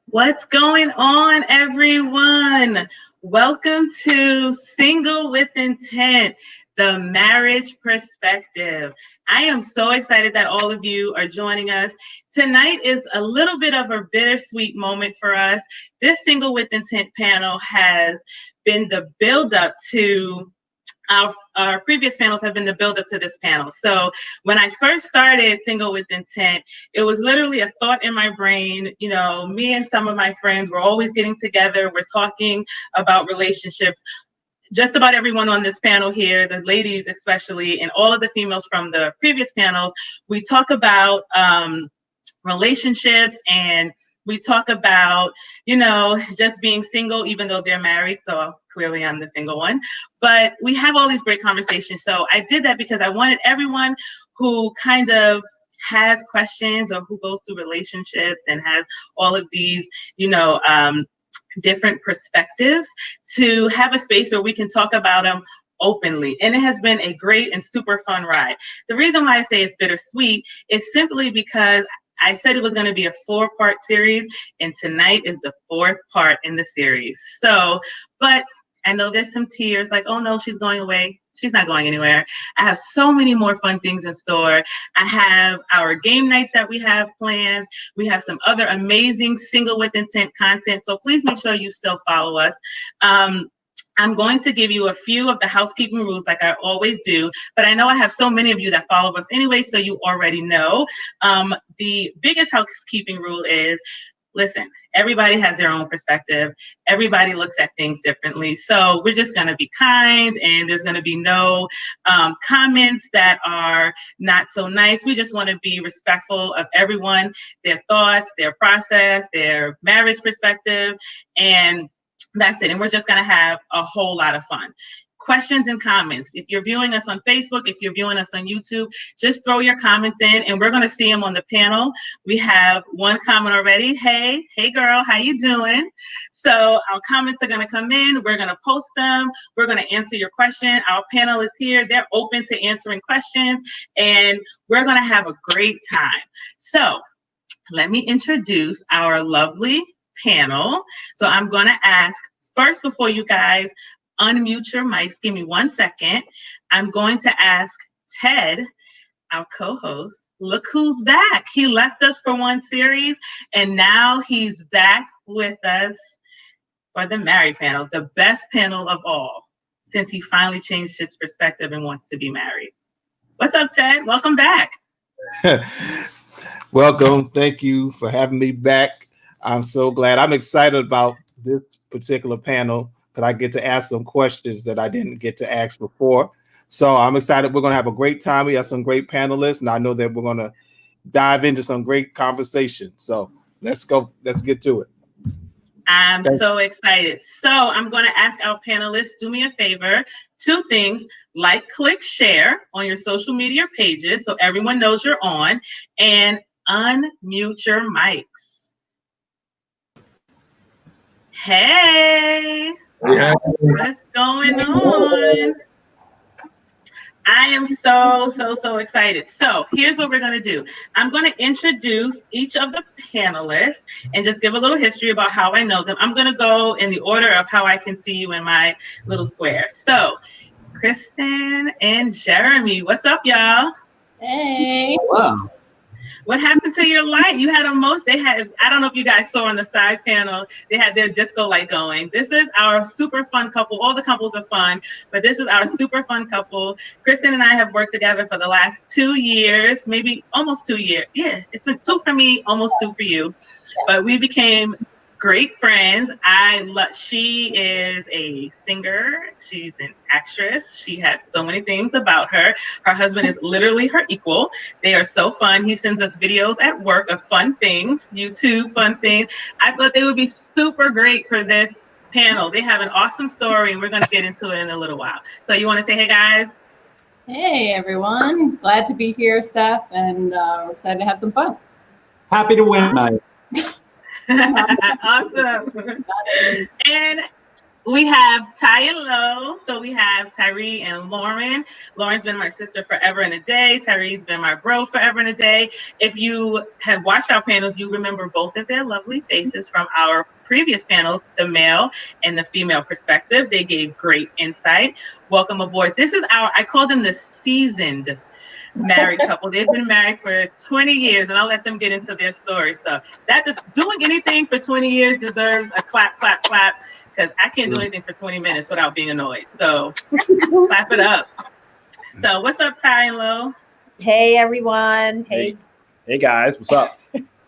What's going on, everyone? Welcome to Single with Intent, the marriage perspective. I am so excited that all of you are joining us. Tonight is a little bit of a bittersweet moment for us. This Single with Intent panel has been the build-up to our previous panels have been the build up to this panel. So when I first started Single with Intent, it was literally a thought in my brain. You know, me and some of my friends were always getting together. We're talking about relationships. Just about everyone on this panel here, the ladies especially, and all of the females from the previous panels, we talk about relationships, and we talk about, just being single, even though they're married. So clearly I'm the single one, but we have all these great conversations. So I did that because I wanted everyone who kind of has questions or who goes through relationships and has all of these, different perspectives to have a space where we can talk about them openly. And it has been a great and super fun ride. The reason why I say it's bittersweet is simply because I said it was going to be a 4-part series, and tonight is the 4th part in the series. So, but I know there's some tears like, oh no, she's going away. She's not going anywhere. I have so many more fun things in store. I have our game nights that we have planned. We have some other amazing Single with Intent content. So please make sure you still follow us. I'm going to give you a few of the housekeeping rules like I always do, but I know I have so many of you that follow us anyway, so you already know. The biggest housekeeping rule is, listen, everybody has their own perspective. Everybody looks at things differently. So we're just going to be kind, and there's going to be no comments that are not so nice. We just want to be respectful of everyone, their thoughts, their process, their marriage perspective, and that's it. And we're just going to have a whole lot of fun. Questions and comments. If you're viewing us on Facebook, if you're viewing us on YouTube, just throw your comments in and we're going to see them on the panel. We have one comment already. Hey girl, how you doing? So our comments are going to come in. We're going to post them. We're going to answer your question. Our panelists here, they're open to answering questions, and we're going to have a great time. So let me introduce our lovely panel. So I'm going to ask first, before you guys unmute your mics, give me 1 second. I'm going to ask Ted, our co-host, look who's back. He left us for one series, and now he's back with us for the married panel, the best panel of all, since he finally changed his perspective and wants to be married. What's up, Ted? Welcome back. Welcome. Thank you for having me back. I'm so glad. I'm excited about this particular panel because I get to ask some questions that I didn't get to ask before. So I'm excited. We're going to have a great time. We have some great panelists, and I know that we're going to dive into some great conversation. So let's go. Let's get to it. I'm so excited. So I'm going to ask our panelists, do me a favor, 2 things: like, click, share on your social media pages so everyone knows you're on, and unmute your mics. Hey, what's going on? I am so excited. So here's what we're going to do. I'm going to introduce each of the panelists and just give a little history about how I know them. I'm going to go in the order of how I can see you in my little square. So Kristen and Jeremy, what's up, y'all? Hey. Wow. What happened to your light? You had I don't know if you guys saw on the side panel, they had their disco light going. This is our super fun couple. All the couples are fun, but this is our super fun couple. Kristen and I have worked together for the last 2 years, maybe almost 2 years. Yeah, it's been 2 for me, almost 2 for you. But we became great friends. She is a singer. She's an actress. She has so many things about her. Her husband is literally her equal. They are so fun. He sends us videos at work of fun things, YouTube fun things. I thought they would be super great for this panel. They have an awesome story, and we're going to get into it in a little while. So you want to say, hey guys? Hey everyone. Glad to be here, Steph, and we're excited to have some fun. Happy to win tonight. Awesome. And We have Ty and Lo. So we have Tyree and Lauren. Lauren's been my sister forever and a day. Tyree's been my bro forever and a day. If you have watched our panels, you remember both of their lovely faces from our previous panels, the male and the female perspective. They gave great insight. Welcome aboard. This is I call them the seasoned married couple. They've been married for 20 years, and I'll let them get into their story. So doing anything for 20 years deserves a clap, clap, clap, because I can't do anything for 20 minutes without being annoyed. So clap it up. So what's up, Ty and Lo? Hey, everyone. Hey guys, what's up?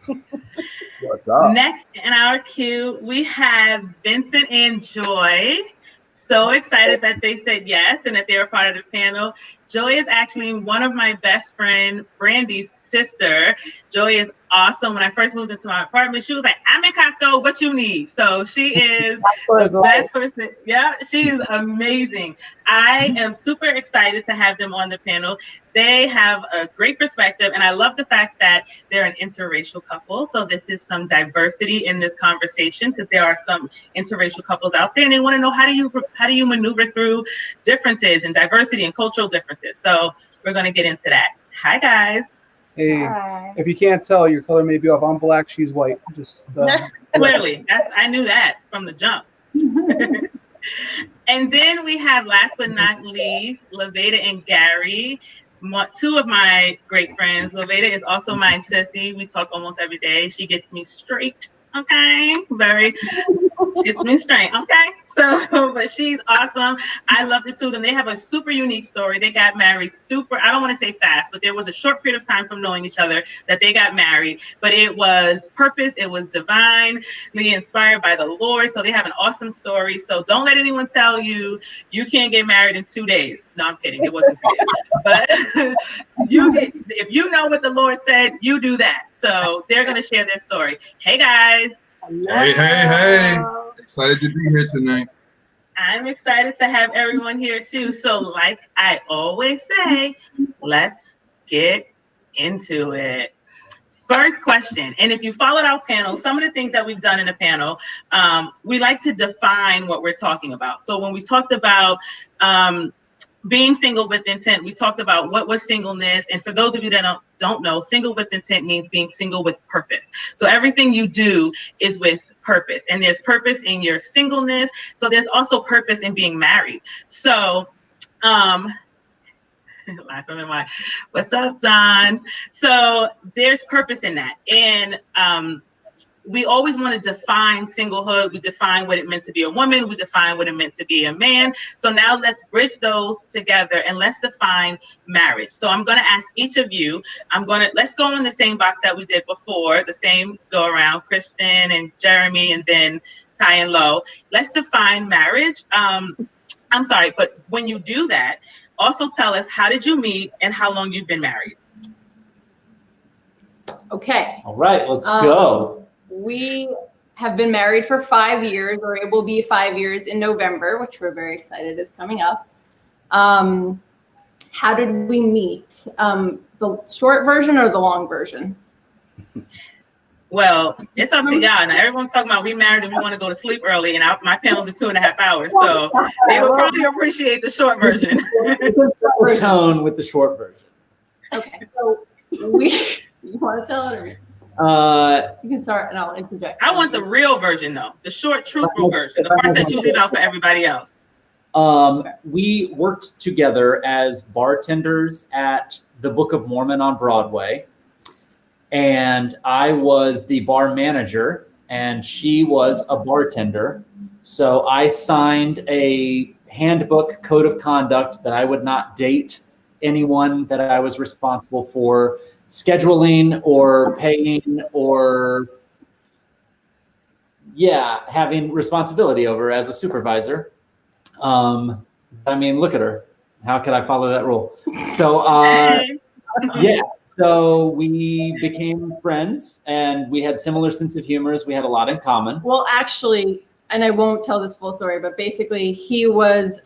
What's up? Next in our queue, we have Vincent and Joy. So excited that they said yes and that they were part of the panel. Joy is actually one of my best friend, Brandy's sister. Joy is awesome. When I first moved into my apartment, she was like, I'm in Costco, what you need? So she is the best person. Yeah, she is amazing. I am super excited to have them on the panel. They have a great perspective, and I love the fact that they're an interracial couple. So this is some diversity in this conversation, because there are some interracial couples out there, and they want to know how do you maneuver through differences and diversity and cultural differences. So we're going to get into that. Hi, guys. Hey, Hi. if you can't tell, your color may be off. I'm black, she's white. Just Clearly, I knew that from the jump. And then we have, last but not least, Laveda and Gary, two of my great friends. Laveda is also my sissy. We talk almost every day. She gets me straight. Okay, gets me straight. Okay, so, but she's awesome. I love the two of them. They have a super unique story. They got married I don't want to say fast, but there was a short period of time from knowing each other that they got married, but it was purpose. It was divinely inspired by the Lord. So they have an awesome story. So don't let anyone tell you you can't get married in 2 days. No, I'm kidding. It wasn't 2 days, but if you know what the Lord said, you do that. So they're going to share their story. Hey, guys. Hey. Excited to be here tonight. I'm excited to have everyone here too. So like I always say, let's get into it. First question, and if you followed our panel, some of the things that we've done in the panel, we like to define what we're talking about. So when we talked about being single with intent, we talked about what was singleness. And for those of you that don't know, single with intent means being single with purpose. So everything you do is with purpose, and there's purpose in your singleness. So there's also purpose in being married. So, what's up, Don? So there's purpose in that. And, we always want to define singlehood. We define what it meant to be a woman. We define what it meant to be a man. So now let's bridge those together and let's define marriage. So I'm going to ask each of you, let's go in the same box that we did before, the same go around, Kristen and Jeremy, and then Ty and Lo. Let's define marriage. I'm sorry, but when you do that, also tell us, how did you meet and how long you've been married? Okay. All right, let's go. We have been married for 5 years, or it will be 5 years in November, which we're very excited is coming up. How did we meet? The short version or the long version? Well, it's up to y'all. Now, everyone's talking about we married and we want to go to sleep early, and my panels are 2.5 hours. So they would probably appreciate the short version. Tone with the short version. Okay, so you want to tell it, or you can start and I'll interject. I want the real version, though, the short, truthful version, the parts that you leave out for everybody else. We worked together as bartenders at the Book of Mormon on Broadway, and I was the bar manager and she was a bartender. So I signed a handbook code of conduct that I would not date anyone that I was responsible for scheduling or paying or having responsibility over as a supervisor. I mean, look at her. How could I follow that rule? So so we became friends and we had similar sense of humors. We had a lot in common. Well, actually, and I won't tell this full story, but basically he was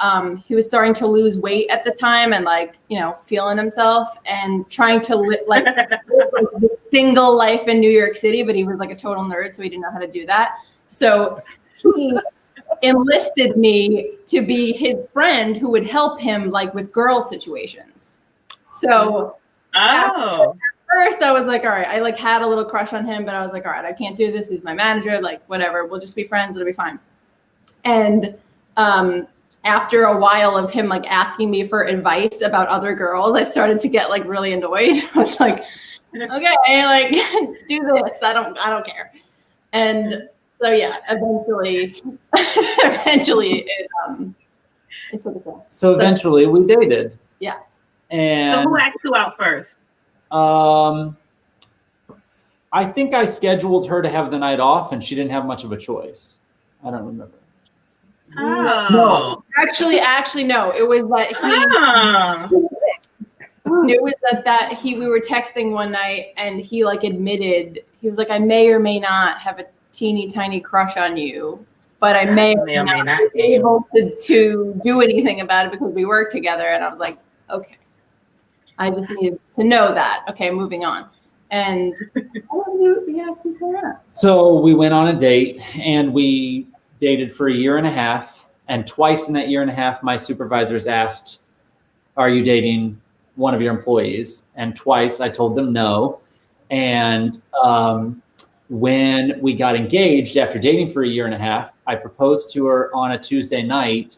starting to lose weight at the time and feeling himself and trying to live the single life in New York City, but he was like a total nerd, so he didn't know how to do that. So he enlisted me to be his friend who would help him like with girl situations. So first I was like, all right, I like had a little crush on him, but I was like, all right, I can't do this. He's my manager. Like, whatever, we'll just be friends. It'll be fine. And after a while of him like asking me for advice about other girls, I started to get like really annoyed. I was like, okay, like do this. I don't care. And so yeah, eventually it took a turn. So eventually we dated. Yes. And so who asked who out first? I think I scheduled her to have the night off, and she didn't have much of a choice. I don't remember. Oh. No, actually, no. It was that it was that we were texting one night, and he like admitted, he was like, I may or may not have a teeny tiny crush on you, but I may or may not be able to do anything about it because we work together. And I was like, okay, I just needed to know that. Okay, moving on. And he asked me to that. So we went on a date, and we dated for a year and a half. And twice in that year and a half, my supervisors asked, are you dating one of your employees? And twice I told them no. And when we got engaged after dating for a year and a half, I proposed to her on a Tuesday night.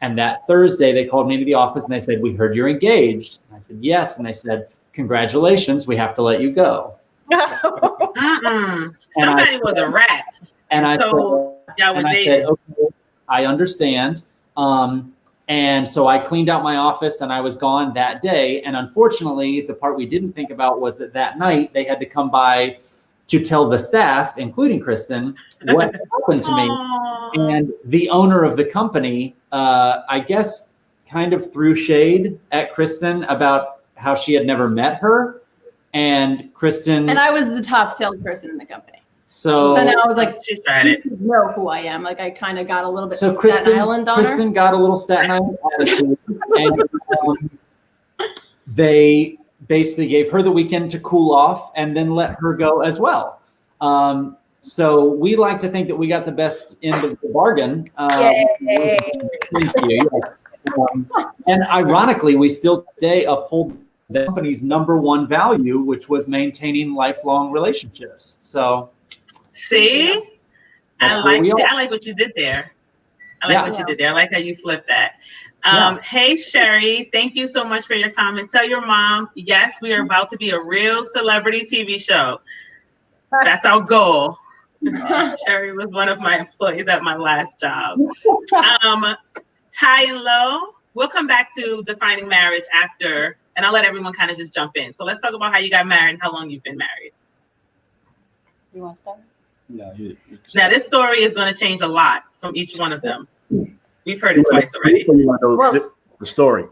And that Thursday, they called me into the office and they said, we heard you're engaged. And I said, yes. And they said, congratulations, we have to let you go. Somebody was a rat. And I y'all were dating. said, okay, I understand. And so I cleaned out my office and I was gone that day. And unfortunately, the part we didn't think about was that night they had to come by to tell the staff, including Kristen, what happened to me. And the owner of the company, I guess, kind of threw shade at Kristen about how she had never met her. And Kristen... And I was the top salesperson in the company. So now I was like, she's tried it. You know who I am. Like I kind of got a little bit so Staten Island on Kristen her. got a little Staten Island attitude. And they basically gave her the weekend to cool off and then let her go as well. So we like to think that we got the best end of the bargain. Thank you. And ironically, we still today uphold the company's #1 value, which was maintaining lifelong relationships. So, see, I like what you did there. I like how you flipped that. Hey, Sherry, thank you so much for your comment. Tell your mom, yes, we are about to be a real celebrity TV show. That's our goal. Sherry was one of my employees at my last job. Ty and Lo, we'll come back to defining marriage after, and I'll let everyone kind of just jump in. So let's talk about how you got married and how long you've been married. You want to start? Yeah, Now, this story is going to change a lot from each one of them. We've heard it twice already. The story.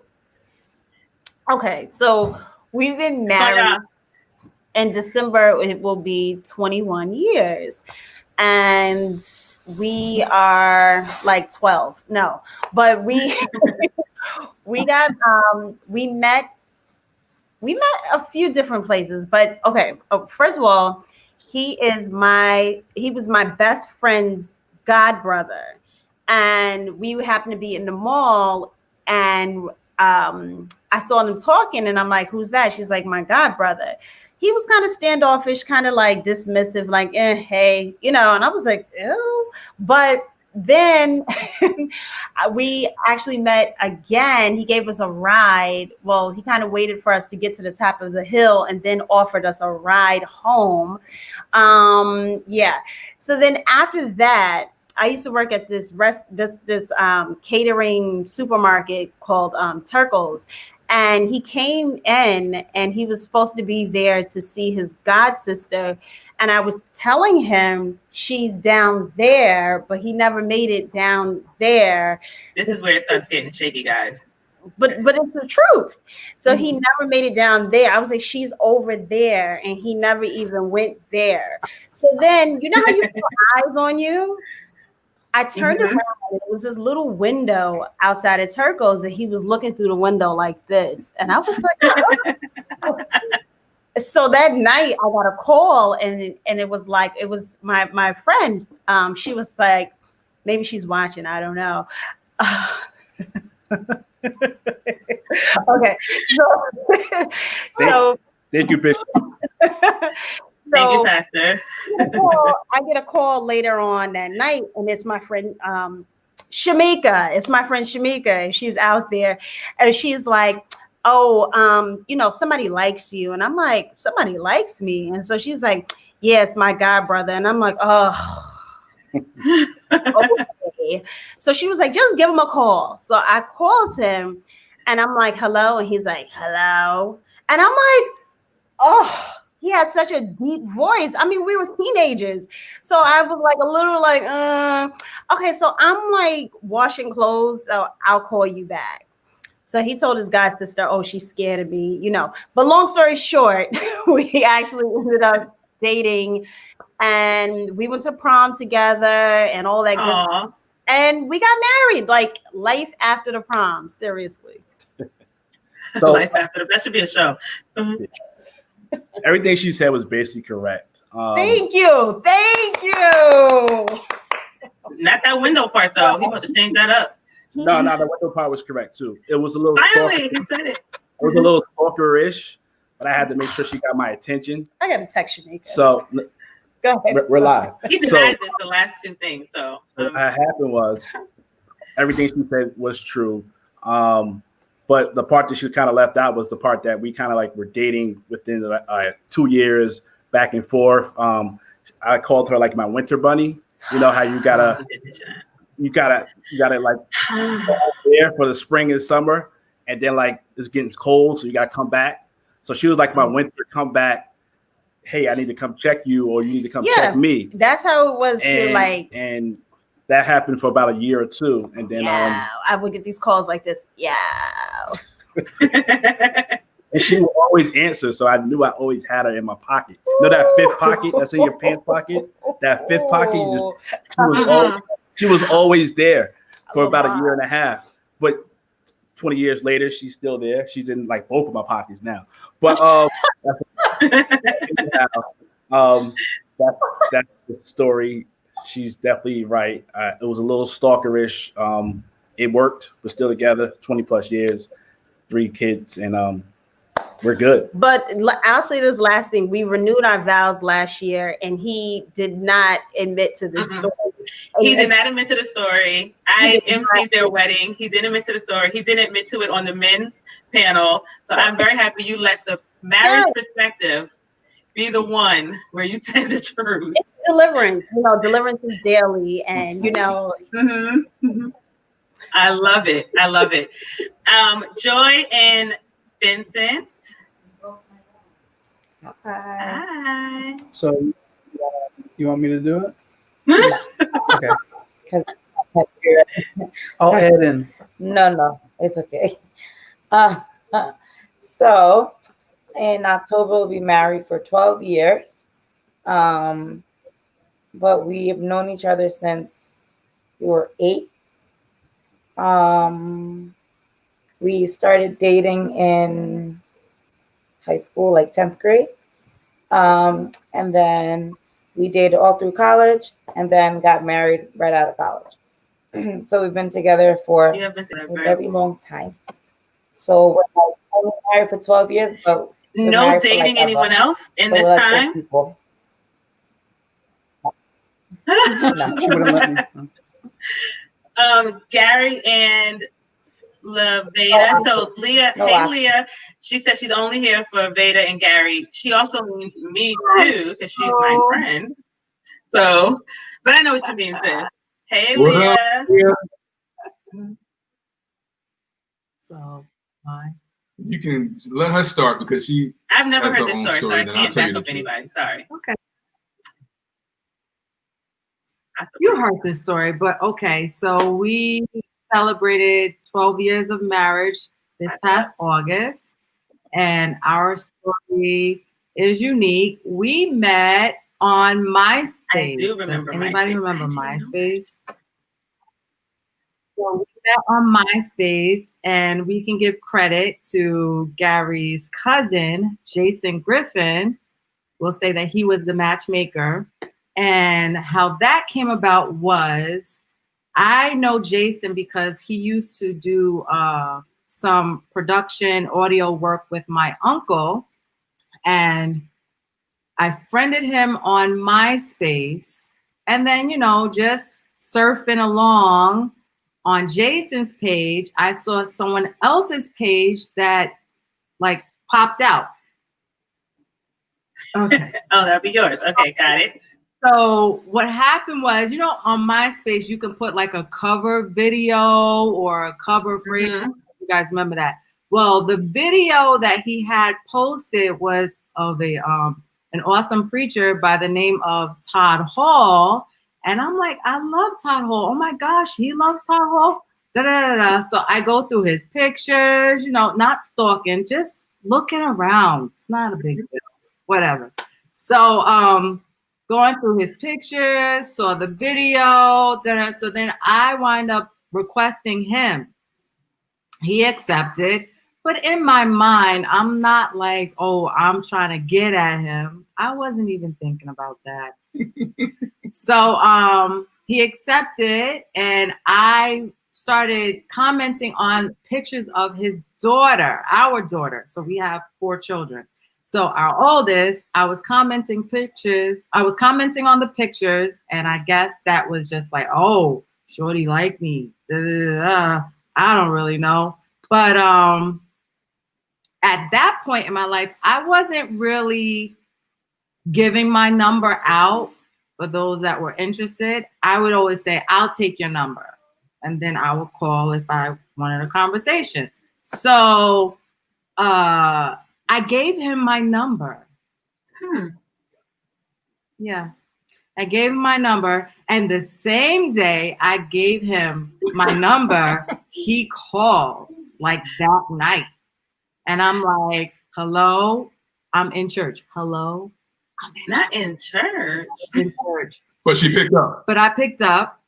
Okay, so we've been married. In December, it will be 21 years. And we are like 12. No, but we met a few different places. But okay, first of all, he was my best friend's godbrother. And we happened to be in the mall, and I saw them talking, and I'm like, who's that? She's like, my godbrother. He was kind of standoffish, kind of like dismissive, like, hey, and I was like, ew. But then we actually met again. He gave us a ride. Well, he kind of waited for us to get to the top of the hill and then offered us a ride home. So then after that, I used to work at this catering supermarket called Turkles. And he came in and he was supposed to be there to see his god sister. And I was telling him she's down there, but he never made it down there. This is where it starts getting shaky, guys. But it's the truth. So he never made it down there. I was like, she's over there. And he never even went there. So then, you know how you put eyes on you? I turned around, and it was this little window outside of Turco's, and he was looking through the window like this. And I was like, oh. So that night I got a call, and it was like, it was my friend. She was like, Maybe she's watching. I don't know. Okay. So Thank you, Bishop. Thank you, Pastor. I get a call later on that night, and it's my friend Shamika. It's my friend Shamika. She's out there, and she's like, "Oh, somebody likes you," and I'm like, "Somebody likes me," and so she's like, "Yeah, it's my god brother," and I'm like, "Oh." Okay. So she was like, "Just give him a call." So I called him, and I'm like, "Hello," and he's like, "Hello," and I'm like, "Oh." He had such a deep voice. I mean, we were teenagers. So I was like a little like, okay. So I'm like washing clothes. So I'll call you back. So he told his guy sister, "Oh, she's scared of me," But long story short, we actually ended up dating, and we went to prom together and all that good stuff. And we got married, like life after the prom. Seriously. So Life after that should be a show. everything she said was basically correct. Thank you. Not that window part though. He about to change that up. No, the window part was correct too. It was a little Finally, he said it. It was a little stalker-ish, but I had to make sure she got my attention. I got to text you, Nika. So go ahead. We're live. He denied this the last two things. So what happened was everything she said was true. But the part that she kind of left out was the part that we kind of like were dating within 2 years back and forth. I called her like my winter bunny. You know how you gotta like there for the spring and summer, and then like it's getting cold, so you gotta come back. So she was like my winter come back. Hey, I need to come check you, or you need to come check me. That's how it was and that happened for about a year or two, and then I would get these calls like this. Yeah. And she would always answer, so I knew I always had her in my pocket. You know that fifth pocket that's in your pants pocket? That fifth pocket, she was always there for about a year and a half. But 20 years later, she's still there. She's in like both of my pockets now. But that's the story. She's definitely right. It was a little stalkerish. It worked. We're still together 20 plus years, 3 kids, and we're good. But I'll say this last thing. We renewed our vows last year, and he did not admit to this story. He did not admit to the story. I emceed their wedding. He didn't admit to the story. He didn't admit to it on the men's panel. So I'm very happy you let the marriage perspective be the one where you tell the truth. It's deliverance. Deliverance is daily, and I love it. I love it. Joy and Vincent. Hi. So you want me to do it? Okay. I'll add in. No, it's okay. So in October, we'll be married for 12 years. But we have known each other since we were 8. We started dating in high school, like 10th grade. And then we dated all through college and then got married right out of college. So we've been together for a very long time. So we're like only married for 12 years, but no dating anyone else in this time? She wouldn't let me. Gary and LaVeda. So Leah, Leah, she said she's only here for Veda and Gary. She also means me too, because she's my friend. So, but I know what you mean, sis. Hey, Leah. So, hi. You can let her start because I've never heard this story, so I then can't back up anybody. Sorry. Okay. You heard this story, but okay. So we celebrated 12 years of marriage this past August, and our story is unique. We met on MySpace. I do remember Does anybody MySpace. remember MySpace? So we met on MySpace, and we can give credit to Gary's cousin, Jason Griffin. We'll say that he was the matchmaker. And how that came about was I know Jason because he used to do some production audio work with my uncle, and I friended him on MySpace, and then, you know, just surfing along on Jason's page, I saw someone else's page that like popped out. Okay. Oh, that'll be yours. Okay, got it. So what happened was, you know, on MySpace, you can put like a cover video or a cover phrase. You guys remember that? Well, the video that he had posted was of an awesome preacher by the name of Todd Hall. And I'm like, I love Todd Hall. Oh my gosh, he loves Todd Hall. Da, da, da, da. So I go through his pictures, you know, not stalking, just looking around. It's not a big deal. Whatever. So going through his pictures, saw the video. So then I wind up requesting him. He accepted. But in my mind, I'm not like, oh, I'm trying to get at him. I wasn't even thinking about that. So he accepted, and I started commenting on pictures of his daughter, our daughter. So we have 4 children. So our oldest, I was commenting on the pictures, and I guess that was just like, oh, shorty like me. Da, da, da, da. I don't really know. But at that point in my life, I wasn't really giving my number out for those that were interested. I would always say, I'll take your number. And then I would call if I wanted a conversation. So I gave him my number. Yeah. I gave him my number. And the same day I gave him my number, he calls like that night. And I'm like, hello, I'm in church. Hello, I'm in church. In church. But she picked up. But I picked up.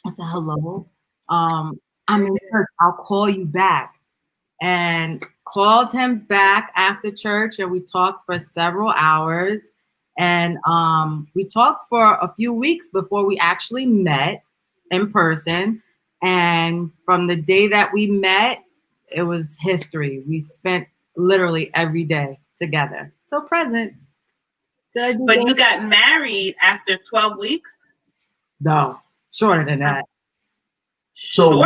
I said, hello, I'm in church. I'll call you back. And called him back after church, and we talked for several hours. And we talked for a few weeks before we actually met in person. And from the day that we met, it was history. We spent literally every day together. So present. But you got married after 12 weeks? No, shorter than that. So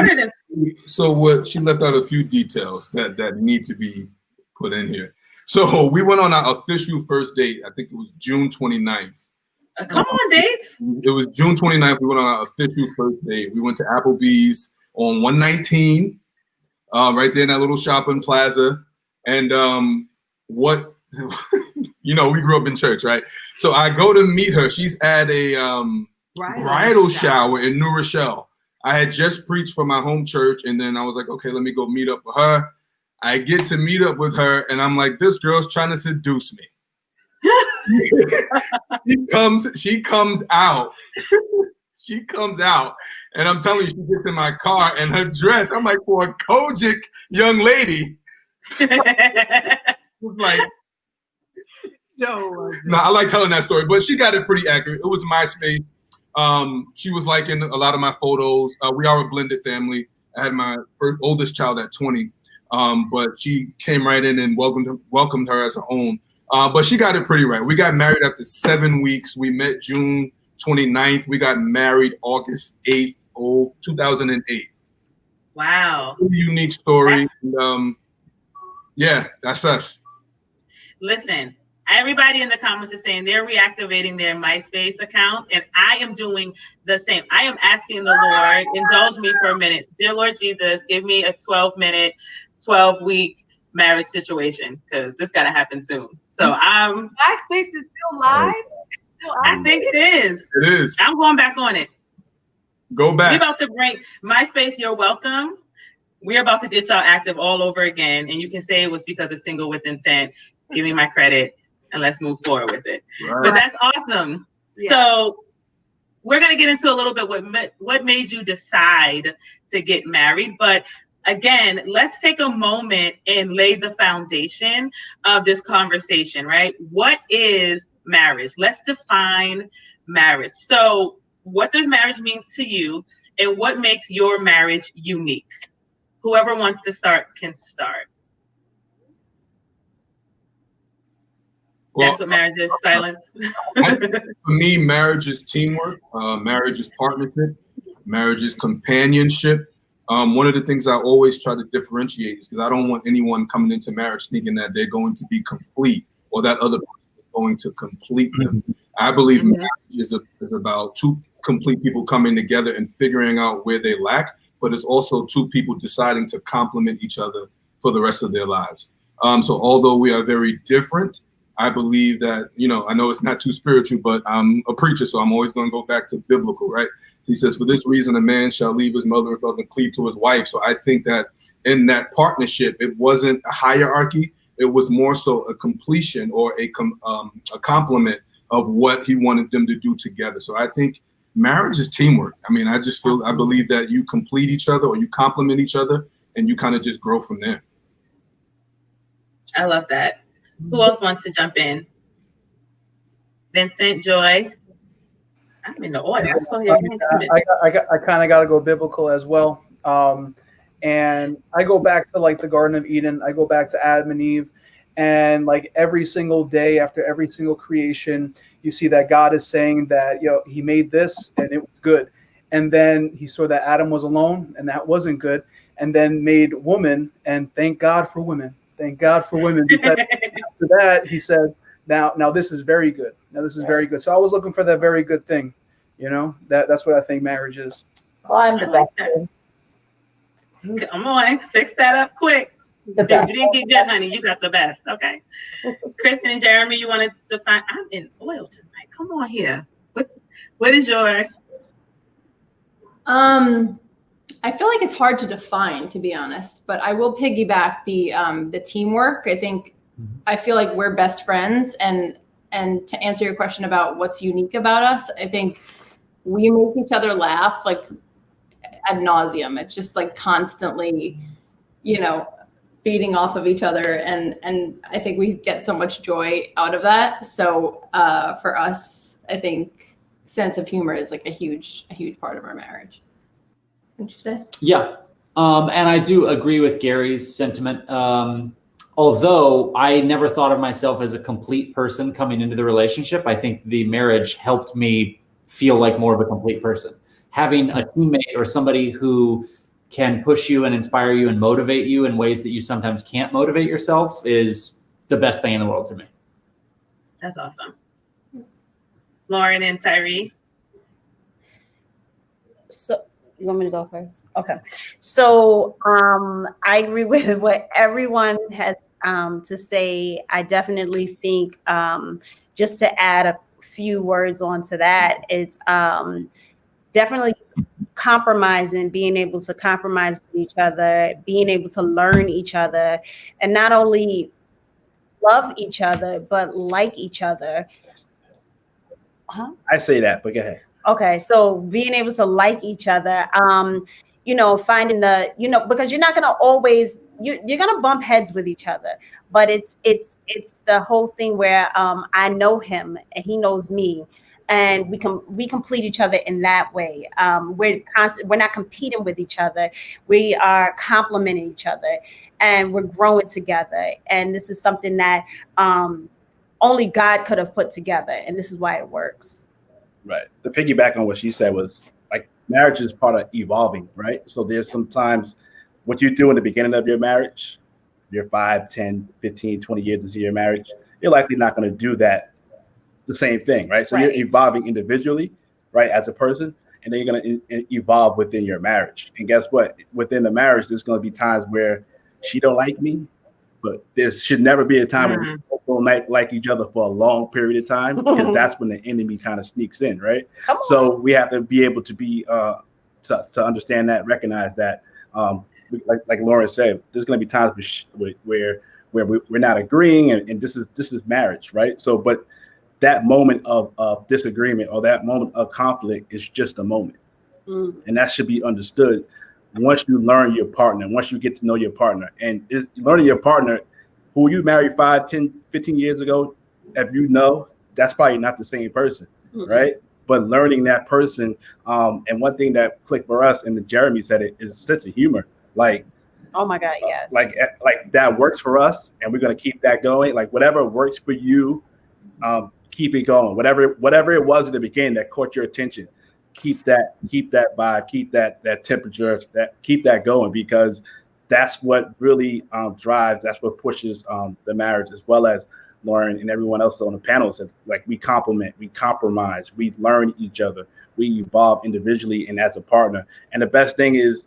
what she left out a few details that need to be put in here. So we went on our official first date. I think it was June 29th. Come on, dates. It was June 29th. We went on our official first date. We went to Applebee's on 119, right there in that little shopping plaza. And what, you know, we grew up in church, right? So I go to meet her. She's at a bridal shower in New Rochelle. I had just preached for my home church, and then I was like, okay, let me go meet up with her. I get to meet up with her, and I'm like, this girl's trying to seduce me. She comes out. She comes out, and I'm telling you, she gets in my car, and her dress, I'm like, for a Kojic young lady. It's like, no, I like telling that story, but she got it pretty accurate. It was MySpace. She was liking a lot of my photos. We are a blended family. I had my oldest child at 20, but she came right in and welcomed her as her own. But she got it pretty right. We got married after 7 weeks. We met June 29th. We got married August 8th, 2008. Wow. Really unique story. And, yeah, that's us. Listen, everybody in the comments is saying they're reactivating their MySpace account, and I am doing the same. I am asking the Lord, indulge me for a minute. Dear Lord Jesus, give me a 12-minute, 12-week marriage situation, because this got to happen soon. So MySpace is still live? I think it is. It is. I'm going back on it. Go back. We're about to bring MySpace, you're welcome. We're about to get y'all active all over again, and you can say it was because of Single with Intent. Give me my credit, and let's move forward with it. Right. But that's awesome. Yeah. So we're going to get into a little bit what made you decide to get married. But again, let's take a moment and lay the foundation of this conversation, right? What is marriage? Let's define marriage. So what does marriage mean to you? And what makes your marriage unique? Whoever wants to start can start. Well, That's what marriage is, silence. For me, marriage is teamwork. Marriage is partnership. Marriage is companionship. One of the things I always try to differentiate is because I don't want anyone coming into marriage thinking that they're going to be complete or that other person is going to complete them. I believe marriage is about two complete people coming together and figuring out where they lack, but it's also two people deciding to complement each other for the rest of their lives. So although we are very different, I believe that, I know it's not too spiritual, but I'm a preacher, so I'm always going to go back to biblical, right? He says, for this reason, a man shall leave his mother and father and cleave to his wife. So I think that in that partnership, it wasn't a hierarchy. It was more so a completion or a complement of what he wanted them to do together. So I think marriage is teamwork. I mean, I believe that you complete each other or you complement each other and you kind of just grow from there. I love that. Who else wants to jump in? Vincent, Joy. I'm in the oil. I saw your hand coming. I kind of got to go biblical as well. And I go back to like the Garden of Eden. I go back to Adam and Eve. And like every single day after every single creation, you see that God is saying that, he made this and it was good. And then he saw that Adam was alone and that wasn't good. And then made woman, and thank God for women. Thank God for women. Because after that, he said, now this is very good. Now this is very good. So I was looking for that very good thing. That's what I think marriage is. Oh, I'm the best. Come on, fix that up quick. You didn't get good, honey. You got the best. Okay. Kristen and Jeremy, you want to define? I'm in oil tonight. Come on here. What is your? I feel like it's hard to define, to be honest, but I will piggyback the teamwork. I feel like we're best friends, and to answer your question about what's unique about us, I think we make each other laugh like ad nauseum. It's just like constantly, feeding off of each other, and I think we get so much joy out of that. So for us, I think sense of humor is like a huge part of our marriage. Wouldn't you say? Yeah. And I do agree with Gary's sentiment. Although I never thought of myself as a complete person coming into the relationship, I think the marriage helped me feel like more of a complete person. Having a teammate or somebody who can push you and inspire you and motivate you in ways that you sometimes can't motivate yourself is the best thing in the world to me. That's awesome. Lauren and Tyree. So you want me to go first? Okay. So I agree with what everyone has to say. I definitely think just to add a few words onto that, it's definitely compromising, being able to compromise with each other, being able to learn each other, and not only love each other, but like each other. I say that, but go ahead. Okay, so being able to like each other, finding because you're not gonna always you're gonna bump heads with each other, but it's the whole thing where I know him and he knows me, and we complete each other in that way. We're not competing with each other. We are complementing each other, and we're growing together. And this is something that only God could have put together, and this is why it works. Right. The piggyback on what she said was like marriage is part of evolving, right? So there's sometimes what you do in the beginning of your marriage, you're 5, 10, 15, 20 years into your marriage, you're likely not going to do that the same thing, right? So You're evolving individually, right, as a person, and then you're going to evolve within your marriage. And guess what? Within the marriage, there's going to be times where she don't like me, but there should never be a time when we don't like each other for a long period of time, because that's when the enemy kind of sneaks in, right? So we have to be able to be to understand that, recognize that, like Lauren said, there's going to be times where we're not agreeing, and this is marriage, right? So, but that moment of disagreement or that moment of conflict is just a moment, and that should be understood. Once you learn your partner, once you get to know your partner, and learning your partner, who you married 5, 10, 15 years ago, if that's probably not the same person, right? but learning that person. And one thing that clicked for us, and Jeremy said it, is a sense of humor. Like, Oh my God, yes. like that works for us, and we're gonna keep that going. Like whatever works for you, keep it going. Whatever it was at the beginning that caught your attention, keep that vibe, keep that temperature, keep that going, because that's what really drives. That's what pushes the marriage, as well as Lauren and everyone else on the panel said. Like we complement, we compromise, we learn each other, we evolve individually and as a partner. And the best thing is,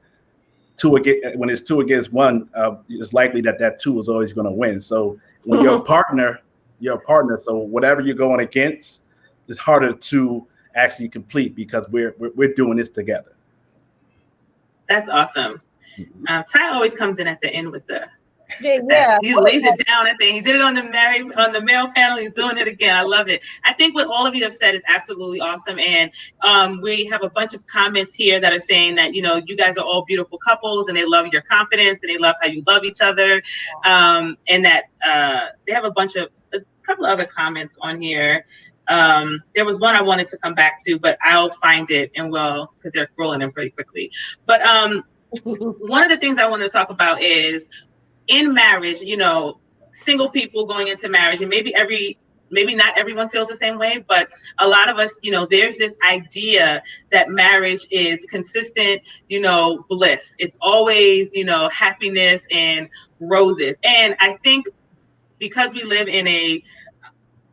when it's 2 against 1, it's likely that 2 is always going to win. So when you're a partner. So whatever you're going against, it's harder to actually complete, because we're doing this together. That's awesome. Ty always comes in at the end with the. Yeah. He lays it down at the end. He did it on the male panel. He's doing it again. I love it. I think what all of you have said is absolutely awesome. And we have a bunch of comments here that are saying that, you guys are all beautiful couples, and they love your confidence, and they love how you love each other. And that they have a couple of other comments on here. There was one I wanted to come back to, but I'll find it because they're rolling in pretty quickly. But one of the things I wanted to talk about is, in marriage, single people going into marriage, and maybe not everyone feels the same way, but a lot of us, there's this idea that marriage is consistent, bliss. It's always, happiness and roses. And I think because we live in a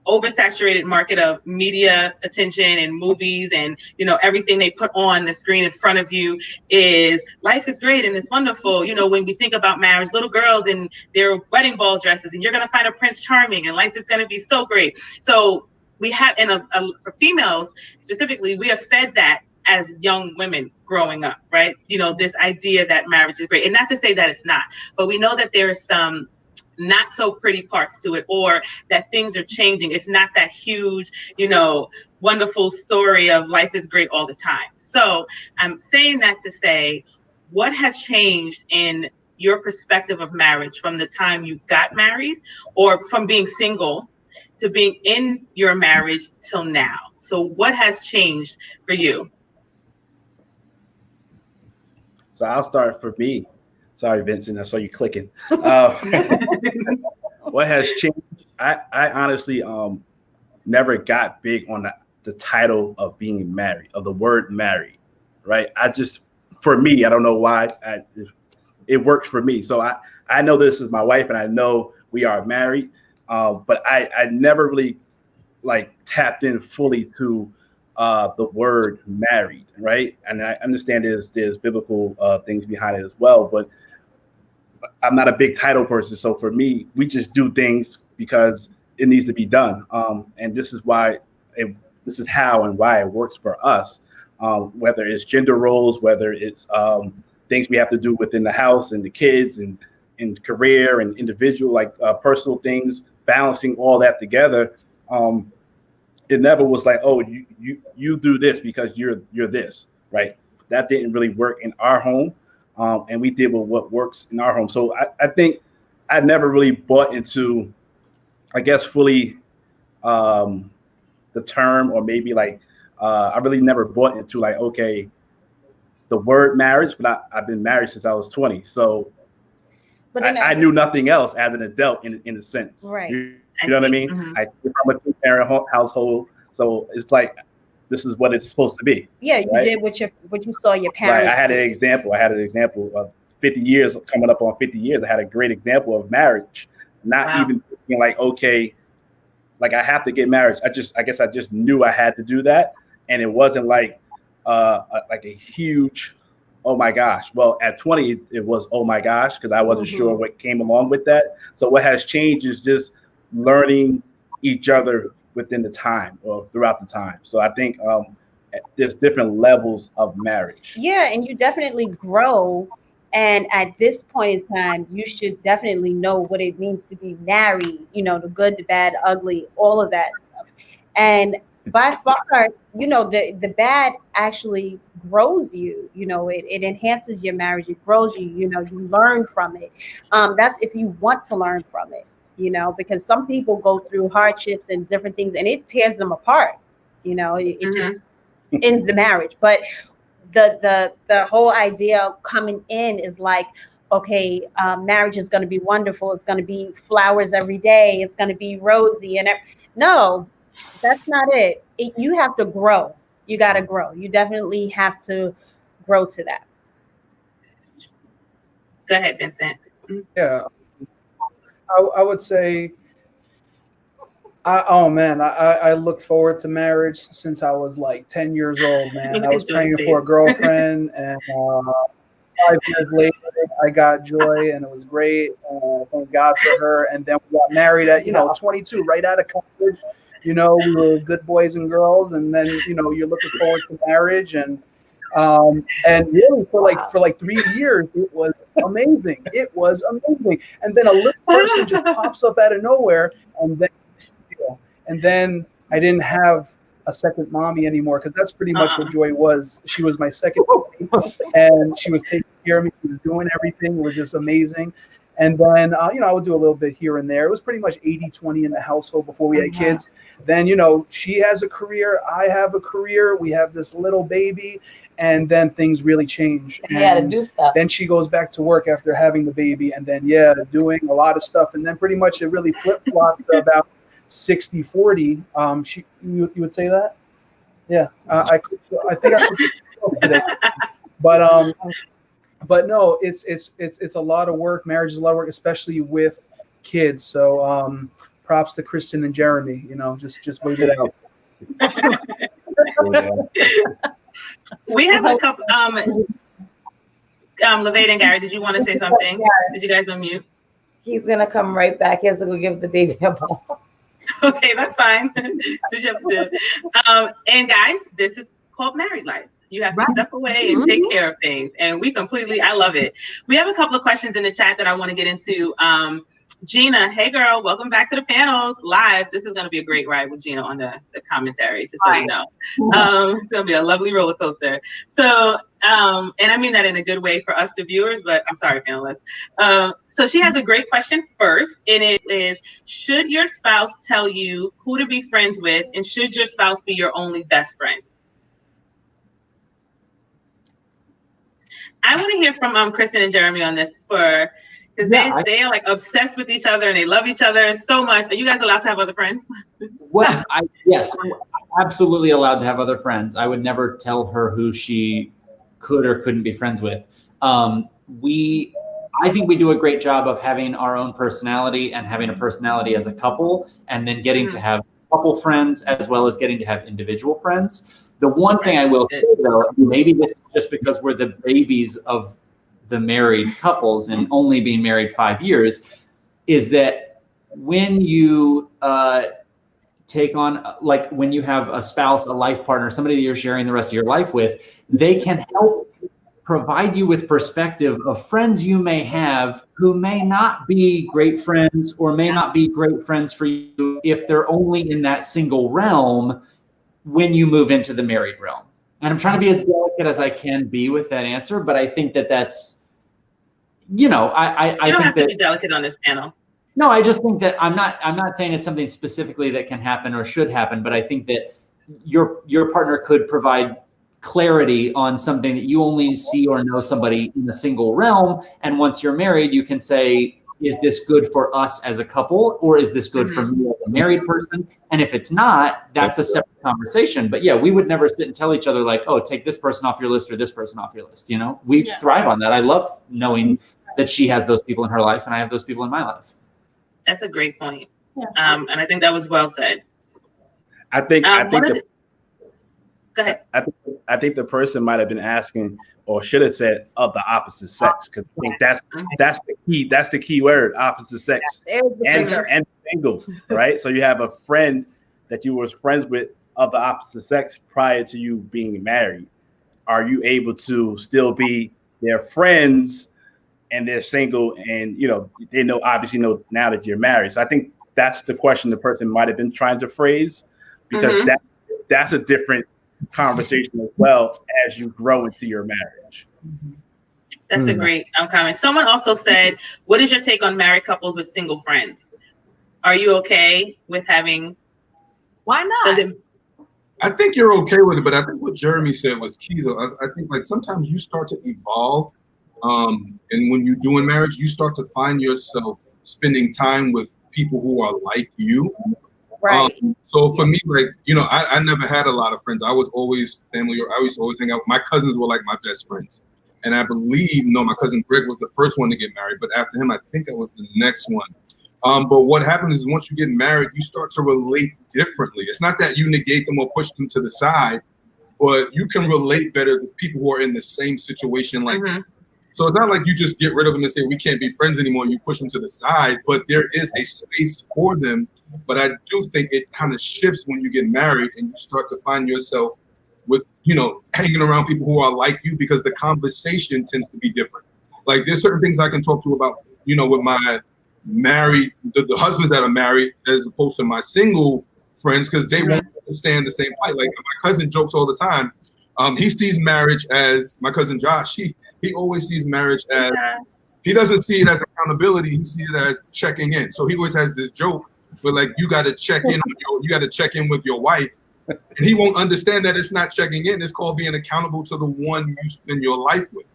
oversaturated market of media attention and movies, and everything they put on the screen in front of you is life is great and it's wonderful. When we think about marriage, little girls in their wedding ball dresses, and you're going to find a Prince Charming, and life is going to be so great. So we have, for females specifically, we are fed that as young women growing up, right? This idea that marriage is great, and not to say that it's not, but we know that there is some not so pretty parts to it, or that things are changing. It's not that huge, wonderful story of life is great all the time. So I'm saying that to say, what has changed in your perspective of marriage from the time you got married, or from being single to being in your marriage till now? So what has changed for you? So I'll start for me. Sorry, Vincent, I saw you clicking. What has changed? I honestly never got big on the title of being married, of the word married, right? For me, I don't know why, it works for me. So I know this is my wife, and I know we are married, but I never really tapped in fully to the word married, right? And I understand there's biblical things behind it as well, but I'm not a big title person. So for me, we just do things because it needs to be done. And this is why this is how and why it works for us. Whether it's gender roles, whether it's things we have to do within the house and the kids and career and individual, personal things, balancing all that together. It never was like, oh, you do this because you're this, right? That didn't really work in our home. And we did with what works in our home. So I think I never really bought into, I guess, fully the term, or maybe I really never bought into okay, the word marriage, but I've been married since I was 20. So but I knew nothing else as an adult in a sense. Right. You know what I mean? Mm-hmm. I came from a two-parent household. So it's like, this is what it's supposed to be. Yeah, you right? did what you saw your parents. Right. I had an example of 50 years, coming up on 50 years. I had a great example of marriage, not even thinking okay, I have to get married. I guess I just knew I had to do that. And it wasn't a huge, oh my gosh. Well, at 20, it was, oh my gosh, because I wasn't sure what came along with that. So what has changed is just learning each other within the time, or throughout the time. So I think there's different levels of marriage. Yeah, and you definitely grow. And at this point in time, you should definitely know what it means to be married, the good, the bad, ugly, all of that stuff. And by far, the bad actually grows you, it enhances your marriage, it grows you, you learn from it. That's if you want to learn from it. Because some people go through hardships and different things, and it tears them apart. It just ends the marriage. But the whole idea of coming in is like, okay, marriage is going to be wonderful. It's going to be flowers every day. It's going to be rosy. No, that's not it. You have to grow. You got to grow. You definitely have to grow to that. Go ahead, Vincent. Yeah, I would say, I looked forward to marriage since I was like 10 years old, man. I was praying for a girlfriend, and 5 years later, I got Joy, and it was great. Thank God for her. And then we got married at 22, right out of college. We were good boys and girls, and then you're looking forward to marriage, and really for like 3 years, it was amazing. It was amazing. And then a little person just pops up out of nowhere, and then I didn't have a second mommy anymore, because that's pretty much what Joy was. She was my second mommy, and she was taking care of me. She was doing everything. It was just amazing. And then, I would do a little bit here and there. It was pretty much 80-20 in the household before we had kids. Then, she has a career. I have a career. We have this little baby. And then things really change. You had to do stuff. Then she goes back to work after having the baby. And then, doing a lot of stuff. And then pretty much it really flip-flopped about 60-40. You would say that? Yeah. I think I could. But no, it's a lot of work. Marriage is a lot of work, especially with kids. So props to Kristen and Jeremy. Just wait it out. We have a couple. LeVade and Gary, did you want to say something? Did you guys unmute? He's gonna come right back. He has to go give the baby a ball. Okay, that's fine. Do what you have to do. And guys, this is called married life. You have to step away and take care of things. And I love it. We have a couple of questions in the chat that I want to get into. Gina, hey girl, welcome back to the panels live. This is going to be a great ride with Gina on the commentaries, just so you know. It's going to be a lovely roller coaster. So, and I mean that in a good way for us, the viewers, but I'm sorry, panelists. So she has a great question first, and it is, should your spouse tell you who to be friends with, and should your spouse be your only best friend? I want to hear from Kristen and Jeremy on this because they are like obsessed with each other and they love each other so much. Are you guys allowed to have other friends? Yes, I'm absolutely allowed to have other friends. I would never tell her who she could or couldn't be friends with. I think we do a great job of having our own personality and having a personality as a couple, and then getting to have couple friends as well as getting to have individual friends. The one thing I will say, though, maybe this is just because we're the babies of the married couples and only being married 5 years, is that when you take on, like when you have a spouse, a life partner, somebody that you're sharing the rest of your life with, they can help provide you with perspective of friends you may have who may not be great friends or may not be great friends for you if they're only in that single realm when you move into the married realm. And I'm trying to be as delicate as I can be with that answer, but I think that that's, I you don't think have that, to be delicate on this panel. No, I just think that I'm not saying it's something specifically that can happen or should happen, but I think that your partner could provide clarity on something that you only see or know somebody in a single realm. And once you're married, you can say, is this good for us as a couple, or is this good for me as a married person? And if it's not, that's a separate conversation. But yeah, we would never sit and tell each other like, oh, take this person off your list or this person off your list. We thrive on that. I love knowing that she has those people in her life and I have those people in my life. That's a great point. Yeah. And I think that was well said. I think go ahead. I think the person might have been asking, or should have said, of the opposite sex, because I think that's the key. That's the key word: opposite sex and single, right? So you have a friend that you were friends with of the opposite sex prior to you being married. Are you able to still be their friends and they're single, and they obviously know now that you're married? So I think that's the question the person might have been trying to phrase, because that's a different conversation as well as you grow into your marriage. That's a great comment. Someone also said, what is your take on married couples with single friends? Are you okay with having? Why not? I think you're okay with it, but I think what Jeremy said was key, though. I think like sometimes you start to evolve, and when you're doing marriage, you start to find yourself spending time with people who are like you. Right. So for me, like, you know, I never had a lot of friends. I was always family, or I used to always hang out. My cousins were like my best friends. And I believe, no, my cousin Greg was the first one to get married, but after him, I think I was the next one. But what happens is once you get married, you start to relate differently. It's not that you negate them or push them to the side, but you can relate better to people who are in the same situation like you. So it's not like you just get rid of them and say, we can't be friends anymore. You push them to the side, but there is a space for them. But I do think it kind of shifts when you get married and you start to find yourself with, you know, hanging around people who are like you, because the conversation tends to be different. Like there's certain things I can talk to about, you know, with my married, the husbands that are married, as opposed to my single friends, because they won't understand the same plight. Like my cousin jokes all the time. He sees marriage as, my cousin Josh, he always sees marriage as, he doesn't see it as accountability, he sees it as checking in. So he always has this joke where like you got to check in with your wife, and he won't understand that it's not checking in. It's called being accountable to the one you spend your life with.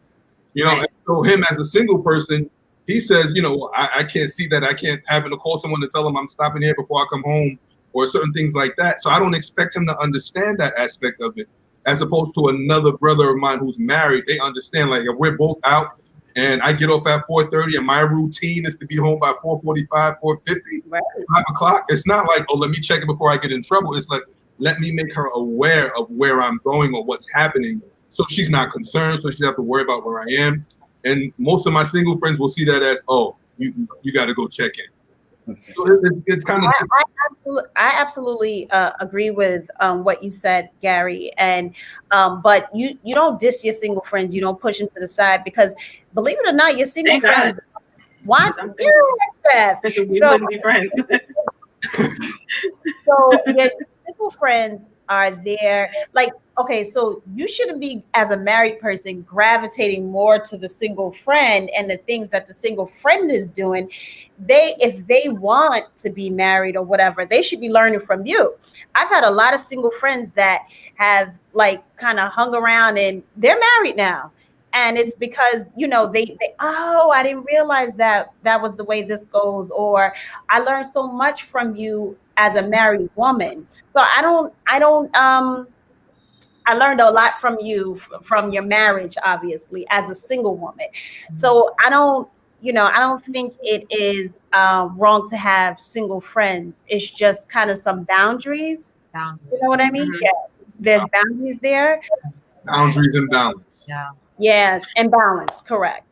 You know, and so him as a single person, he says, you know, I can't see that. I can't having to call someone to tell him I'm stopping here before I come home, or certain things like that. So I don't expect him to understand that aspect of it. As opposed to another brother of mine who's married, they understand, like, if we're both out and I get off at 4:30 and my routine is to be home by 4:45, 4:50, 5 o'clock, it's not like, oh, let me check it before I get in trouble. It's like, let me make her aware of where I'm going or what's happening, so she's not concerned, so she doesn't have to worry about where I am. And most of my single friends will see that as, oh, you got to go check in. So it's kind of. I absolutely agree with what you said, Gary. And but you don't diss your single friends. You don't push them to the side, because believe it or not, your single friends. Why? Yes, we wouldn't be friends. So your single friends are there. Like, okay, so you shouldn't be, as a married person, gravitating more to the single friend and the things that the single friend is doing. If they want to be married or whatever, they should be learning from you. I've had a lot of single friends that have like kind of hung around and they're married now. And it's because, you know, they oh, I didn't realize that was the way this goes, or I learned so much from you as a married woman. So I learned a lot from you, from your marriage, obviously, as a single woman. So I don't think it is wrong to have single friends. It's just kind of some boundaries. You know what I mean? Yeah, there's boundaries there. Boundaries and balance. Yeah. Yes, and balance, correct.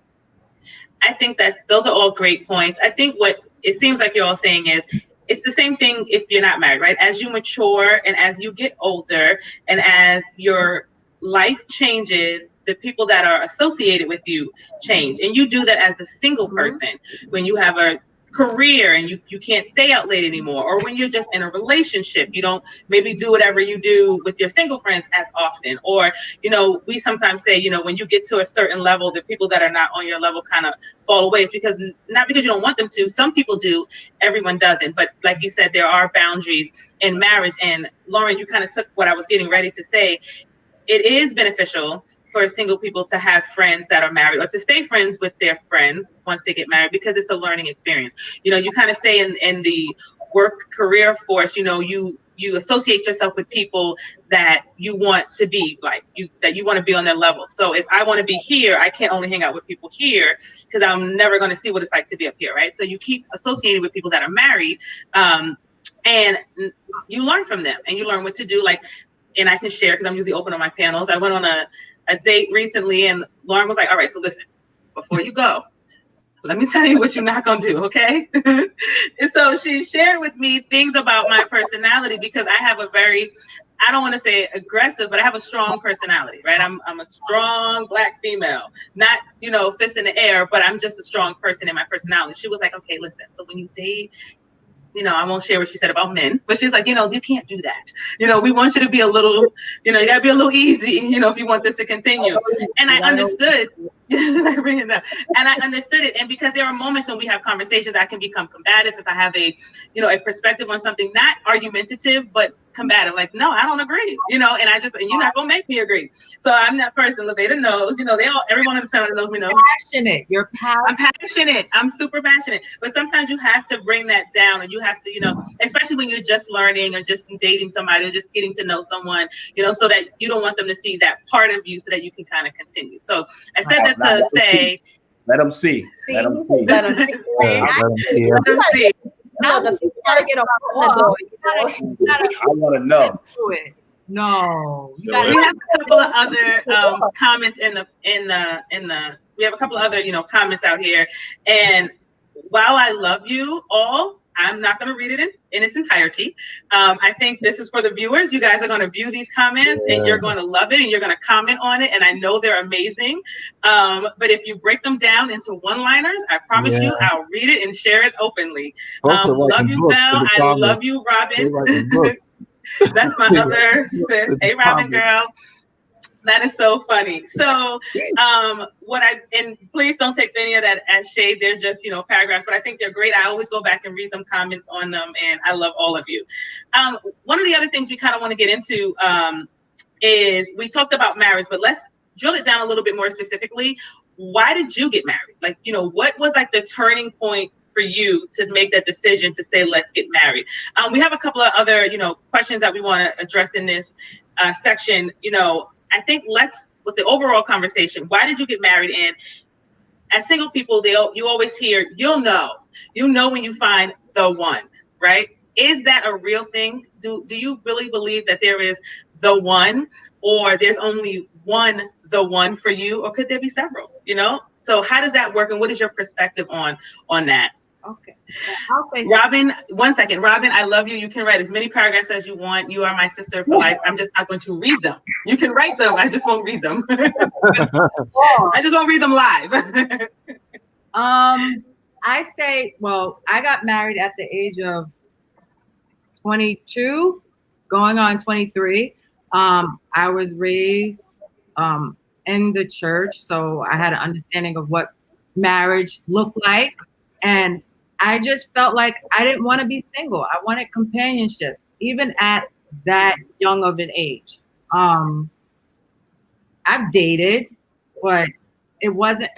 I think those are all great points. I think what it seems like you're all saying is, it's the same thing if you're not married, right? As you mature and as you get older and as your life changes, the people that are associated with you change. And you do that as a single person when you have a career and you can't stay out late anymore, or when you're just in a relationship, you don't maybe do whatever you do with your single friends as often. Or, you know, we sometimes say, you know, when you get to a certain level, the people that are not on your level kind of fall away. It's because, not because you don't want them to, some people do, everyone doesn't. But like you said, there are boundaries in marriage. And Lauren, you kind of took what I was getting ready to say. It is beneficial for single people to have friends that are married, or to stay friends with their friends once they get married, because it's a learning experience. You know, you kind of say in the work career force, you know, you associate yourself with people that you want to be like, that you want to be on their level. So if I want to be here, I can't only hang out with people here, because I'm never going to see what it's like to be up here, right? So you keep associating with people that are married, and you learn from them, and you learn what to do. Like, and I can share, because I'm usually open on my panels. I went on a date recently, and Lauren was like, all right, so listen, before you go, let me tell you what you're not going to do, okay? And so she shared with me things about my personality, because I have a very, I don't want to say aggressive, but I have a strong personality, right? I'm a strong Black female, not, you know, fist in the air, but I'm just a strong person in my personality. She was like, okay, listen, so when you date, you know, I won't share what she said about men, but she's like, you know, you can't do that. You know, we want you to be a little, you know, you gotta be a little easy, you know, if you want this to continue. And I understood Like bring it up. And I understood it. And because there are moments when we have conversations, I can become combative if I have a, a perspective on something, not argumentative, but combative. Like, no, I don't agree, and you're not gonna make me agree. So I'm that person. Levada knows, everyone on the panel knows me knows. Passionate. You're passionate. I'm passionate. I'm super passionate. But sometimes you have to bring that down, and you have to, especially when you're just learning or just dating somebody or just getting to know someone, so that you don't want them to see that part of you so that you can kind of continue. So I said that to say, let them see. Let them see. Let them see. Let them see. Now Look, you gotta get a door. I want to know. No, we have a couple of other comments we have a couple of other comments out here, and while I love you all, I'm not going to read it in its entirety. I think this is for the viewers. You guys are going to view these comments and you're going to love it and you're going to comment on it. And I know they're amazing. But if you break them down into one-liners, I promise you, I'll read it and share it openly. Love you, Belle. I love you, Robin. That's my other sis. Hey, Robin girl. That is so funny. So and please don't take any of that as shade. There's just, paragraphs, but I think they're great. I always go back and read them, comments on them, and I love all of you. One of the other things we kind of want to get into is we talked about marriage, but let's drill it down a little bit more specifically. Why did you get married? Like, what was like the turning point for you to make that decision to say, let's get married? We have a couple of other, questions that we want to address in this section. I think with the overall conversation, why did you get married? And as single people, you always hear, you'll know when you find the one, right? Is that a real thing? Do you really believe that there is the one, or there's only the one for you, or could there be several, So how does that work? And what is your perspective on that? Okay. I'll say Robin, 1 second. Robin, I love you. You can write as many paragraphs as you want. You are my sister for life. I'm just not going to read them. You can write them. I just won't read them. I just won't read them live. I say, I got married at the age of 22, going on 23. I was raised in the church, so I had an understanding of what marriage looked like. And I just felt like I didn't want to be single. I wanted companionship, even at that young of an age. I've dated, but it wasn't.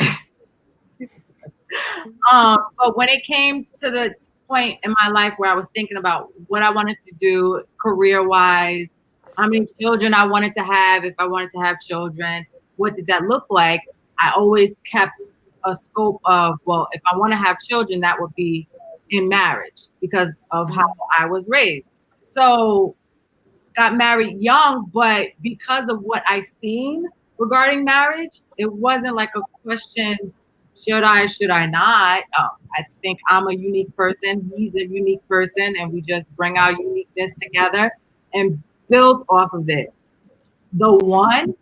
But when it came to the point in my life where I was thinking about what I wanted to do career-wise, how many children I wanted to have, if I wanted to have children, what did that look like? I always kept a scope of, if I want to have children, that would be in marriage because of how I was raised. So got married young, but because of what I seen regarding marriage, it wasn't like a question, should I not? I think I'm a unique person. He's a unique person, and we just bring our uniqueness together and build off of it. The one,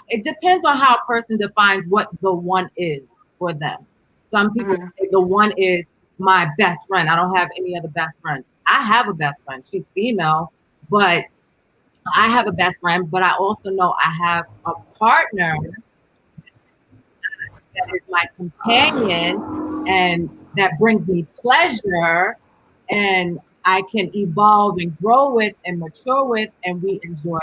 it depends on how a person defines what the one is for them. Some people say the one is my best friend. I don't have any other best friends. I have a best friend. She's female, but I have a best friend, but I also know I have a partner that is my companion and that brings me pleasure and I can evolve and grow with and mature with, and we enjoy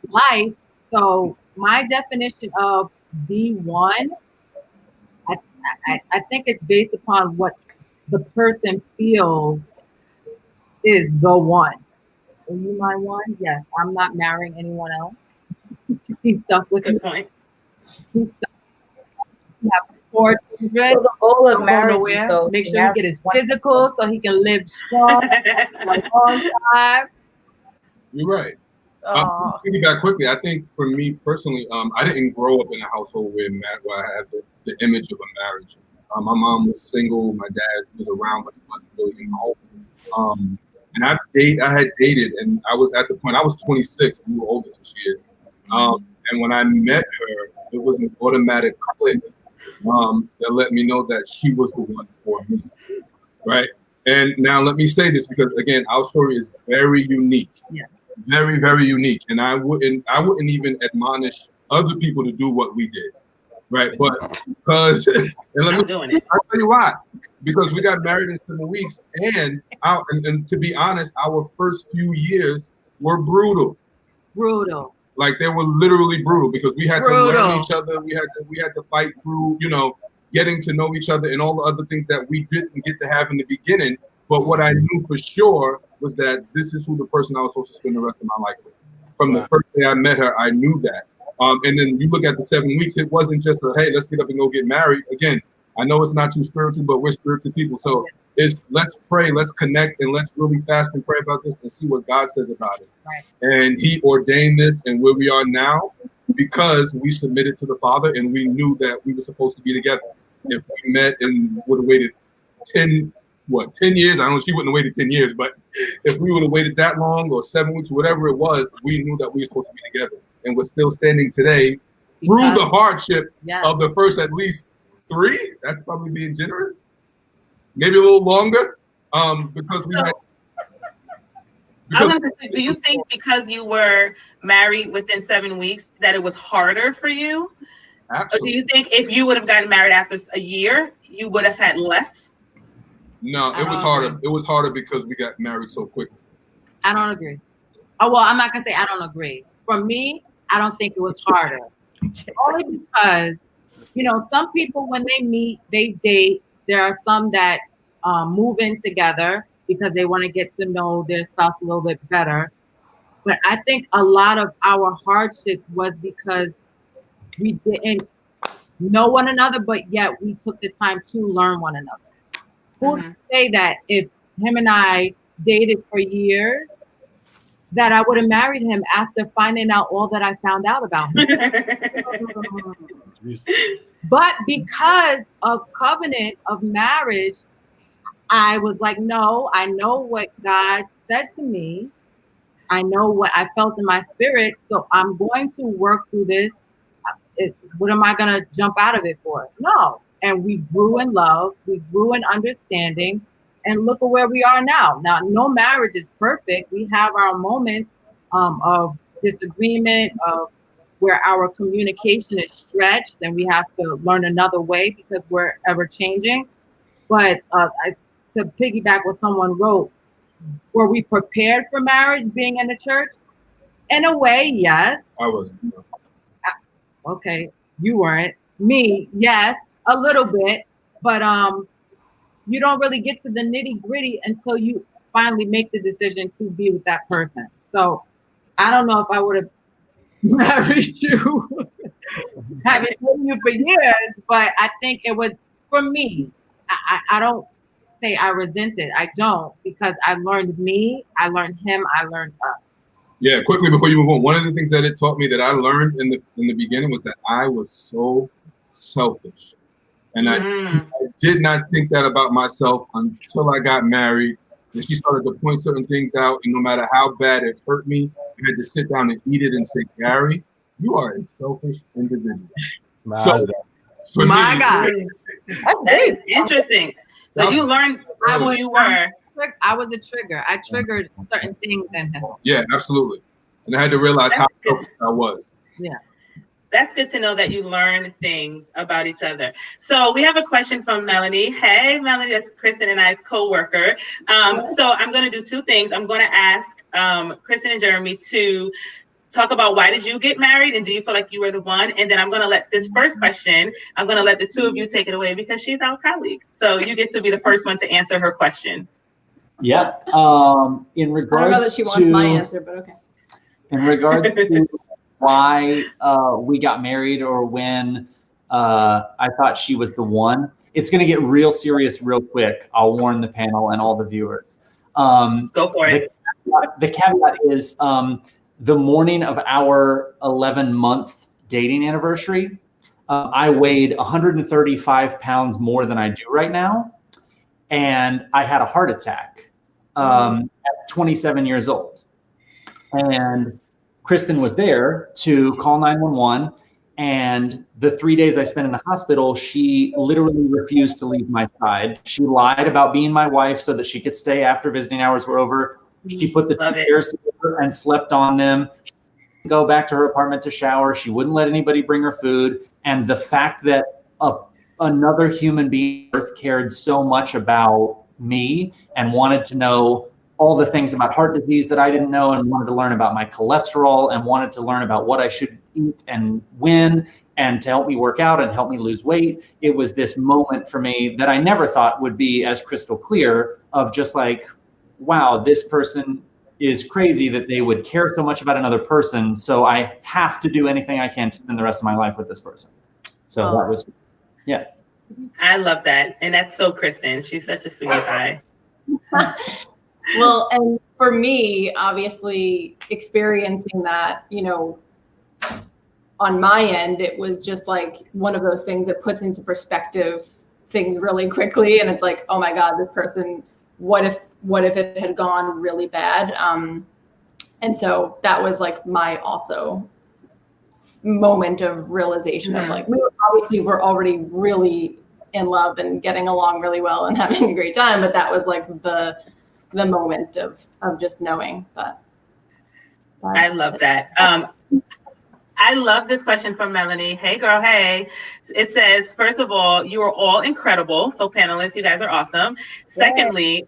life. So my definition of the one, I think it's based upon what the person feels is the one. Are you my one? Yes. I'm not marrying anyone else. He's stuck with me. Point. He's stuck. We have 4 children. So the goal of marriage is though, make sure he get his physical so he can live strong for a long time. You're right. Back quickly. I think for me personally, I didn't grow up in a household where I had the image of a marriage. My mom was single. My dad was around, but he wasn't really in the home. And I had dated, and I was at the point. I was 26. And we were older than she is. And when I met her, it was an automatic click that let me know that she was the one for me, right? And now let me say this because again, our story is very unique. Yes. Very, very unique. And I wouldn't even admonish other people to do what we did. right? But because and let me doing it. I'll tell you why. Because we got married in 7 weeks, and to be honest, our first few years were brutal. Brutal. Like they were literally brutal because we had to learn each other. We had to fight through, getting to know each other and all the other things that we didn't get to have in the beginning. But what I knew for sure was that this is who the person I was supposed to spend the rest of my life with. From the first day I met her, I knew that. And then you look at the 7 weeks, it wasn't just a, hey, let's get up and go get married. Again, I know it's not too spiritual, but we're spiritual people. So it's let's pray, let's connect, and let's really fast and pray about this and see what God says about it. Right. And he ordained this and where we are now because we submitted to the Father and we knew that we were supposed to be together. If we met and would have waited 10 years? I don't know, she wouldn't have waited 10 years, but if we would have waited that long or 7 weeks, whatever it was, we knew that we were supposed to be together. And we're still standing today through the hardship of the first at least 3. That's probably being generous. Maybe a little longer. Because we had. I was going to say, do you think because you were married within 7 weeks that it was harder for you? Absolutely. Or do you think if you would have gotten married after a year, you would have had less? No, it was harder. It was harder because we got married so quickly. I don't agree. Oh, well, I'm not going to say I don't agree. For me, I don't think it was harder. Only because, some people, when they meet, they date. There are some that move in together because they want to get to know their spouse a little bit better. But I think a lot of our hardship was because we didn't know one another, but yet we took the time to learn one another. Who's to say that if him and I dated for years, that I would have married him after finding out all that I found out about him? But because of covenant of marriage, I was like, no, I know what God said to me. I know what I felt in my spirit. So I'm going to work through this. What am I going to jump out of it for? No. And we grew in love. We grew in understanding. And look at where we are now. Now, no marriage is perfect. We have our moments of disagreement, of where our communication is stretched and we have to learn another way because we're ever changing. But to piggyback what someone wrote, were we prepared for marriage being in the church? In a way, yes. I wasn't. Okay, you weren't. Me, yes, a little bit. But you don't really get to the nitty gritty until you finally make the decision to be with that person. So I don't know if I would have married you, having known you for years, but I think it was, for me, I don't say I resent it. I don't, because I learned me, I learned him, I learned us. Yeah, quickly before you move on, one of the things that it taught me that I learned in the beginning was that I was so selfish. And I did not think that about myself until I got married. And she started to point certain things out, and no matter how bad it hurt me, I had to sit down and eat it and say, Gary, you are a selfish individual. God. God. That is interesting. So you learned who you were. I was a trigger. I triggered certain things in him. Yeah, absolutely. And I had to realize how selfish I was. Yeah. That's good to know that you learn things about each other. So we have a question from Melanie. Hey, Melanie, that's Kristen and I's co-worker. So I'm going to do 2 things. I'm going to ask Kristen and Jeremy to talk about why did you get married and do you feel like you were the one? And then I'm going to let this first question, I'm going to let the 2 of you take it away because she's our colleague. So you get to be the first one to answer her question. Yeah. In regards I don't know that she wants my answer, but okay. In regards to why we got married or when I thought she was the one, it's going to get real serious real quick. I'll warn the panel and all the viewers. Go for it. The caveat is the morning of our 11-month dating anniversary, I weighed 135 pounds more than I do right now. And I had a heart attack at 27 years old. And Kristen was there to call 911. And the 3 days I spent in the hospital, she literally refused to leave my side. She lied about being my wife so that she could stay after visiting hours were over. She put the 2 chairs together and slept on them. She didn't go back to her apartment to shower. She wouldn't let anybody bring her food. And the fact that another human being cared so much about me and wanted to know all the things about heart disease that I didn't know, and wanted to learn about my cholesterol, and wanted to learn about what I should eat and when, and to help me work out and help me lose weight. It was this moment for me that I never thought would be as crystal clear, of just like, wow, this person is crazy that they would care so much about another person. So I have to do anything I can to spend the rest of my life with this person. So that was, yeah. I love that. And that's so Kristen. She's such a sweet pie. Well, and for me, obviously experiencing that, you know, on my end, it was just like one of those things that puts into perspective things really quickly. And it's like, oh my God, this person, what if it had gone really bad? And so that was like my also moment of realization of like, we're already really in love and getting along really well and having a great time. But that was like the moment of just knowing that. I love that. I love this question from Melanie. Hey girl, hey. It says, first of all, you are all incredible. So panelists, you guys are awesome. Secondly,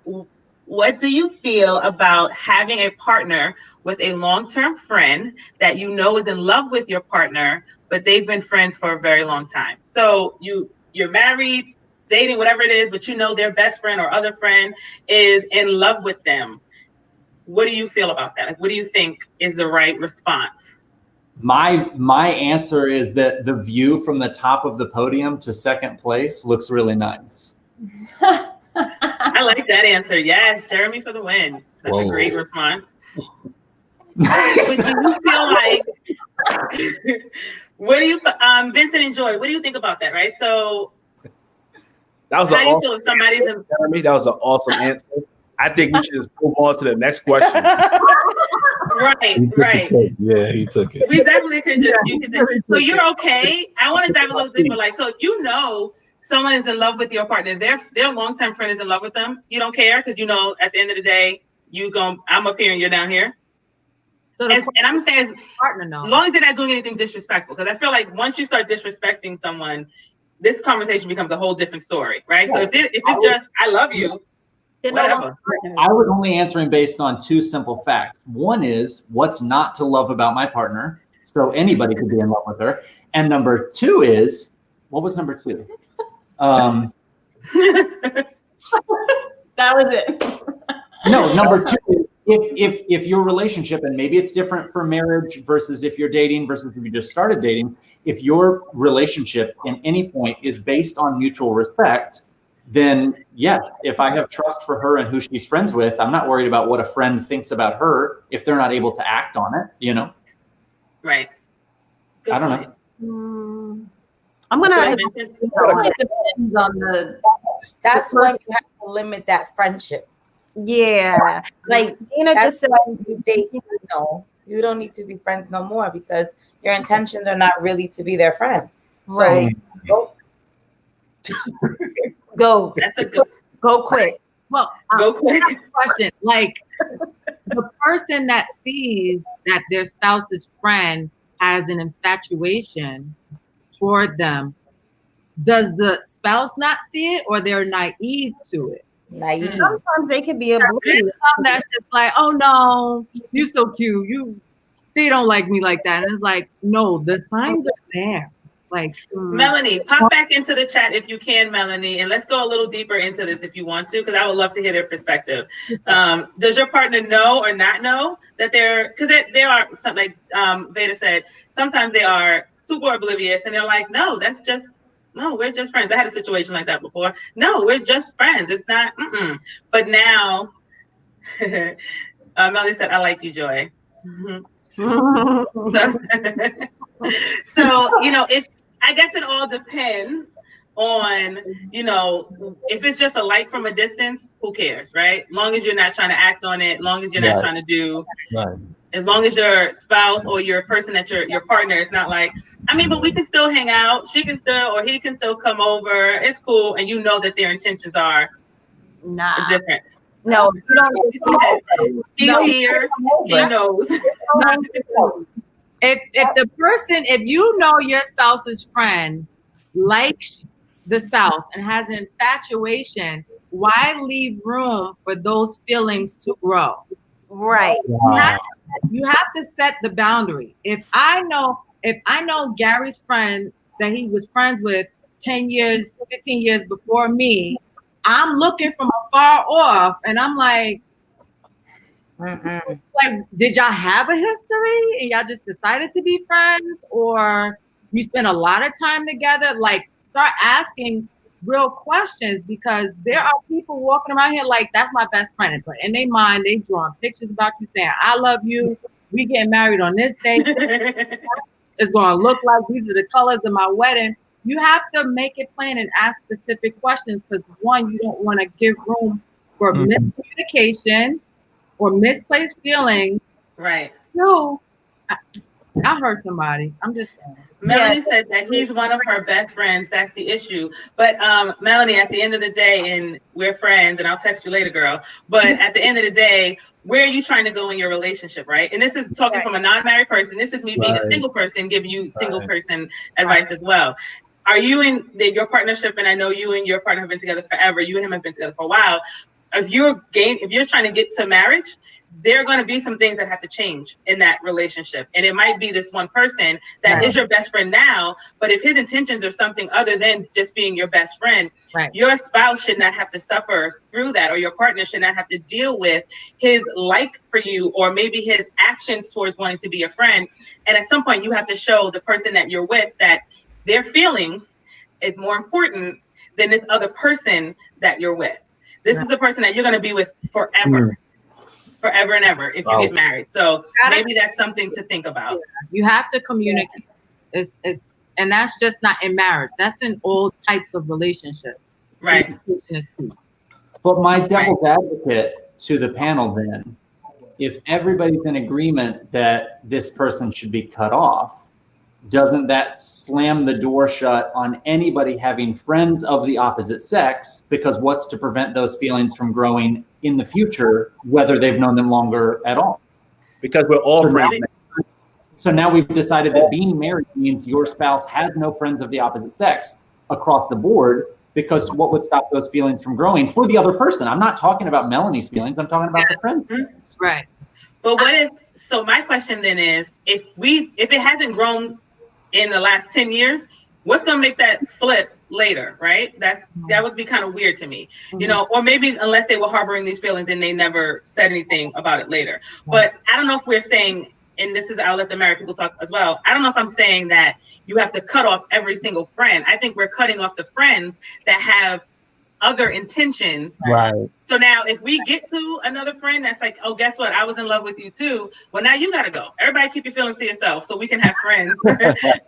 what do you feel about having a partner with a long-term friend that you know is in love with your partner, but they've been friends for a very long time? So you're married, dating, whatever it is, but you know their best friend or other friend is in love with them. What do you feel about that? Like, what do you think is the right response? My answer is that the view from the top of the podium to second place looks really nice. I like that answer. Yes, Jeremy for the win. That's a great response. But do you feel like, what do you, Vincent and Joy, what do you think about that, right? So that was how do you feel if somebody's in? Jeremy, that was an awesome answer. I think we should just move on to the next question. Right. Yeah, he took it. We definitely could just, you could say, so you're okay. I want to dive a little deeper. Like, so you know someone is in love with your partner. Their longtime friend is in love with them. You don't care because you know at the end of the day, I'm up here and you're down here. So and I'm saying, as long as they're not doing anything disrespectful, because I feel like once you start disrespecting someone, this conversation becomes a whole different story, right? So if it's just, I love you, whatever. I was only answering based on two simple facts. One is what's not to love about my partner. So anybody could be in love with her. And number two is, what was number two? That was it. No, number two is if your relationship, and maybe it's different for marriage versus if you're dating versus if you just started dating, if your relationship in any point is based on mutual respect, then yes, if I have trust for her and who she's friends with, I'm not worried about what a friend thinks about her if they're not able to act on it, you know? Right. Good I don't point. know. I'm gonna have to It depends on the. That's when you have to limit that friendship. Yeah, like Gina just said, you date. No, you don't need to be friends no more because your intentions are not really to be their friend. right. So, Go. That's a good. Go quick. Well, Go quick. I have a question. Like the person that sees that their spouse's friend has an infatuation toward them, does the spouse not see it, or they're naive to it? Naive. Sometimes they could be a That's just like, oh no, you're so cute. They don't like me like that. And it's like, no, the signs are there. Like Melanie, pop back into the chat if you can, Melanie, and let's go a little deeper into this if you want to, because I would love to hear their perspective. Does your partner know or not know that because there are some, like Veda said, sometimes they are super oblivious and they're like, no, we're just friends. I had a situation like that before. No, we're just friends. It's not, But now, Melanie said, I like you, Joy. So, I guess it all depends on, if it's just a like from a distance, who cares, right? Long as you're not trying to act on it, long as you're not trying to do, as long as your spouse or your person that your partner is not like, but we can still hang out. She can still, or he can still come over. It's cool. And you know that their intentions are different. No, you don't. He's here. He knows. If the person, if you know your spouse's friend likes the spouse and has an infatuation, why leave room for those feelings to grow? Right. You have to set the boundary. If I know Gary's friend that he was friends with 10 years, 15 years before me, I'm looking from afar off and I'm like, did y'all have a history and y'all just decided to be friends, or you spend a lot of time together? Like, start asking real questions, because there are people walking around here like, that's my best friend, but in their mind they drawing pictures about you saying, I love you, we getting married on this day, it's going to look like these are the colors of my wedding. You have to make it plain and ask specific questions, because one, you don't want to give room for miscommunication or misplaced feelings. Right. Two, I hurt somebody. I'm just saying. Melanie said that he's one of her best friends. That's the issue. But Melanie, at the end of the day, and we're friends, and I'll text you later, girl. But at the end of the day, where are you trying to go in your relationship, right? And this is talking from a non-married person. This is me being a single person, giving you single person advice as well. Are you in your partnership? And I know you and your partner have been together forever. You and him have been together for a while. If you're trying to get to marriage, there are going to be some things that have to change in that relationship. And it might be this one person that is your best friend now, but if his intentions are something other than just being your best friend, your spouse should not have to suffer through that, or your partner should not have to deal with his like for you, or maybe his actions towards wanting to be a friend. And at some point you have to show the person that you're with that their feeling is more important than this other person that you're with. This is the person that you're going to be with forever. Forever and ever if you get married. So maybe that's something to think about. You have to communicate. It's and that's just not in marriage. That's in all types of relationships. Right. But my devil's advocate to the panel then, if everybody's in agreement that this person should be cut off, doesn't that slam the door shut on anybody having friends of the opposite sex? Because what's to prevent those feelings from growing in the future, whether they've known them longer at all? Because we're all friends. So now we've decided that being married means your spouse has no friends of the opposite sex across the board, because what would stop those feelings from growing for the other person? I'm not talking about Melanie's feelings. I'm talking about the friend's feelings. Right. But what if, so my question then is, if it hasn't grown in the last 10 years, what's going to make that flip later, right? That would be kind of weird to me, you know, or maybe unless they were harboring these feelings and they never said anything about it later. But I don't know if we're saying, and this is, I'll let the married people talk as well. I don't know if I'm saying that you have to cut off every single friend. I think we're cutting off the friends that have other intentions. Right. So now if we get to another friend that's like, oh, guess what? I was in love with you too. Well, now you got to go. Everybody keep your feelings to yourself so we can have friends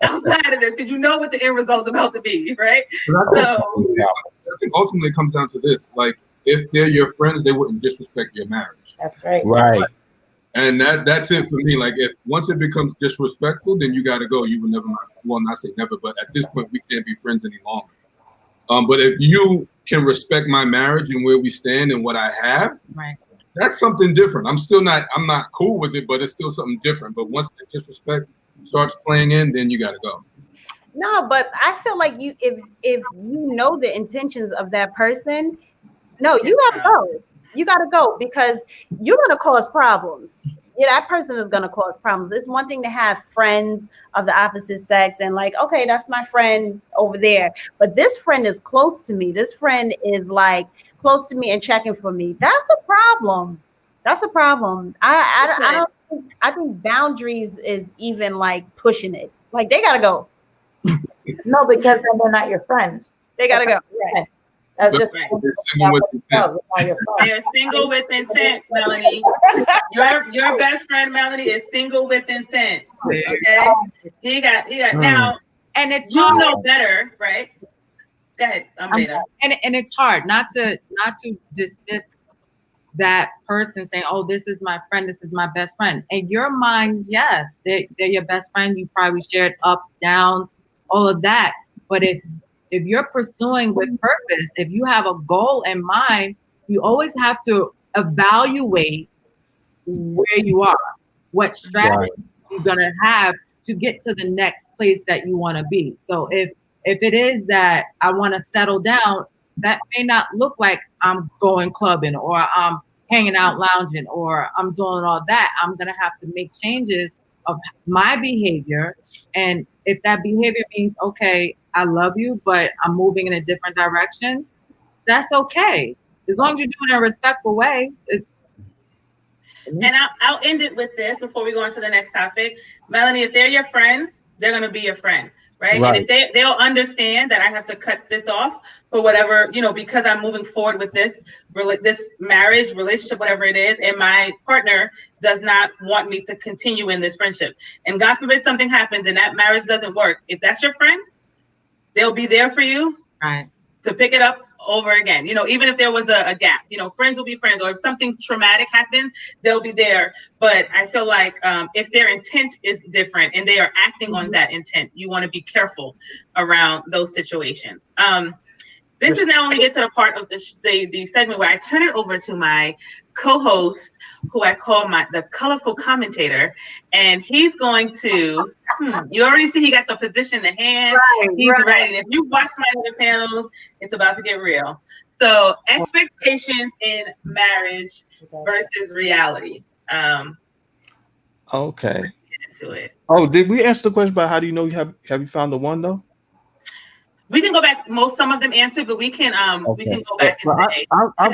outside of this, because you know what the end result's about to be, right? So I think ultimately it comes down to this. Like, if they're your friends, they wouldn't disrespect your marriage. That's right. Right. And that's it for me. Like, if once it becomes disrespectful, then you got to go. You will never, well, not say never, but at this point, we can't be friends any longer. But if you can respect my marriage and where we stand and what I have, that's something different. I'm not cool with it, but it's still something different. But once the disrespect starts playing in, then you got to go. No, but I feel like if you know the intentions of that person, no, you gotta go. You gotta go, because you're gonna cause problems. Yeah, that person is gonna cause problems. It's one thing to have friends of the opposite sex and like, okay, that's my friend over there. But this friend is close to me. This friend is like close to me and checking for me. That's a problem. That's a problem. I think boundaries is even like pushing it. Like, they gotta go. No, because then they're not your friend. They gotta go. Right. That's just They're single with intent. they're single with intent, Melanie. Your best friend, Melanie, is single with intent. Okay, he got now, and it's you hard. know better, right? Go ahead, Beta. And it's hard not to dismiss that person saying, "Oh, this is my friend. This is my best friend." In your mind, yes, they're your best friend. You probably shared ups, downs, all of that. But if you're pursuing with purpose, if you have a goal in mind, you always have to evaluate where you are, what strategy you're gonna have to get to the next place that you want to be. So if it is that I want to settle down, that may not look like I'm going clubbing or I'm hanging out lounging or I'm doing all that. I'm gonna have to make changes of my behavior. And if that behavior means, okay, I love you, but I'm moving in a different direction, that's okay. As long as you're doing it in a respectful way. And I'll end it with this before we go on to the next topic. Melanie, if they're your friend, they're going to be your friend, right? And if they'll understand that I have to cut this off for whatever, because I'm moving forward with this marriage, relationship, whatever it is, and my partner does not want me to continue in this friendship. And God forbid something happens and that marriage doesn't work. If that's your friend, they'll be there for you. Right. To pick it up over again, even if there was a gap, friends will be friends, or if something traumatic happens, they'll be there. But I feel like if their intent is different and they are acting on that intent, you want to be careful around those situations. This is now when we get to the part of the segment where I turn it over to my co-host, who I call the colorful commentator, and he's going to. You already see he got the position, the hand. Right, he's ready. If you watch my other panels, it's about to get real. So, expectations in marriage versus reality. Okay. Get into it. Oh, did we answer the question about how do you know have you found the one though? We can go back. Some of them answered, but we can we can go back and say. I'll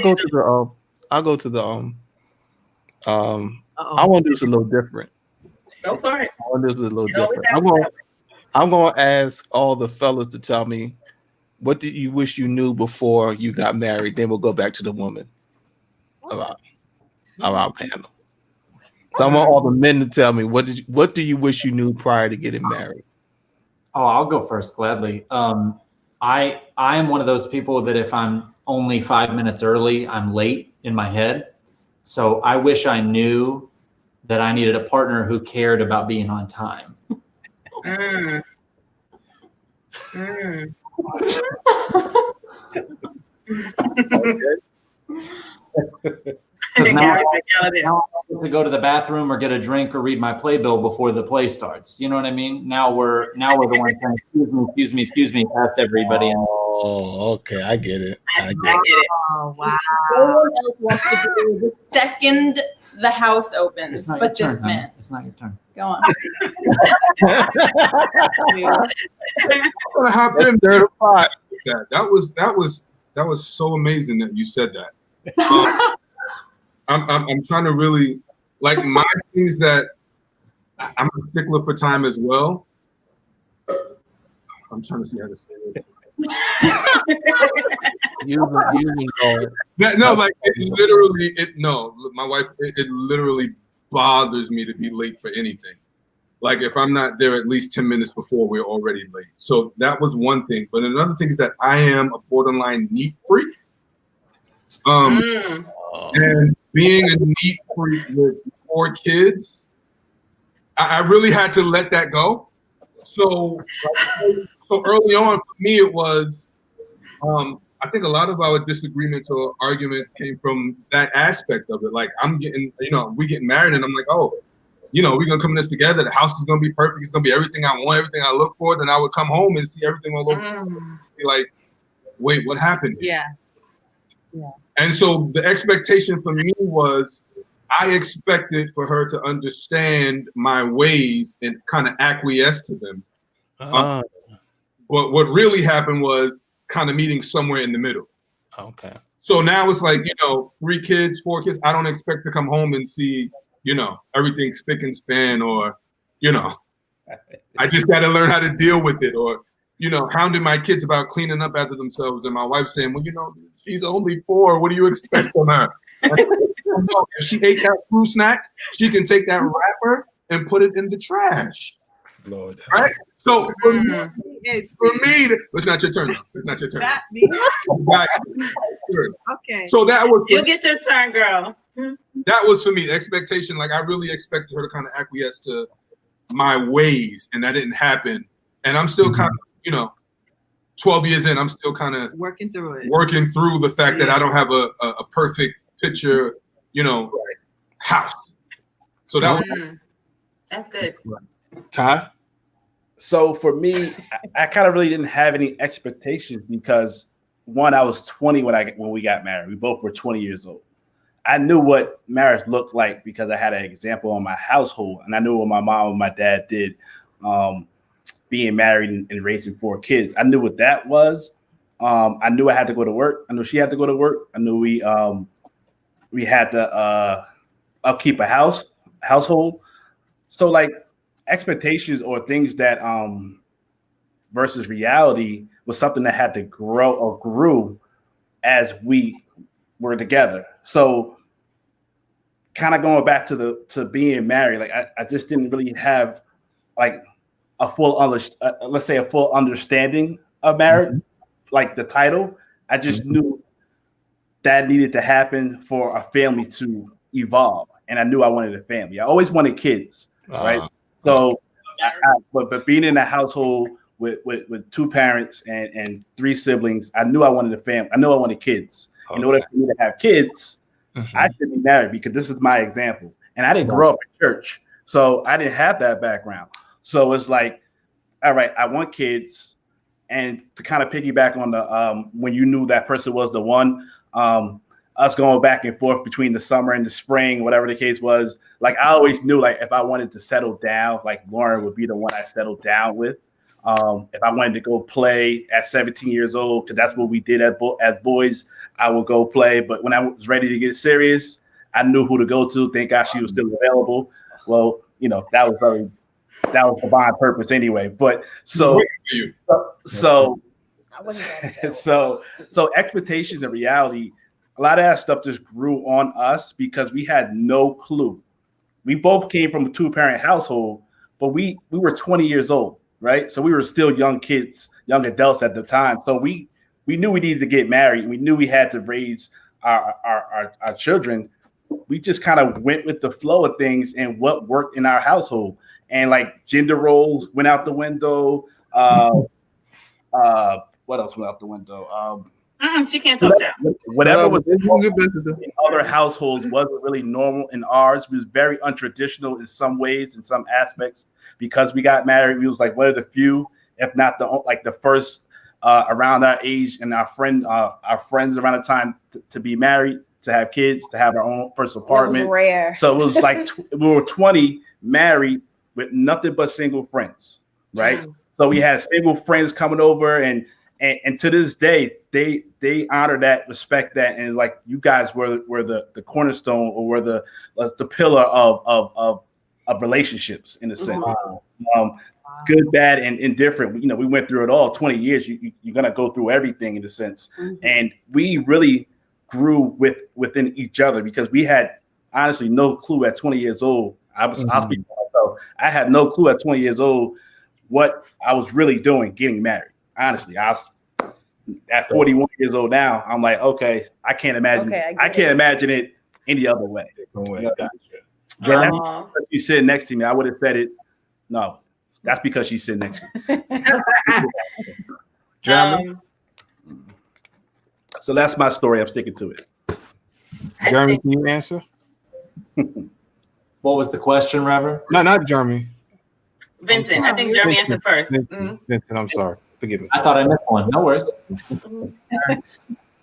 go to the I want to do this a little different. Go for it. I want to do this a little different. I'm going to ask all the fellas to tell me, what did you wish you knew before you got married? Then we'll go back to the woman of our panel. So I want all the men to tell me, what do you wish you knew prior to getting married? Oh, I'll go first, gladly. I am one of those people that if I'm only 5 minutes early, I'm late in my head. So I wish I knew that I needed a partner who cared about being on time. Mm. Mm. Because now I have to go to the bathroom or get a drink or read my playbill before the play starts. You know what I mean? Now we're the ones saying, excuse me, past everybody. Oh, okay, I get it. I get it. Oh, wow. No one else wants to do the second the house opens, but this turn, man. Honey. It's not your turn. Go on. I'm gonna hop in there. That was so amazing that you said that. I'm trying to really like my things that I'm a stickler for time as well. I'm trying to see how to say this. My wife, it literally bothers me to be late for anything. Like if I'm not there at least 10 minutes before, we're already late. So that was one thing. But another thing is that I am a borderline neat freak. And being a neat freak with 4 kids, I really had to let that go. So early on for me, it was, I think a lot of our disagreements or arguments came from that aspect of it. Like we getting married and I'm like, oh, we're going to come in this together. The house is going to be perfect. It's going to be everything I want, everything I look for. Then I would come home and see everything all over. Be like, wait, what happened? Yeah. And so the expectation for me was I expected for her to understand my ways and kind of acquiesce to them. But what really happened was kind of meeting somewhere in the middle. Okay. So now it's like, 3 kids, 4 kids. I don't expect to come home and see, everything spick and span or, I just got to learn how to deal with it or, hounding my kids about cleaning up after themselves. And my wife saying, well, she's only 4. What do you expect from her? If she ate that fruit snack, she can take that wrapper and put it in the trash. Lord. Right? So for me, it's not your turn. Though. It's not your turn. That me? Okay. So that was. You get your turn, girl. That was for me. Expectation. Like I really expected her to kind of acquiesce to my ways, and that didn't happen. And I'm still kind of, 12 years in, I'm still kind of working through the fact that I don't have a perfect picture, house. So that was. That's good. Ty? So for me, I kind of really didn't have any expectations because one, I was 20 when we got married. We both were 20 years old. I knew what marriage looked like because I had an example in my household, and I knew what my mom and my dad did, being married and raising 4 kids. I knew what that was. I knew I had to go to work. I knew she had to go to work. I knew we had to upkeep a household. So like expectations or things that versus reality was something that had to grow or grew as we were together. So kind of going back to being married, like I just didn't really have like a full let's say a full understanding of marriage, like the title. I just knew that needed to happen for a family to evolve, and I knew I wanted a family. I always wanted kids, right? So, but being in a household with 2 parents and 3 siblings, I knew I wanted a family. I knew I wanted kids. In order for me to have kids, I should be married because this is my example. And I didn't grow up in church, so I didn't have that background. So it's like, all right, I want kids. And to kind of piggyback on the when you knew that person was the one, us going back and forth between the summer and the spring, whatever the case was, like I always knew like if I wanted to settle down, like Lauren would be the one I settled down with. If I wanted to go play at 17 years old, because that's what we did as boys, I would go play. But when I was ready to get serious, I knew who to go to. Thank God she was still available. Well, you know, that was divine purpose anyway. But so expectations and reality, a lot of that stuff just grew on us because we had no clue. We both came from a 2-parent household, but we were 20 years old, right? So we were still young kids, young adults at the time. So we knew we needed to get married. We knew we had to raise our children. We just kind of went with the flow of things and what worked in our household. And like gender roles went out the window. What else went out the window? She can't talk now. Whatever was in other households wasn't really normal in ours. We was very untraditional in some ways, in some aspects. Because we got married, we was like one of the few, if not the first around our age and our friends around the time to be married, to have kids, to have our own first apartment. It was rare. So it was like we were 20 married with nothing but single friends, right? So we had single friends coming over, and to this day, they honor that, respect that, and like you guys were the cornerstone or were the pillar of relationships in a sense. Good, bad, and indifferent. You know, we went through it all. 20 years, you're gonna go through everything in a sense, and we really grew within each other because we had honestly no clue at 20 years old. I'll speak for myself. I had no clue at 20 years old what I was really doing, getting married. Honestly, I was at 41 years old now. I'm like, okay, I can't imagine. I can't imagine it any other way. Because she's sitting next to me. I would have said it. No, that's because she's sitting next to me. Jeremy. So that's my story. I'm sticking to it. Jeremy, can you answer? What was the question, Reverend? No, not Jeremy. Vincent. I think Jeremy answered first. Vincent, I'm sorry. Forgive me. I thought I missed one. No worries.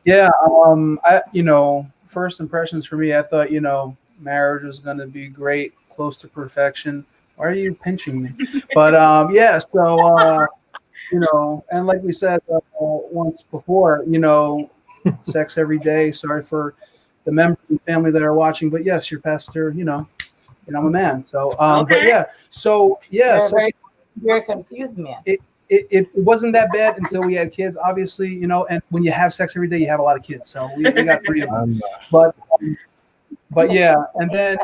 Yeah. First impressions for me, I thought, marriage was going to be great, close to perfection. Why are you pinching me? But yeah, so and like we said once before, sex every day. Sorry for the members and family that are watching, but yes, your pastor, and I'm a man. So but yeah, so yeah, you're a confused man. It wasn't that bad until we had kids, obviously, and when you have sex every day, you have a lot of kids. So we got 3 of them. But yeah, and then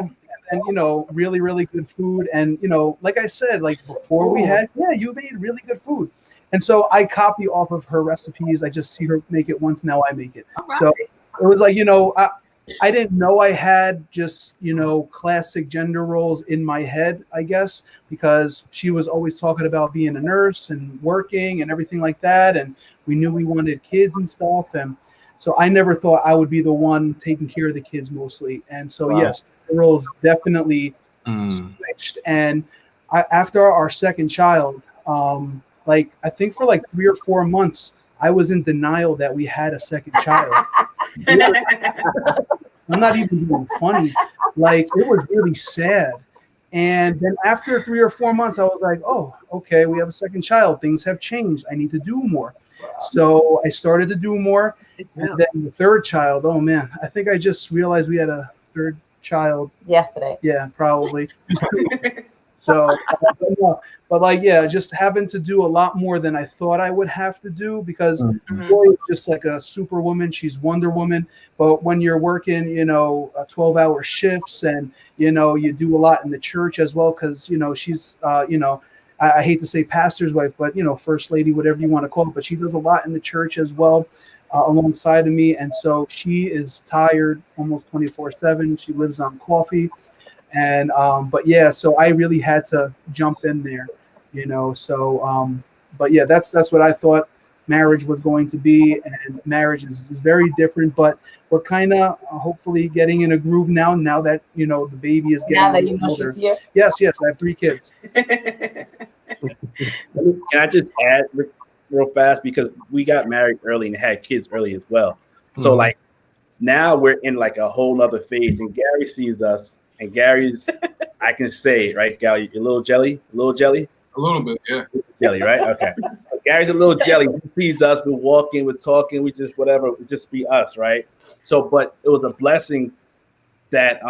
really, really good food. And, like I said, like before we had, you made really good food. And so I copy off of her recipes. I just see her make it once. Now I make it. Right. So it was like, I didn't know I had just, classic gender roles in my head, I guess, because she was always talking about being a nurse and working and everything like that. And we knew we wanted kids and stuff. And so I never thought I would be the one taking care of the kids mostly. And so, yes, the roles definitely switched. And after our second child, like I think for like 3 or 4 months, I was in denial that we had a second child. I'm not even being funny. Like it was really sad. And then after 3 or 4 months, I was like, oh, okay, we have a second child. Things have changed. I need to do more. So I started to do more. And then the third child, oh man, I think I just realized we had a third child yesterday. Yeah, probably. So, but like, yeah, just having to do a lot more than I thought I would have to do because Joy is just like a superwoman. She's Wonder Woman. But when you're working, 12-hour shifts and, you do a lot in the church as well because, she's, I hate to say pastor's wife, but, first lady, whatever you want to call it. But she does a lot in the church as well alongside of me. And so she is tired almost 24/7. She lives on coffee. And but yeah, so I really had to jump in there, so but yeah, that's what I thought marriage was going to be, and marriage is very different, but we're kind of hopefully getting in a groove now that the baby is getting Now that older. she's here. Yes, I have 3 kids. Can I just add real fast because we got married early and had kids early as well. So like now we're in like a whole other phase, and Gary sees us. And Gary's, I can say it, right, Gary? You're a little jelly? A little jelly? A little bit, yeah. Jelly, right? Okay. So Gary's a little jelly. He sees us, we're walking, we're talking, we just whatever, we just be us, right? So, but it was a blessing that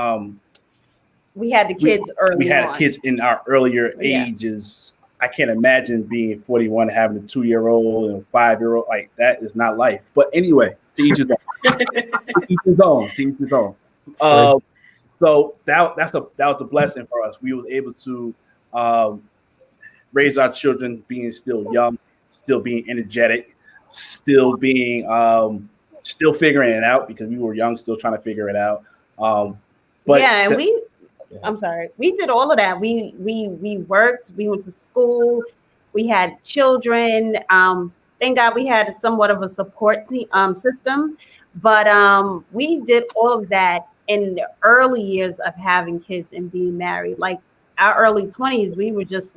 we had the kids early. We had kids in our earlier ages. I can't imagine being 41, having a 2-year-old and a 5-year-old. Like, that is not life. But anyway, to each his own. To each his own. To each his own. So that was a blessing for us. We were able to raise our children being still young, still being energetic, still being still figuring it out because we were young, still trying to figure it out. But yeah, and I'm sorry, we did all of that. We worked, we went to school, we had children. Thank God we had somewhat of a support system, but we did all of that in the early years of having kids and being married. Like our early 20s, we were just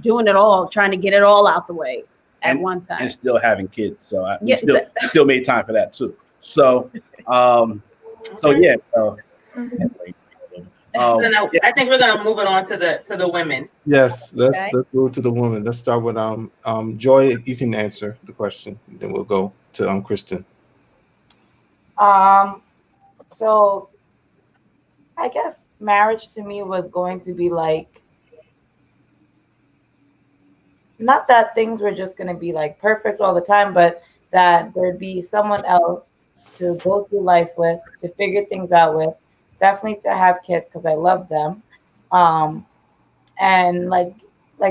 doing it all, trying to get it all out the way at one time. And still having kids. So we still made time for that too. So, yeah. Anyway. I think we're gonna move it on to the women. Yes, let's go to the women. Let's start with Joy. You can answer the question, then we'll go to Kristen. So I guess marriage to me was going to be like, not that things were just going to be like perfect all the time, but that there'd be someone else to go through life with, to figure things out with, definitely to have kids because I love them. And like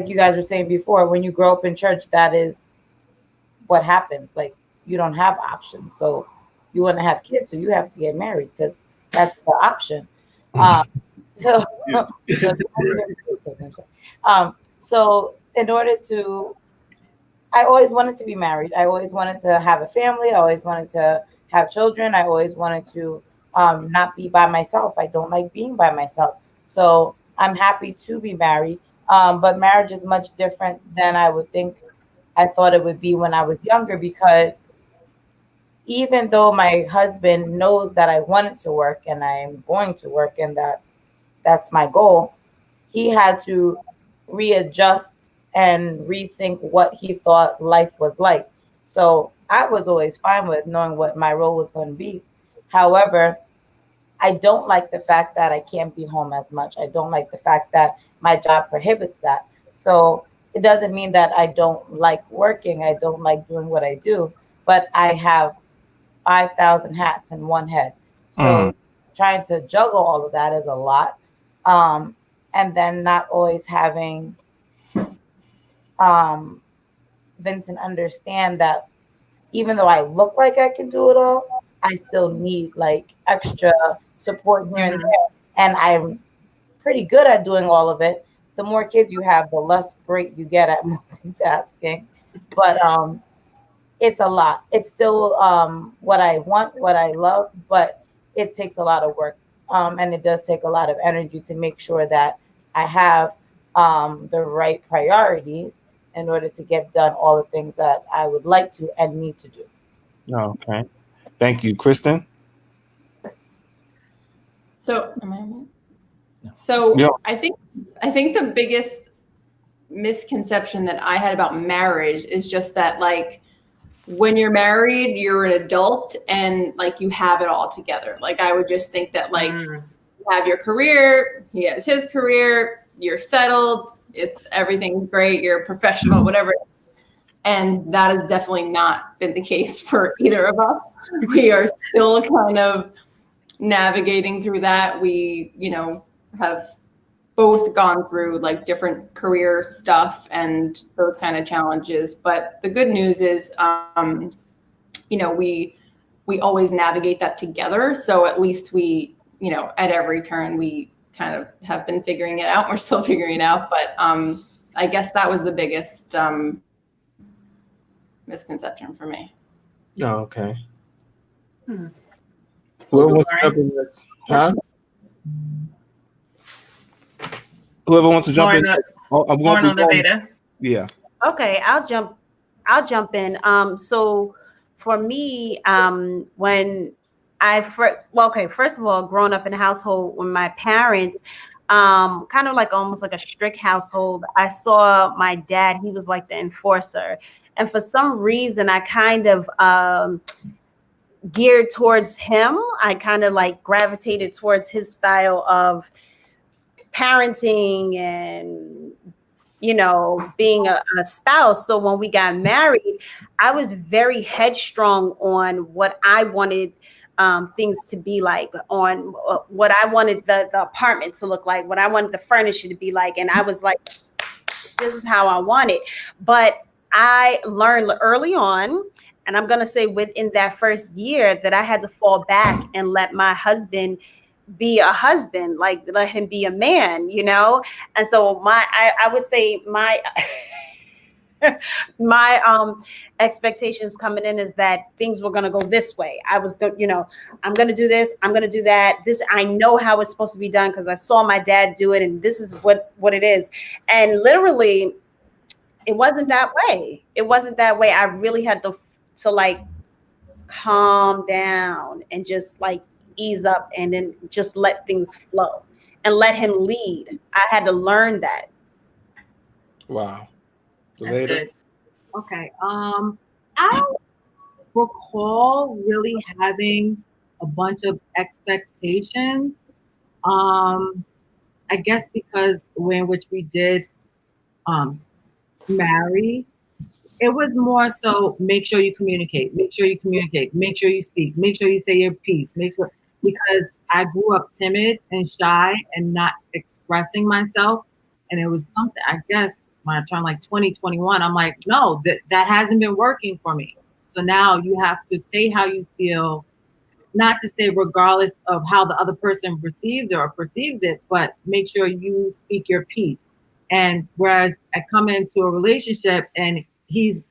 you guys were saying before, when you grow up in church, that is what happens. Like you don't have options. So you want to have kids, so you have to get married because that's the option. So in order to, I always wanted to be married. I always wanted to have a family. I always wanted to have children. I always wanted to not be by myself. I don't like being by myself. So I'm happy to be married. But marriage is much different than I thought it would be when I was younger, because even though my husband knows that I wanted to work and I'm going to work and that's my goal, he had to readjust and rethink what he thought life was like. So I was always fine with knowing what my role was going to be. However, I don't like the fact that I can't be home as much. I don't like the fact that my job prohibits that. So it doesn't mean that I don't like working. I don't like doing what I do, but I have 5,000 hats in one head. So trying to juggle all of that is a lot. And then not always having Vincent understand that even though I look like I can do it all, I still need like extra support here and there. And I'm pretty good at doing all of it. The more kids you have, the less great you get at multitasking. But it's a lot. It's still what I want, what I love, but it takes a lot of work And it does take a lot of energy to make sure that I have the right priorities in order to get done all the things that I would like to and need to do. Okay. Thank you, Kristen. So, am I on it? So Yeah. I think the biggest misconception that I had about marriage is just that, like, when you're married, you're an adult and like you have it all together. Like, I would just think that, like, you have your career, he has his career, you're settled, it's everything's great, you're a professional, whatever. And that has definitely not been the case for either of us. We are still kind of navigating through that. We, have both gone through like different career stuff and those kind of challenges. But the good news is, we always navigate that together. So at least we, at every turn, we kind of have been figuring it out. We're still figuring it out. But I guess that was the biggest misconception for me. Oh, okay. Whoever wants to jump in next? Huh? Whoever wants to jump in. I'm going on the beta. Yeah. Okay, I'll jump in. So for me, when first of all, growing up in a household when my parents, kind of like almost like a strict household, I saw my dad, he was like the enforcer. And for some reason, I kind of geared towards him. I kind of like gravitated towards his style of parenting and being a spouse. So when we got married, I was very headstrong on what I wanted things to be like, on what I wanted the apartment to look like, what I wanted the furniture to be like. And I was like, this is how I want it. But I learned early on, and I'm going to say within that first year, that I had to fall back and let my husband be a husband, like let him be a man, And so I would say my expectations coming in is that things were going to go this way. I was going, I'm going to do this, I'm going to do that. This, I know how it's supposed to be done because I saw my dad do it, and this is what it is. And literally, it wasn't that way. It wasn't that way. I really had to like calm down and just like ease up and then just let things flow and let him lead. I had to learn that. Wow. That's good. Okay. I don't recall really having a bunch of expectations. I guess because the way in which we did marry, it was more so make sure you communicate, make sure you speak, make sure you say your piece, because I grew up timid and shy and not expressing myself. And it was something, I guess, when I turned like 2021, I'm like, no, that hasn't been working for me. So now you have to say how you feel, not to say regardless of how the other person receives it or perceives it, but make sure you speak your piece. And whereas I come into a relationship and he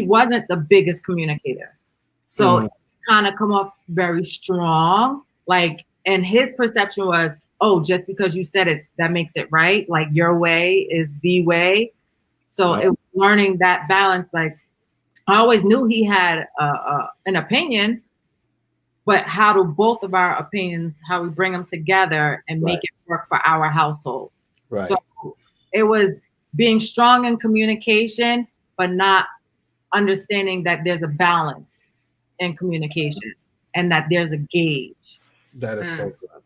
wasn't the biggest communicator. So kind of come off very strong, like, and his perception was, oh, just because you said it, that makes it right. Like your way is the way. So it was learning that balance. Like I always knew he had an opinion, but how do both of our opinions, how we bring them together and make it work for our household. Right. So it was being strong in communication, but not understanding that there's a balance in communication and that there's a gauge. That is so good.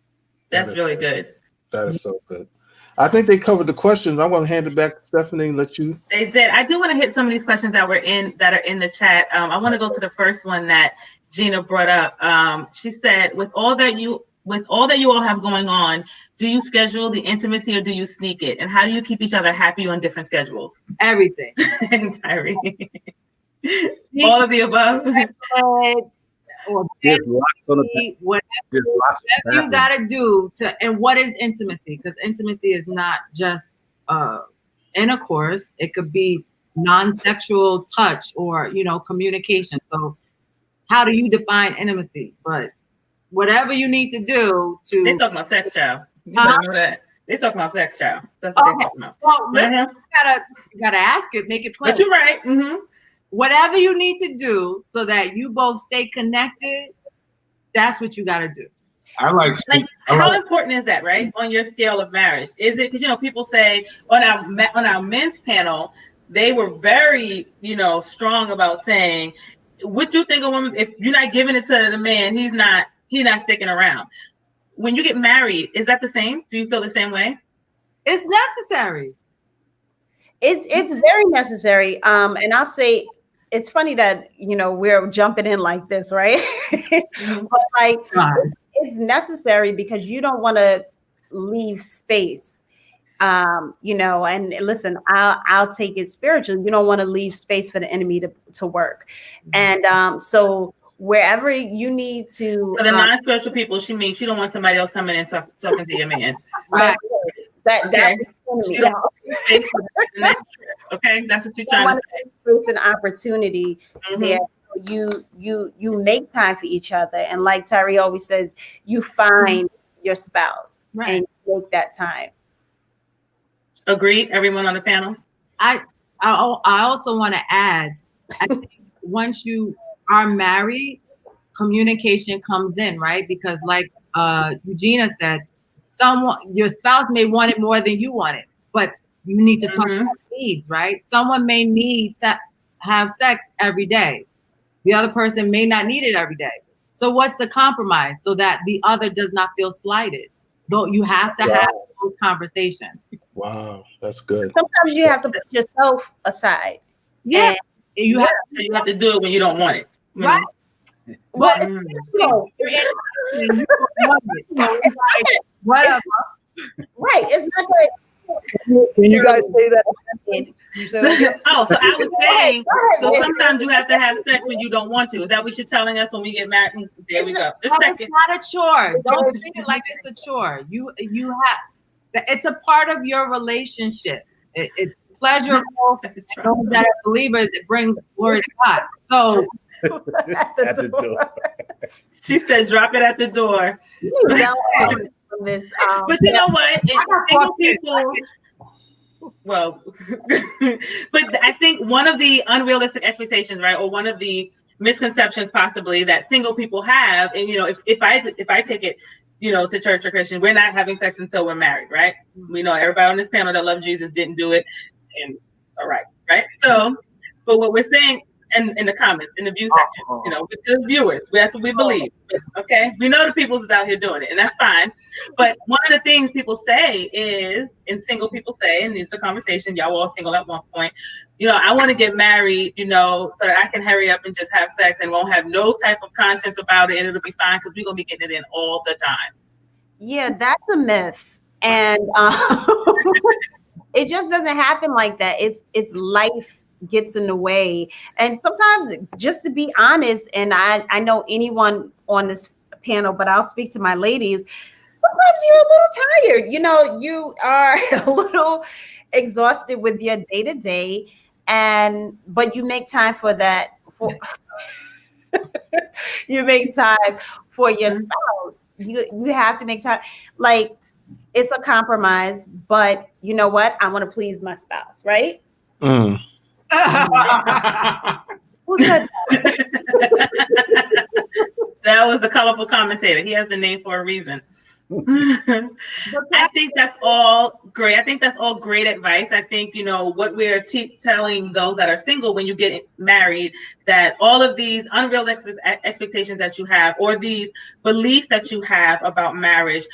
That's really good. That is so good. I think they covered the questions. I want to hand it back to Stephanie and let you. They did. I do want to hit some of these questions that are in the chat. I want to go to the first one that Gina brought up. She said, with all that you all have going on, do you schedule the intimacy or do you sneak it? And how do you keep each other happy on different schedules? Everything. Tyree. All of the above. Or whatever you gotta do to, and what is intimacy? Because intimacy is not just intercourse. It could be non-sexual touch or communication. So how do you define intimacy? But whatever you need to do to. They talking about sex, child. You better know that. They talking about sex, child. That's what they talking about. Well, listen, you gotta ask it, make it clear. But you're right. Mm-hmm. Whatever you need to do so that you both stay connected, that's what you gotta do. How important is that, right? On your scale of marriage, is it because people say on our men's panel, they were very strong about saying, what you think a woman, if you're not giving it to the man, he's not sticking around. When you get married, is that the same? Do you feel the same way? It's necessary. It's very necessary. And I'll say it's funny that we're jumping in like this, right? But like it's necessary because you don't want to leave space. And listen, I'll take it spiritually. You don't want to leave space for the enemy to work. And so wherever you need to. For the non-spiritual people, she means she don't want somebody else coming in talking to your man. Right. Okay, that's what you're trying to say. Space and opportunity there. You make time for each other, and like Tyree always says, you find your spouse and you make that time. Agreed. Everyone on the panel. I also want to add. I think once you are married, communication comes in, right? Because like Eugenia said, your spouse may want it more than you want it, but you need to talk about needs, right? Someone may need to have sex every day. The other person may not need it every day. So what's the compromise so that the other does not feel slighted? Don't you have to have those conversations? Wow, that's good. Sometimes you have to put yourself aside. Yeah, you have to do it when you don't want it, right? But whatever. Right. It's not good. Can you guys say that? Oh, so I was saying, so sometimes you have to have sex when you don't want to. Is that what you're telling us when we get married? There we go. Just checking. It's not a chore. Don't treat it like it's a chore. You have. It's a part of your relationship. It's pleasurable. Those that are believers, it brings glory to God. So. At the door. She says, "Drop it at the door." This, but you know what? Single people. Well, but I think one of the unrealistic expectations, right, or one of the misconceptions possibly that single people have, and if I take it, to church or Christian, we're not having sex until we're married, right? We know everybody on this panel that loves Jesus didn't do it, and all right. So, but what we're saying. And in the comments, in the view section, with the viewers, that's what we believe. Okay, we know the people's out here doing it, and that's fine. But one of the things people say is, and single people say, and it's a conversation. Y'all were all single at one point. I want to get married, so that I can hurry up and just have sex and won't have no type of conscience about it, and it'll be fine because we're gonna be getting it in all the time. Yeah, that's a myth, and it just doesn't happen like that. It's life gets in the way, and sometimes, just to be honest, and I know anyone on this panel, but I'll speak to my ladies, sometimes you're a little tired, you are a little exhausted with your day-to-day, but you make time for that, you make time for your spouse. You have to make time. Like, it's a compromise, but you know what, I want to please my spouse, right? Who said that? That was the colorful commentator. He has the name for a reason. I think that's all great. I think that's all great advice. I think, what we're telling those that are single when you get married, that all of these unrealistic expectations that you have, or these beliefs that you have about marriage,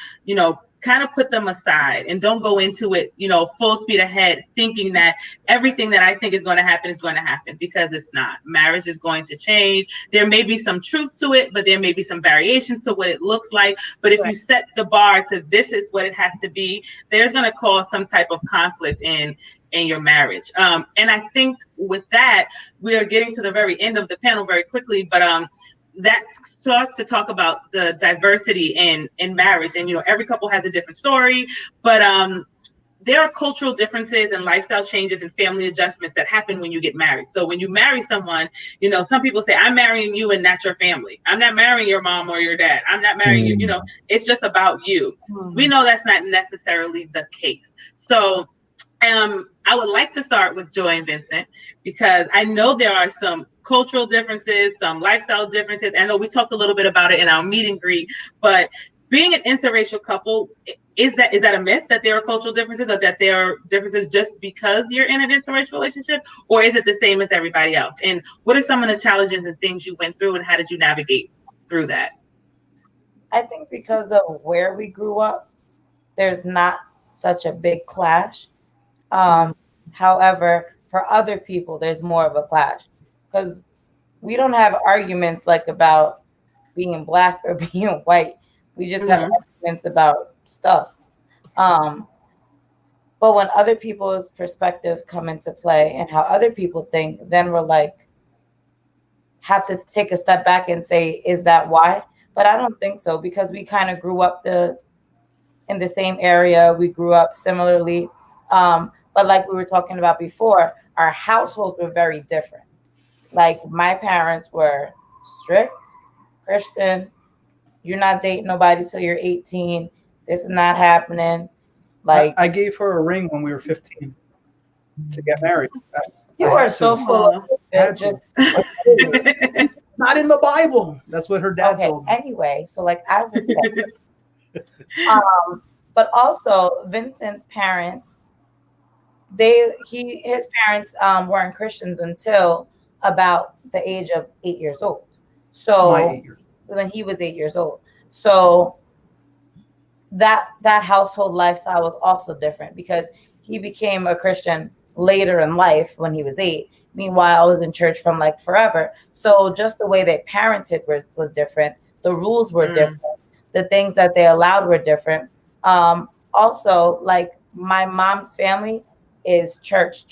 kind of put them aside and don't go into it, full speed ahead, thinking that everything that I think is going to happen, because it's not. Marriage is going to change. There may be some truth to it, but there may be some variations to what it looks like. But if you set the bar to this is what it has to be, there's going to cause some type of conflict in your marriage. And I think with that, we are getting to the very end of the panel very quickly, but that starts to talk about the diversity in marriage, and every couple has a different story, but there are cultural differences and lifestyle changes and family adjustments that happen when you get married. So when you marry someone, some people say, I'm marrying you and not your family. I'm not marrying your mom or your dad. I'm not marrying you. It's just about you. We know that's not necessarily the case. So I would like to start with Joy and Vincent, because I know there are some cultural differences, some lifestyle differences. I know we talked a little bit about it in our meet and greet, but being an interracial couple, is that a myth that there are cultural differences, or that there are differences just because you're in an interracial relationship, or is it the same as everybody else? And what are some of the challenges and things you went through, and how did you navigate through that? I think because of where we grew up, there's not such a big clash. However, for other people, there's more of a clash, because we don't have arguments like about being black or being white. We just have arguments about stuff. But when other people's perspectives come into play and how other people think, then we're like, have to take a step back and say, is that why? But I don't think so, because we kind of grew up in the same area. We grew up similarly. But like we were talking about before, our households were very different. Like my parents were strict, Christian. You're not dating nobody till you're 18. This is not happening. Like I gave her a ring when we were 15 to get married. You are so full of it. Just not in the Bible. That's what her dad told me. Anyway, so like I would but also Vincent's parents, his parents weren't Christians until about the age of 8 years old. So when he was 8 years old. So that household lifestyle was also different, because he became a Christian later in life when he was 8. Meanwhile, I was in church from like forever. So just the way they parented was different. The rules were different. The things that they allowed were different. Also, like my mom's family is church.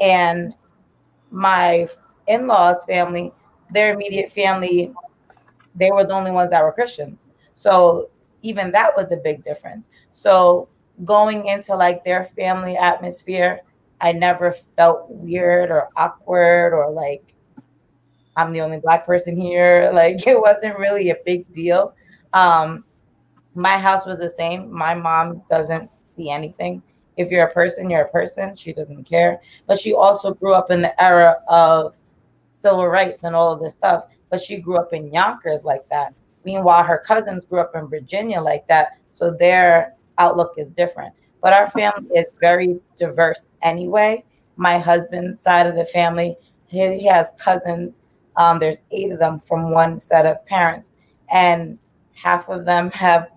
And my in-laws' family, their immediate family, they were the only ones that were Christians. So even that was a big difference. So going into like their family atmosphere, I never felt weird or awkward or like I'm the only Black person here. Like it wasn't really a big deal. My house was the same. My mom doesn't see anything. If you're a person, you're a person. She doesn't care. But she also grew up in the era of civil rights and all of this stuff. But she grew up in Yonkers like that. Meanwhile, her cousins grew up in Virginia like that. So their outlook is different. But our family is very diverse anyway. My husband's side of the family, he has cousins. There's 8 of them from one set of parents. And half of them have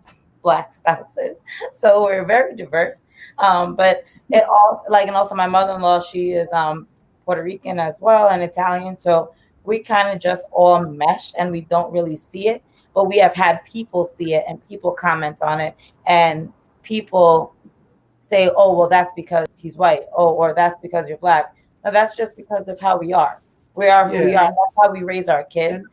Black spouses. So we're very diverse. But it all and also my mother-in-law, she is Puerto Rican as well and Italian. So we kind of just all mesh and we don't really see it, but we have had people see it and people comment on it and people say, oh, well, that's because he's white. Oh, or that's because you're Black. No, that's just because of how we are. We are who we are. That's how we raise our kids.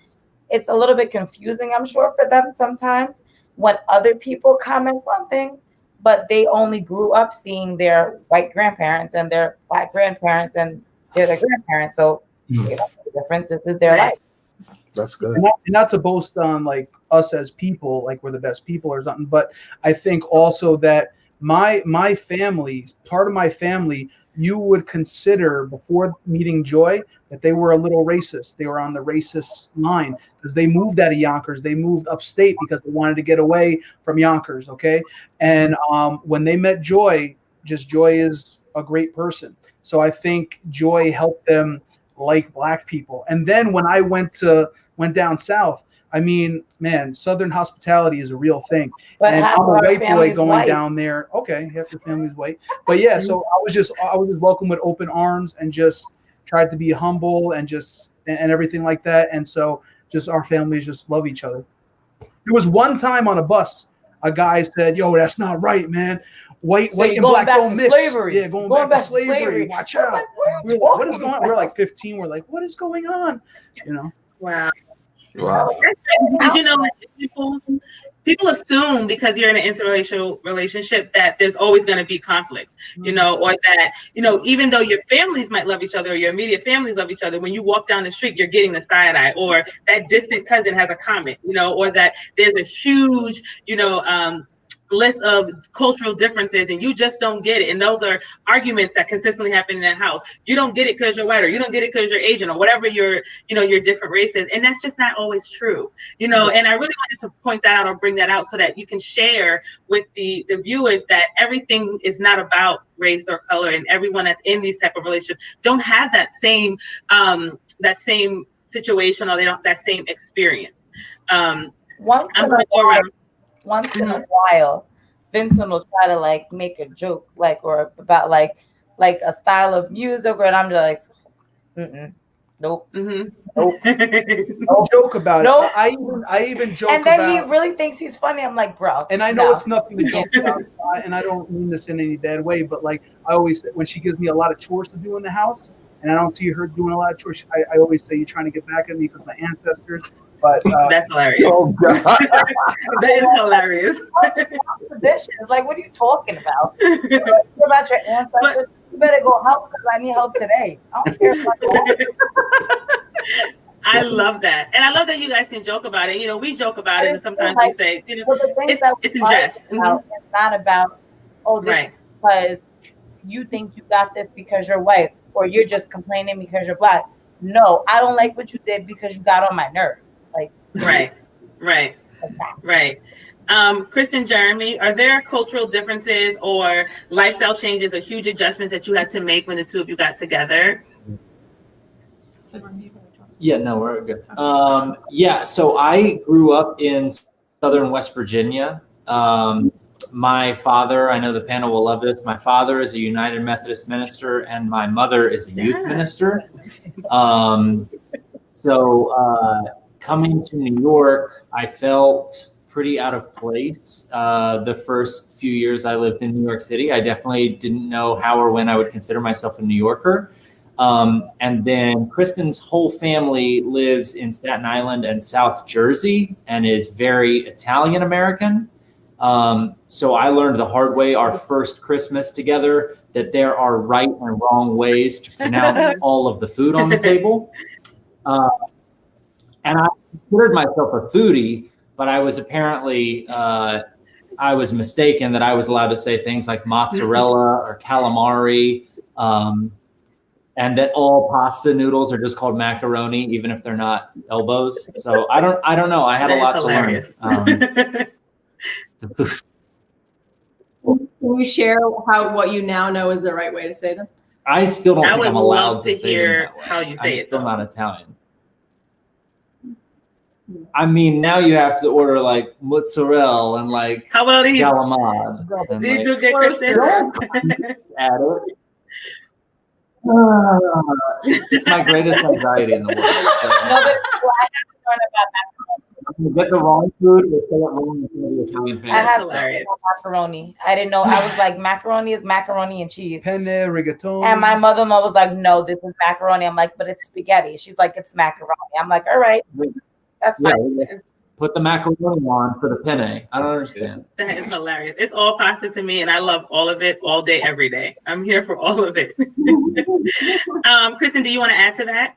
It's a little bit confusing, I'm sure, for them sometimes when other people comment on things, but they only grew up seeing their white grandparents and their Black grandparents and they're their grandparents. So the difference. This is their life. That's good. And not to boast on like us as people, like we're the best people or something, but I think also that my family, part of my family, you would consider before meeting Joy that they were a little racist. They were on the racist line because they moved out of Yonkers. They moved upstate because they wanted to get away from Yonkers. Okay. And when they met Joy, Joy is a great person. So I think Joy helped them like Black people. And then when I went down south, I mean, man, Southern hospitality is a real thing. But and I'm a white boy going white. down there. Okay, half your family's white. But yeah, so I was just welcomed with open arms and just tried to be humble and everything like that. And so just our families just love each other. There was one time on a bus, a guy said, "Yo, that's not right, man. White and Black don't mix." Slavery. Yeah, going back to slavery. Watch out. We're like, what is going on? We're like 15. We're like, what is going on? You know? Wow. Wow. Did you know people assume because you're in an interracial relationship that there's always going to be conflicts, you know, or that, you know, even though your families might love each other or your immediate families love each other, when you walk down the street, you're getting the side eye, or that distant cousin has a comment, you know, or that there's a huge, you know, list of cultural differences and you just don't get it. And those are arguments that consistently happen in that house. You don't get it because you're white, or you don't get it because you're Asian, or whatever your, you know, your different races. And that's just not always true, you know. And I really wanted to point that out or bring that out so that you can share with the viewers that everything is not about race or color, and everyone that's in these type of relationships don't have that same situation, or they don't that same experience. Once in a while, Vincent will try to like make a joke, like, or about like a style of music, and I'm just like, nope, nope. I'll joke about it. I even joke. And then he really thinks he's funny. I'm like, bro. And I know it's nothing to joke about, and I don't mean this in any bad way, but like I always say, when she gives me a lot of chores to do in the house, and I don't see her doing a lot of chores, I always say, you're trying to get back at me because my ancestors. But that's hilarious. Oh God. That is hilarious. Dishes. Like, what are you talking about? You're about your ancestors. You better go help because I need help today. I don't care if I love that. And I love that you guys can joke about it. You know, we joke about it, and sometimes we say, you know, it's in jest. It's not about, this because you think you got this because you're white, or you're just complaining because you're black. No, I don't like what you did because you got on my nerves. Like, right. Kristen, Jeremy, are there cultural differences or lifestyle changes or huge adjustments that you had to make when the two of you got together? Yeah, no, we're good. So I grew up in southern West Virginia. My father, I know the panel will love this, my father is a United Methodist minister, and my mother is a youth minister. Coming to New York, I felt pretty out of place. The first few years I lived in New York City, I definitely didn't know how or when I would consider myself a New Yorker. And then Kristen's whole family lives in Staten Island and South Jersey and is very Italian American. So I learned the hard way our first Christmas together that there are right and wrong ways to pronounce all of the food on the table. And I considered myself a foodie, but I was apparently, I was mistaken that I was allowed to say things like mozzarella or calamari, and that all pasta noodles are just called macaroni, even if they're not elbows. So I don't know. I had a lot to learn. Can you share what you now know is the right way to say them? I still don't think I'm allowed to say hear how you say I'm it. Still not Italian. I mean, now you have to order like mozzarella and like galamad. Did you get Kristen? Add it. It's my greatest anxiety in the world. So. No, but I have to learn about macaroni. I'm gonna get the wrong food or say it wrong in front of the Italian family. I have to macaroni. I didn't know. I was like, macaroni is macaroni and cheese. Penne, rigatoni. And my mother-in-law was like, no, this is macaroni. I'm like, but it's spaghetti. She's like, it's macaroni. I'm like, all right. That's fine. Yeah. Put the macaroni on for the penne. I don't understand. That is hilarious. It's all pasta to me, and I love all of it all day, every day. I'm here for all of it. Kristen, do you want to add to that?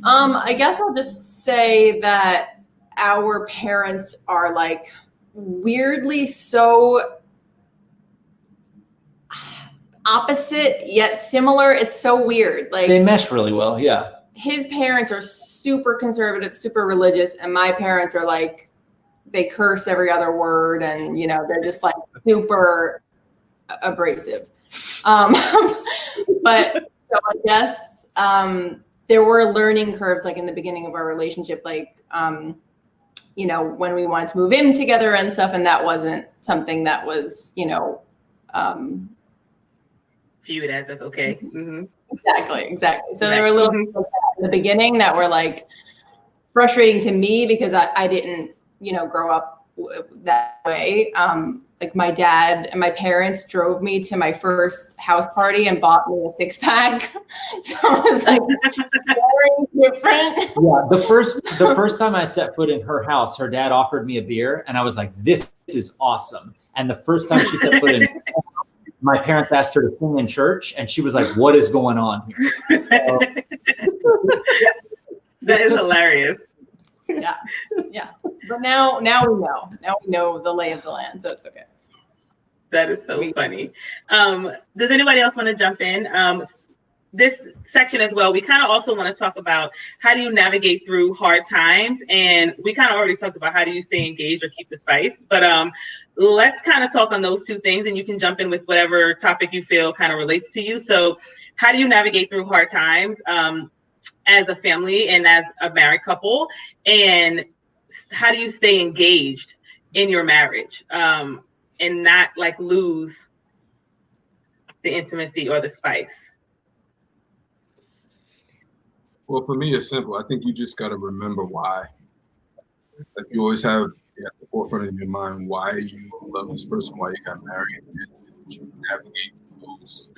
I guess I'll just say that our parents are like weirdly so opposite yet similar. It's so weird. Like they mesh really well. Yeah. His parents are super conservative, super religious, and my parents are like, they curse every other word, and you know, they're just like super abrasive. But so I guess there were learning curves like in the beginning of our relationship, like you know, when we wanted to move in together and stuff, and that wasn't something that was, you know, viewed as that's okay. Mm-hmm. Exactly. So there were little things like that in the beginning that were like frustrating to me because I didn't, you know, grow up that way. like my dad and my parents drove me to my first house party and bought me a 6-pack. So it was like very different. Yeah, the first time I set foot in her house, her dad offered me a beer, and I was like, "This is awesome." And the first time she set foot in, my parents asked her to sing in church, and she was like, "What is going on here?" That is hilarious. Yeah. But now we know. Now we know the lay of the land, so it's okay. That is so funny. Does anybody else want to jump in? This section as well, we kind of also want to talk about how do you navigate through hard times, and we kind of already talked about how do you stay engaged or keep the spice, but let's kind of talk on those two things, and you can jump in with whatever topic you feel kind of relates to you. So how do you navigate through hard times as a family and as a married couple, and how do you stay engaged in your marriage and not like lose the intimacy or the spice? Well, for me, it's simple. I think you just got to remember why. Like you always have at the forefront of your mind why you love this person, why you got married, and you navigate those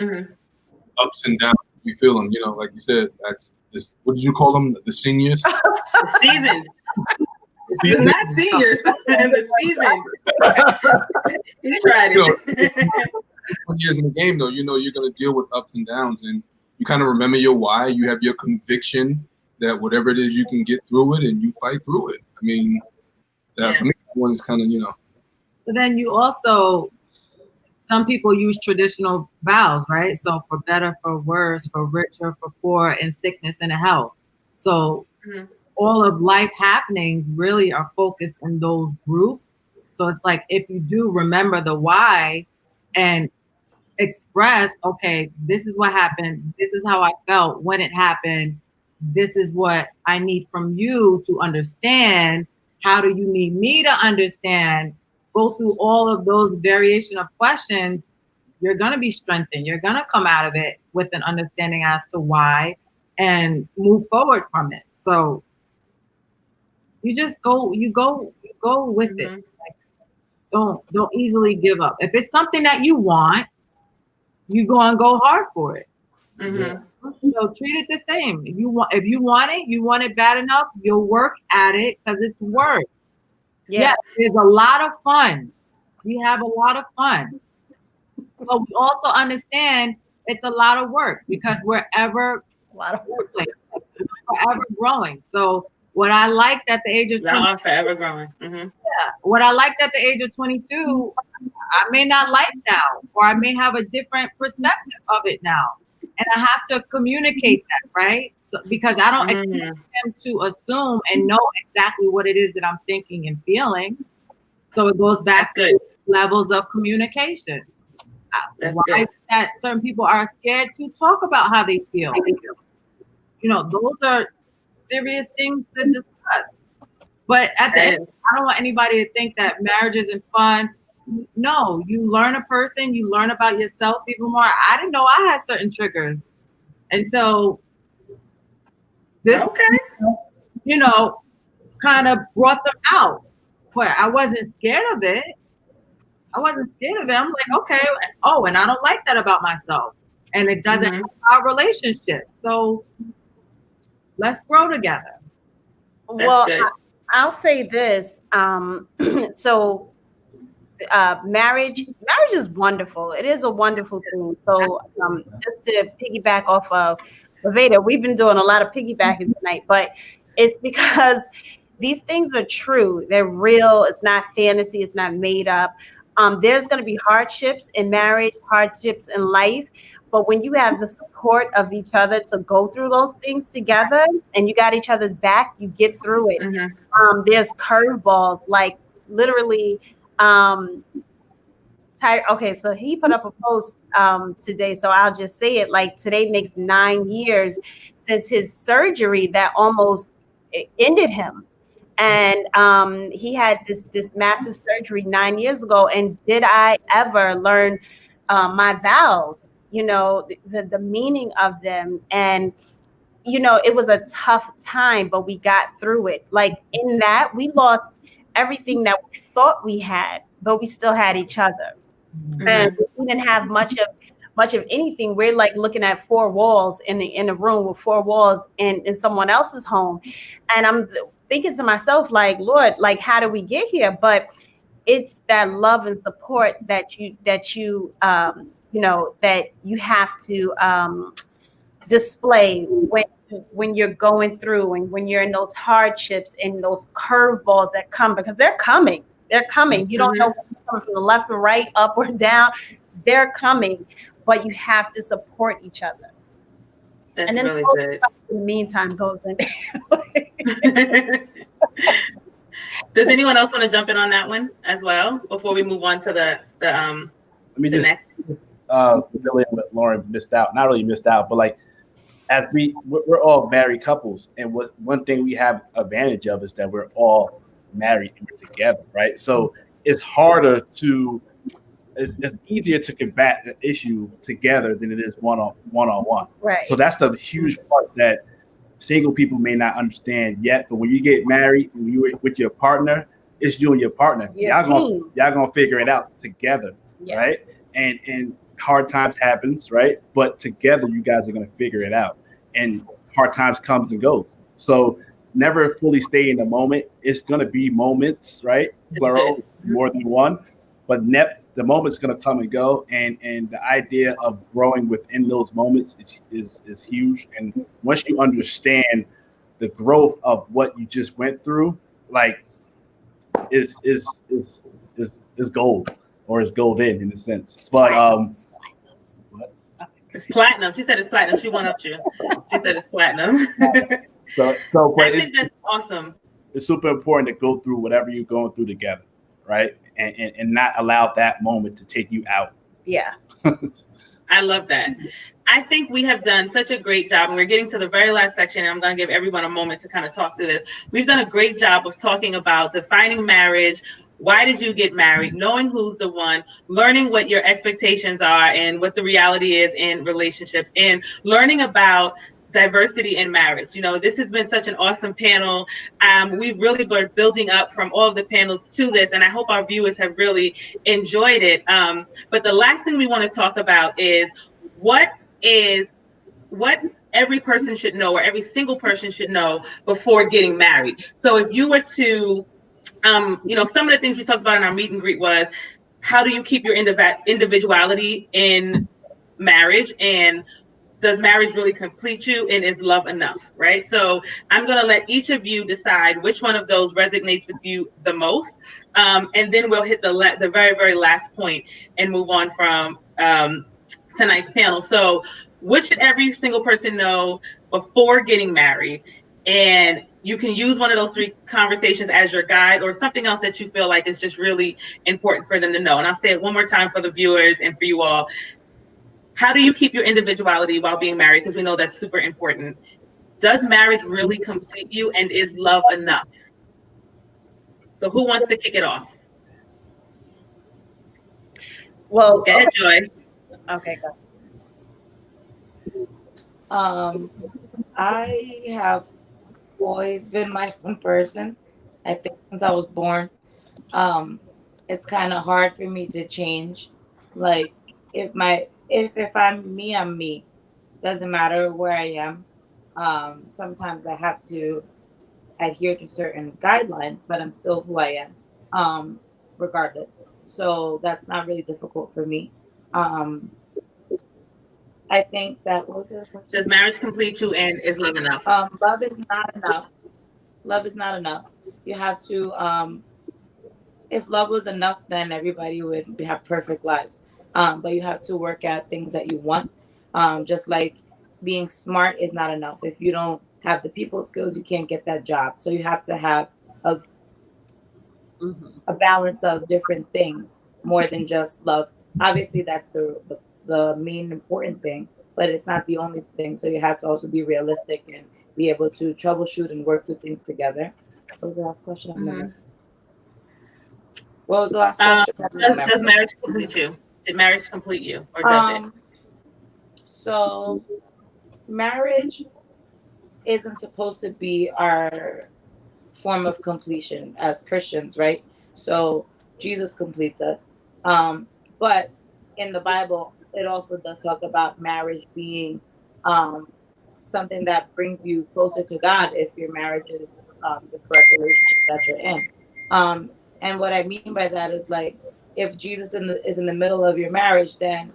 ups and downs. You feel them, like you said. That's this. What did you call them? The seniors. The seasoned. Not seniors. The seasoned. He's tried it. 20 years in the game, though, you're gonna deal with ups and downs, and you kind of remember your why. You have your conviction that whatever it is, you can get through it, and you fight through it. I mean, for me, one is kind of, But then you also, some people use traditional vows, right? So for better, for worse, for richer, for poor, in sickness and health. So all of life happenings really are focused in those groups. So it's like, if you do remember the why and express, okay, this is what happened. This is how I felt when it happened. This is what I need from you to understand. How do you need me to understand? Go through all of those variation of questions. You're going to be strengthened. You're going to come out of it with an understanding as to why and move forward from it. So you just go with it. Like, don't easily give up. If it's something that you want, you go and go hard for it. So treat it the same. If you want it bad enough, you'll work at it because it's work. Yeah, it's a lot of fun. We have a lot of fun. But we also understand it's a lot of work because we're ever forever growing. So what I liked at the age of 20, forever growing. what I liked at the age of 22, I may not like now, or I may have a different perspective of it now. And I have to communicate that, right? So because I don't expect them to assume and know exactly what it is that I'm thinking and feeling. So it goes back to levels of communication. Why is that certain people are scared to talk about how they feel? Those are serious things to discuss. But at the end, I don't want anybody to think that marriage isn't fun. No, you learn a person, you learn about yourself even more. I didn't know I had certain triggers until this, kind of brought them out. But I wasn't scared of it. I'm like, okay, and I don't like that about myself. And it doesn't help our relationship. So let's grow together. Well, I'll say this. So marriage is wonderful. It is a wonderful thing. So just to piggyback off of Veda, we've been doing a lot of piggybacking tonight, but it's because these things are true. They're real. It's not fantasy. It's not made up. There's going to be hardships in marriage, hardships in life. But when you have the support of each other to go through those things together and you got each other's back, you get through it. There's curveballs, like literally. Okay, so he put up a post today, so I'll just say it. Like today makes 9 years since his surgery that almost ended him. And he had this massive surgery 9 years ago. And did I ever learn my vows, the meaning of them? And, it was a tough time, but we got through it. Like in that, we lost everything that we thought we had, but we still had each other. And we didn't have much of anything. We're like looking at four walls in a room with four walls in someone else's home. And I'm thinking to myself, like, Lord, like, how do we get here? But it's that love and support that you that you have to display when you're going through and when you're in those hardships and those curveballs that come, because they're coming. They're coming. You don't know what's coming from the left or right, up or down. They're coming, but you have to support each other. That's and then really good. in the meantime goes in. Does anyone else want to jump in on that one as well before we move on to the Let me just next? fill in what Lauren missed out. Not really missed out, but like as we're all married couples, and one thing we have advantage of is that we're all married and we're together, right? So it's harder to it's easier to combat the issue together than it is one-on-one. Right. So that's the huge part that single people may not understand yet. But when you get married and you're with your partner, it's you and your partner. Y'all gonna figure it out together, right? And hard times happens, right? But together you guys are gonna figure it out. And hard times comes and goes. So never fully stay in the moment. It's gonna be moments, right? Plural, more than one. But the moment's gonna come and go. And the idea of growing within those moments is huge. And once you understand the growth of what you just went through, like is gold, or is golden in a sense. But it's platinum. She said it's platinum. She one upped you. She said it's platinum. but I think that's awesome. It's super important to go through whatever you're going through together, right? And not allow that moment to take you out. Yeah. I love that. I think we have done such a great job, and we're getting to the very last section, and I'm going to give everyone a moment to kind of talk through this. We've done a great job of talking about defining marriage. Why did you get married? Knowing who's the one, learning what your expectations are and what the reality is in relationships, and learning about diversity in marriage. You know, this has been such an awesome panel. We've really been building up from all of the panels to this, and I hope our viewers have really enjoyed it. But the last thing we want to talk about is what every person should know, or every single person should know before getting married. So if you were to some of the things we talked about in our meet and greet was, how do you keep your individuality in marriage, and does marriage really complete you, and is love enough, right? So I'm going to let each of you decide which one of those resonates with you the most, and then we'll hit the very, very last point and move on from tonight's panel. So what should every single person know before getting married? And you can use one of those three conversations as your guide, or something else that you feel like is just really important for them to know. And I'll say it one more time for the viewers and for you all. How do you keep your individuality while being married? Because we know that's super important. Does marriage really complete you, and is love enough? So who wants to kick it off? Well, go ahead, Joy. Okay, go. I have always been my own person. I think since I was born. It's kind of hard for me to change. Like if I'm me, I'm me. Doesn't matter where I am. Sometimes I have to adhere to certain guidelines, but I'm still who I am, regardless. So that's not really difficult for me. I think that what was it? Does marriage complete you, and is love enough? Love is not enough. Love is not enough. You have to. If love was enough, then everybody would have perfect lives. But you have to work at things that you want. Just like being smart is not enough. If you don't have the people skills, you can't get that job. So you have to have a balance of different things more than just love. Obviously, that's the main important thing, but it's not the only thing. So you have to also be realistic and be able to troubleshoot and work with things together. What was the last question? What was the last question? Does marriage complete you? Did marriage complete you, or does it? So marriage isn't supposed to be our form of completion as Christians, right? So Jesus completes us. But in the Bible, it also does talk about marriage being something that brings you closer to God if your marriage is the correct relationship that you're in. And what I mean by that is like, if Jesus is in the middle of your marriage, then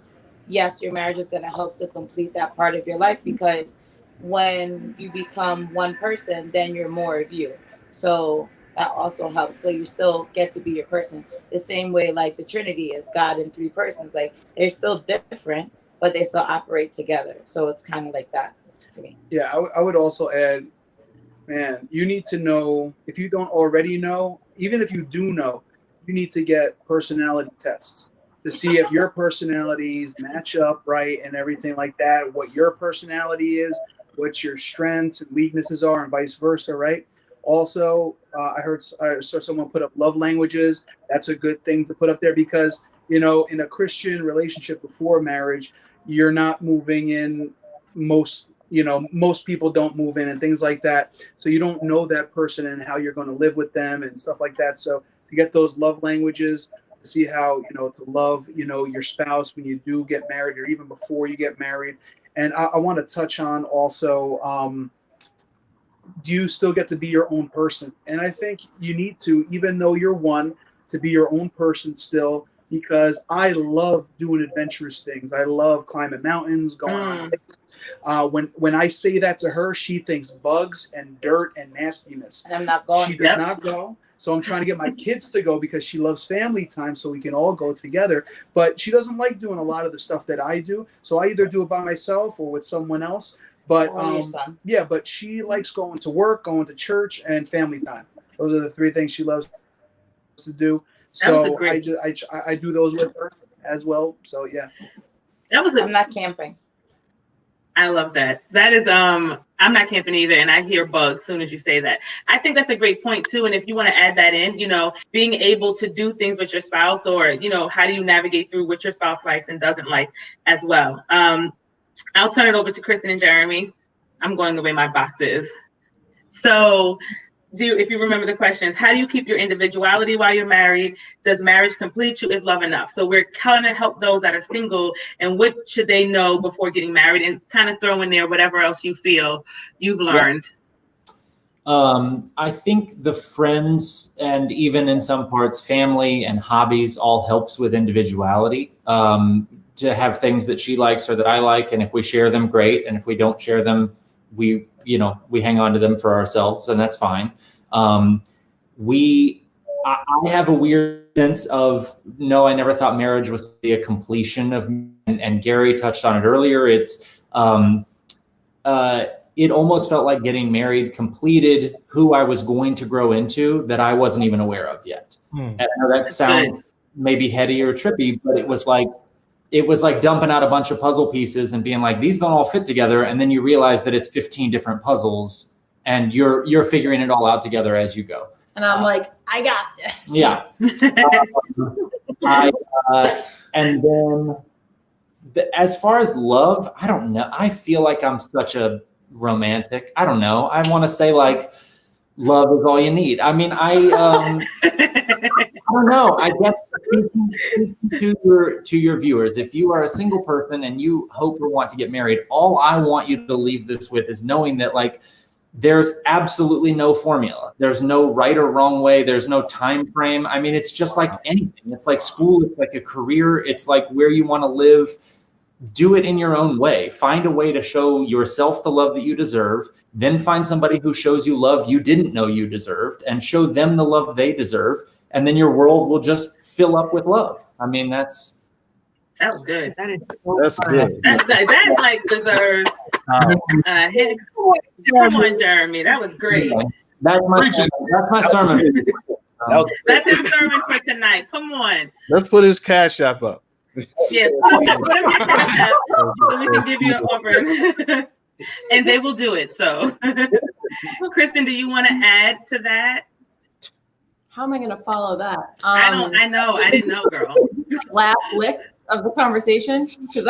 yes, your marriage is going to help to complete that part of your life, because when you become one person, then you're more of you. So that also helps, but you still get to be your person. The same way like the Trinity is God in three persons. Like they're still different, but they still operate together. So it's kind of like that to me. Yeah, I would also add, man, you need to know, if you don't already know, even if you do know, you need to get personality tests to see if your personalities match up right and everything like that, what your personality is, what your strengths and weaknesses are, and vice versa, right? Also, I saw someone put up love languages. That's a good thing to put up there, because, you know, in a Christian relationship before marriage, you're not moving in most people don't move in and things like that. So you don't know that person and how you're going to live with them and stuff like that. So to get those love languages, to see how, to love, your spouse when you do get married or even before you get married. And I want to touch on also, do you still get to be your own person? And I think you need to, even though you're one, to be your own person still, because I love doing adventurous things. I love climbing mountains, going on hikes. When I say that to her, she thinks bugs and dirt and nastiness. And I'm not going. She does not go. So I'm trying to get my kids to go because she loves family time, so we can all go together. But she doesn't like doing a lot of the stuff that I do. So I either do it by myself or with someone else. But yeah, but she likes going to work, going to church, and family time. Those are the three things she loves to do. So I do those with her as well. So yeah. I'm not camping. I love that. That is I'm not camping either, and I hear bugs as soon as you say that. I think that's a great point too. And if you want to add that in, being able to do things with your spouse, or how do you navigate through what your spouse likes and doesn't like as well. I'll turn it over to Kristen and Jeremy. I'm going the way my box is. So if you remember the questions, how do you keep your individuality while you're married? Does marriage complete you? Is love enough? So we're kind of help those that are single, and what should they know before getting married, and kind of throw in there whatever else you feel you've learned. I think the friends and even in some parts family and hobbies all helps with individuality. To have things that she likes or that I like, and if we share them, great, and if we don't share them, we hang on to them for ourselves, and that's fine. I have a weird sense of, no, I never thought marriage was a completion of, and Gary touched on it earlier. It's it almost felt like getting married completed who I was going to grow into that I wasn't even aware of yet. And I know that sounds maybe heady or trippy, but it was like dumping out a bunch of puzzle pieces and being like, these don't all fit together. And then you realize that it's 15 different puzzles and you're figuring it all out together as you go. And I'm like, I got this. Yeah. And then as far as love, I don't know. I feel like I'm such a romantic. I don't know. I want to say like love is all you need. I mean, I don't know. I guess speaking to your viewers, if you are a single person and you hope or want to get married, all I want you to leave this with is knowing that like there's absolutely no formula. There's no right or wrong way. There's no time frame. I mean, it's just like anything. It's like school. It's like a career. It's like where you want to live. Do it in your own way. Find a way to show yourself the love that you deserve. Then find somebody who shows you love you didn't know you deserved, and show them the love they deserve. And then your world will just fill up with love. I mean, that was good. That's good. That like deserves a hit. Come on, Jeremy. That was great. That's my sermon. That's his sermon for tonight. Come on. Let's put his cash app up. Yeah, put up your cash app so we can give you an offering. And they will do it. So, Kristen, do you want to add to that? How am I going to follow that? I know. I didn't know, girl. Last lick of the conversation, because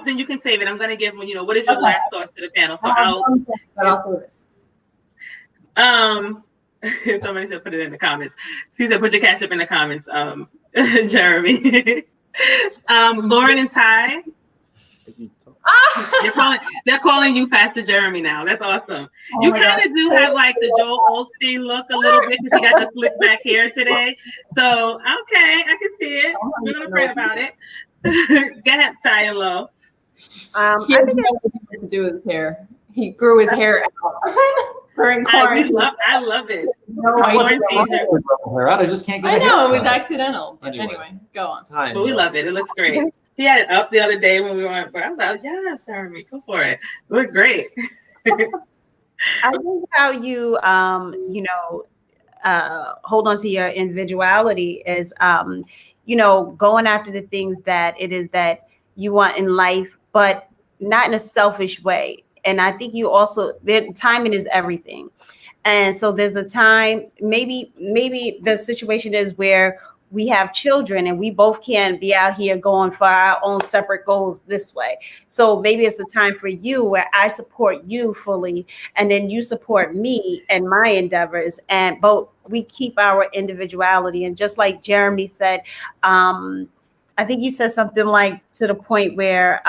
then you can save it. I'm going to give what is your last thoughts to the panel? So I'll save it. Somebody should put it in the comments. He said, put your cash up in the comments, Jeremy. Lauren and Ty. They're calling you Pastor Jeremy now. That's awesome. Oh You my kind of do have like the Joel Osteen look a little bit because he got the slick back hair today. So okay, I can see it. We're gonna pray about it. Go ahead, Ty and Lo. He has nothing to do with his hair. He grew his hair out during quarantine. I love it. No, I just can't get I a know, it was haircut. accidental. But anyway, go on. But we love it. It looks great. He had it up the other day when we were on. I was like, yes, Jeremy, go for it. It looked great. I think how you, hold on to your individuality is, going after the things that it is that you want in life, but not in a selfish way. And I think you also, timing is everything. And so there's a time, maybe the situation is where we have children and we both can't be out here going for our own separate goals this way. So maybe it's a time for you where I support you fully and then you support me and my endeavors, and both we keep our individuality. And just like Jeremy said, I think you said something like to the point where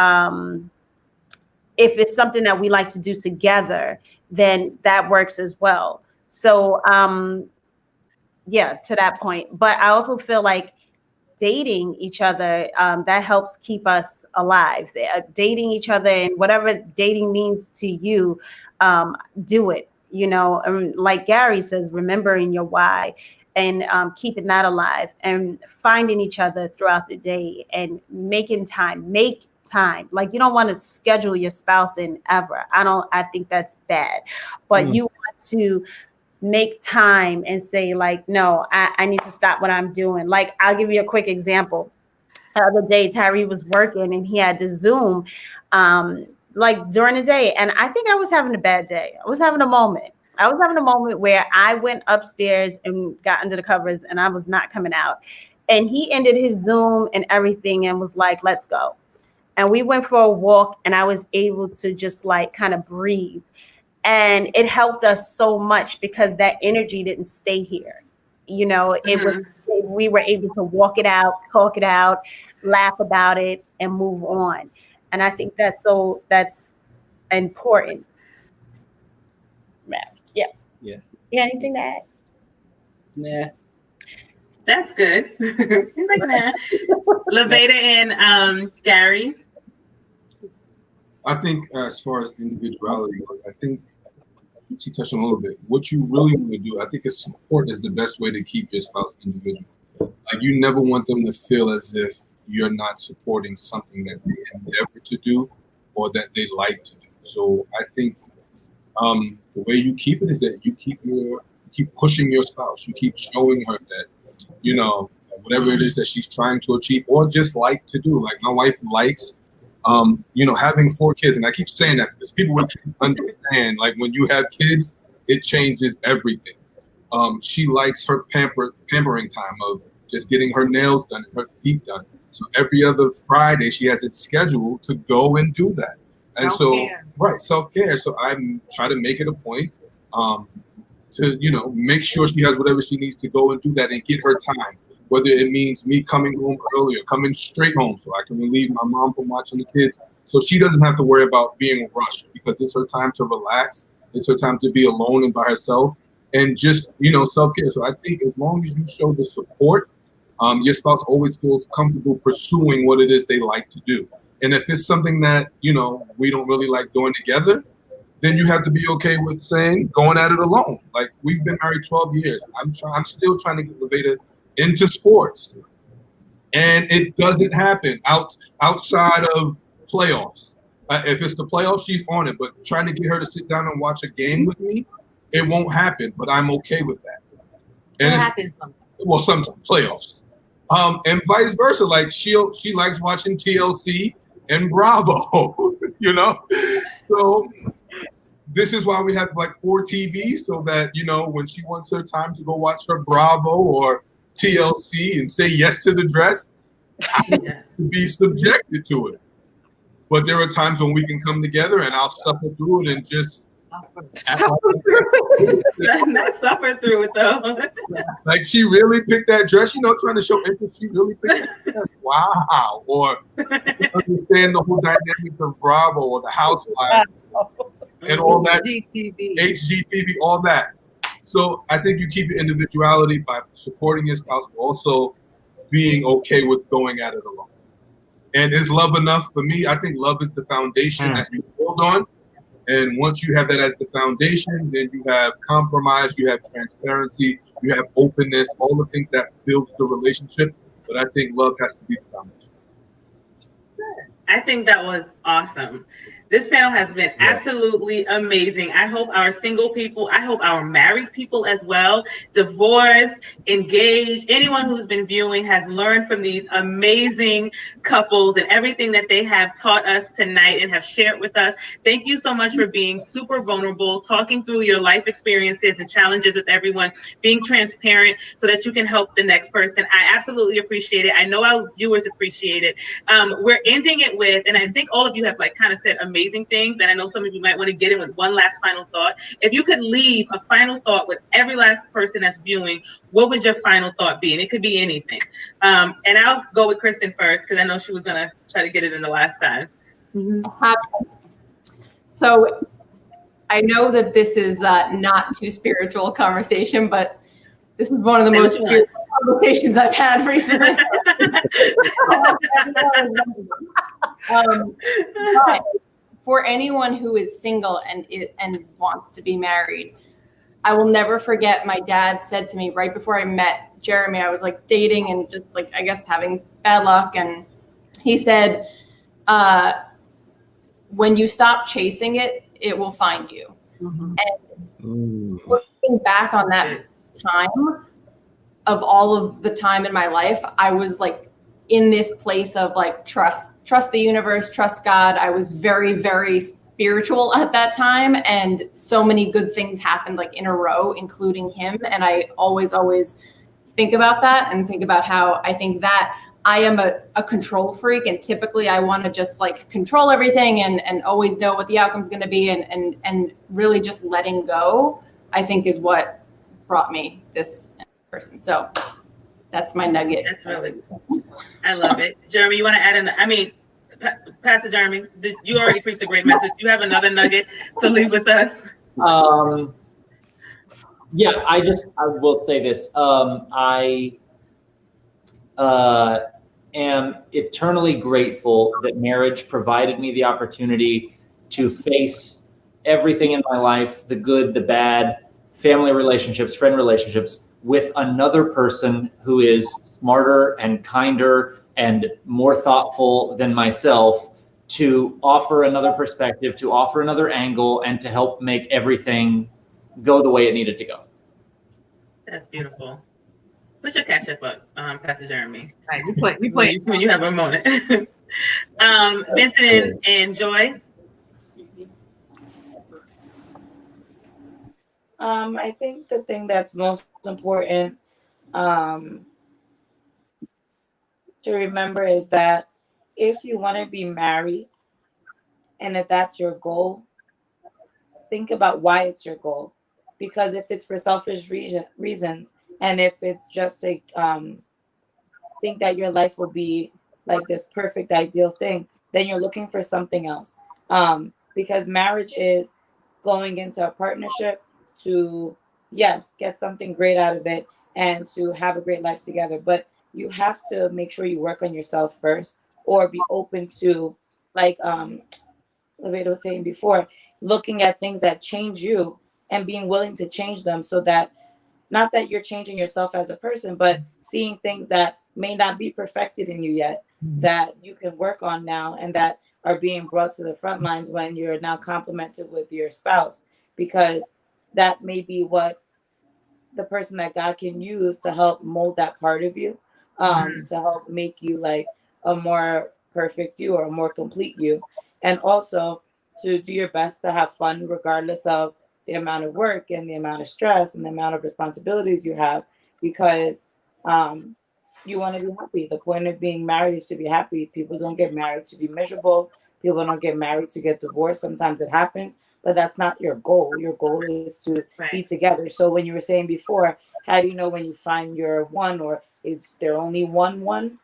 if it's something that we like to do together, then that works as well. So yeah, to that point. But I also feel like dating each other, that helps keep us alive. Dating each other and whatever dating means to you, do it. Like Gary says, remembering your why and keeping that alive and finding each other throughout the day and making time. Make time. Like, you don't want to schedule your spouse in ever. I think that's bad. But you want to make time and say like, no, I need to stop what I'm doing. Like, I'll give you a quick example. The other day, Tyree was working and he had the Zoom like during the day. And I think I was having a bad day. I was having a moment where I went upstairs and got under the covers and I was not coming out. And he ended his Zoom and everything and was like, let's go. And we went for a walk and I was able to just like kind of breathe. And it helped us so much because that energy didn't stay here. It was, we were able to walk it out, talk it out, laugh about it, and move on. And I think that's important. Yeah. Yeah. Anything to add? Nah. That's good. He's like, nah. Levada and Gary. I think as far as individuality goes, I think she touched on a little bit. What you really want to do, I think support is the best way to keep your spouse individual. Like, you never want them to feel as if you're not supporting something that they endeavor to do or that they like to do. So I think the way you keep it is that you keep pushing your spouse. You keep showing her that, whatever it is that she's trying to achieve or just like to do. Like, my wife likes having 4 kids, and I keep saying that because people would understand, like, when you have kids, it changes everything. She likes her pampering time of just getting her nails done and her feet done. So every other Friday, she has it scheduled to go and do that. And self-care. Self-care. So I try to make it a point to, make sure she has whatever she needs to go and do that and get her time. Whether it means me coming home earlier, coming straight home so I can relieve my mom from watching the kids, so she doesn't have to worry about being rushed because it's her time to relax. It's her time to be alone and by herself and just, self-care. So I think as long as you show the support, your spouse always feels comfortable pursuing what it is they like to do. And if it's something that, we don't really like doing together, then you have to be okay with saying, going at it alone. Like, we've been married 12 years. I'm still trying to get Levada into sports, and it doesn't happen outside of playoffs. If it's the playoffs, she's on it, but trying to get her to sit down and watch a game with me, it won't happen, but I'm okay with that. And it happens sometimes. Well, sometimes playoffs, and vice versa. Like, she likes watching TLC and Bravo, so this is why we have like 4 TVs, so that, when she wants her time to go watch her Bravo or TLC and say yes to the dress, I have to be subjected to it. But there are times when we can come together and I'll suffer through it and just Not suffer through it though. Like she really picked that dress, trying to show interest. She really picked that dress. Wow. Or understand the whole dynamics of Bravo or the Housewives and all that. HGTV, all that. So I think you keep your individuality by supporting your spouse, but also being okay with going at it alone. And is love enough? For me, I think love is the foundation that you build on. And once you have that as the foundation, then you have compromise, you have transparency, you have openness, all the things that builds the relationship. But I think love has to be the foundation. I think that was awesome. This panel has been absolutely amazing. I hope our single people, I hope our married people as well, divorced, engaged, anyone who's been viewing has learned from these amazing couples and everything that they have taught us tonight and have shared with us. Thank you so much for being super vulnerable, talking through your life experiences and challenges with everyone, being transparent so that you can help the next person. I absolutely appreciate it. I know our viewers appreciate it. We're ending it with, and I think all of you have kind of said amazing things, and I know some of you might want to get in with one last final thought. If you could leave a final thought with every last person that's viewing, what would your final thought be? And it could be anything. And I'll go with Kristen first because I know she was going to try to get it in the last time. So I know that this is not too spiritual a conversation, but this is one of the most spiritual conversations I've had recently. But for anyone who is single and wants to be married, I will never forget my dad said to me right before I met Jeremy, I was dating and just I guess having bad luck. And he said, when you stop chasing it, it will find you. Mm-hmm. And looking back on that time of all of the time in my life, I was in this place of trust the universe, trust God. I was very, very spiritual at that time. And so many good things happened in a row, including him. And I always think about that and think about how I think that I am a control freak. And typically I want to just control everything and always know what the outcome is going to be. And really just letting go, I think is what brought me this person. So that's my nugget. That's really cool. I love it. Jeremy, you want to add in? Pastor Jeremy, you already preached a great message. Do you have another nugget to leave with us? Yeah, I will say this. I am eternally grateful that marriage provided me the opportunity to face everything in my life, the good, the bad, family relationships, friend relationships, with another person who is smarter and kinder and more thoughtful than myself, to offer another perspective, to offer another angle, and to help make everything go the way it needed to go. That's beautiful. Put your cash up, Pastor Jeremy. Right, you play. When you have a moment. Vincent and Joy. I think the thing that's most important to remember is that if you want to be married and if that's your goal, think about why it's your goal. Because if it's for selfish reasons, and if it's just to think that your life will be this perfect ideal thing, then you're looking for something else. Because marriage is going into a partnership to, yes, get something great out of it and to have a great life together. But you have to make sure you work on yourself first, or be open to, Levita was saying before, looking at things that change you and being willing to change them, so that not that you're changing yourself as a person, but seeing things that may not be perfected in you yet, that you can work on now and that are being brought to the front lines when you're now complemented with your spouse, because that may be what the person that God can use to help mold that part of you, to help make you a more perfect you or a more complete you. And also to do your best to have fun regardless of the amount of work and the amount of stress and the amount of responsibilities you have, because you want to be happy. The point of being married is to be happy. People don't get married to be miserable People don't get married to get divorced. Sometimes it happens, but that's not your goal. Your goal is to be together. So when you were saying before, how do you know when you find your one, or is there only one?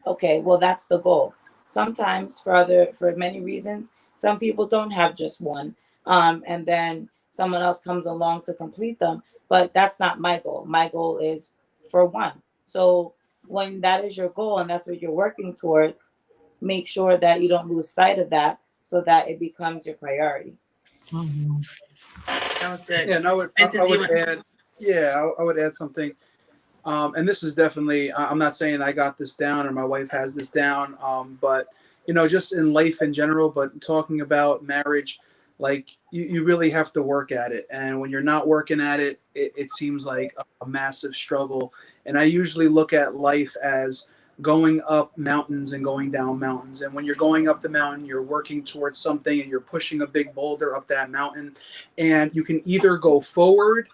Okay, well, that's the goal. Sometimes for many reasons, some people don't have just one. And then someone else comes along to complete them. But that's not my goal. My goal is for one. So when that is your goal and that's what you're working towards, make sure that you don't lose sight of that so that it becomes your priority. Mhm. Sounds good. Yeah, and I would add. Yeah, I would add something. And this is definitely, I'm not saying I got this down or my wife has this down, but, you know, just in life in general, but talking about marriage, like you really have to work at it. And when you're not working at it, it seems like a massive struggle. And I usually look at life as going up mountains and going down mountains. And when you're going up the mountain, you're working towards something and you're pushing a big boulder up that mountain. And you can either go forward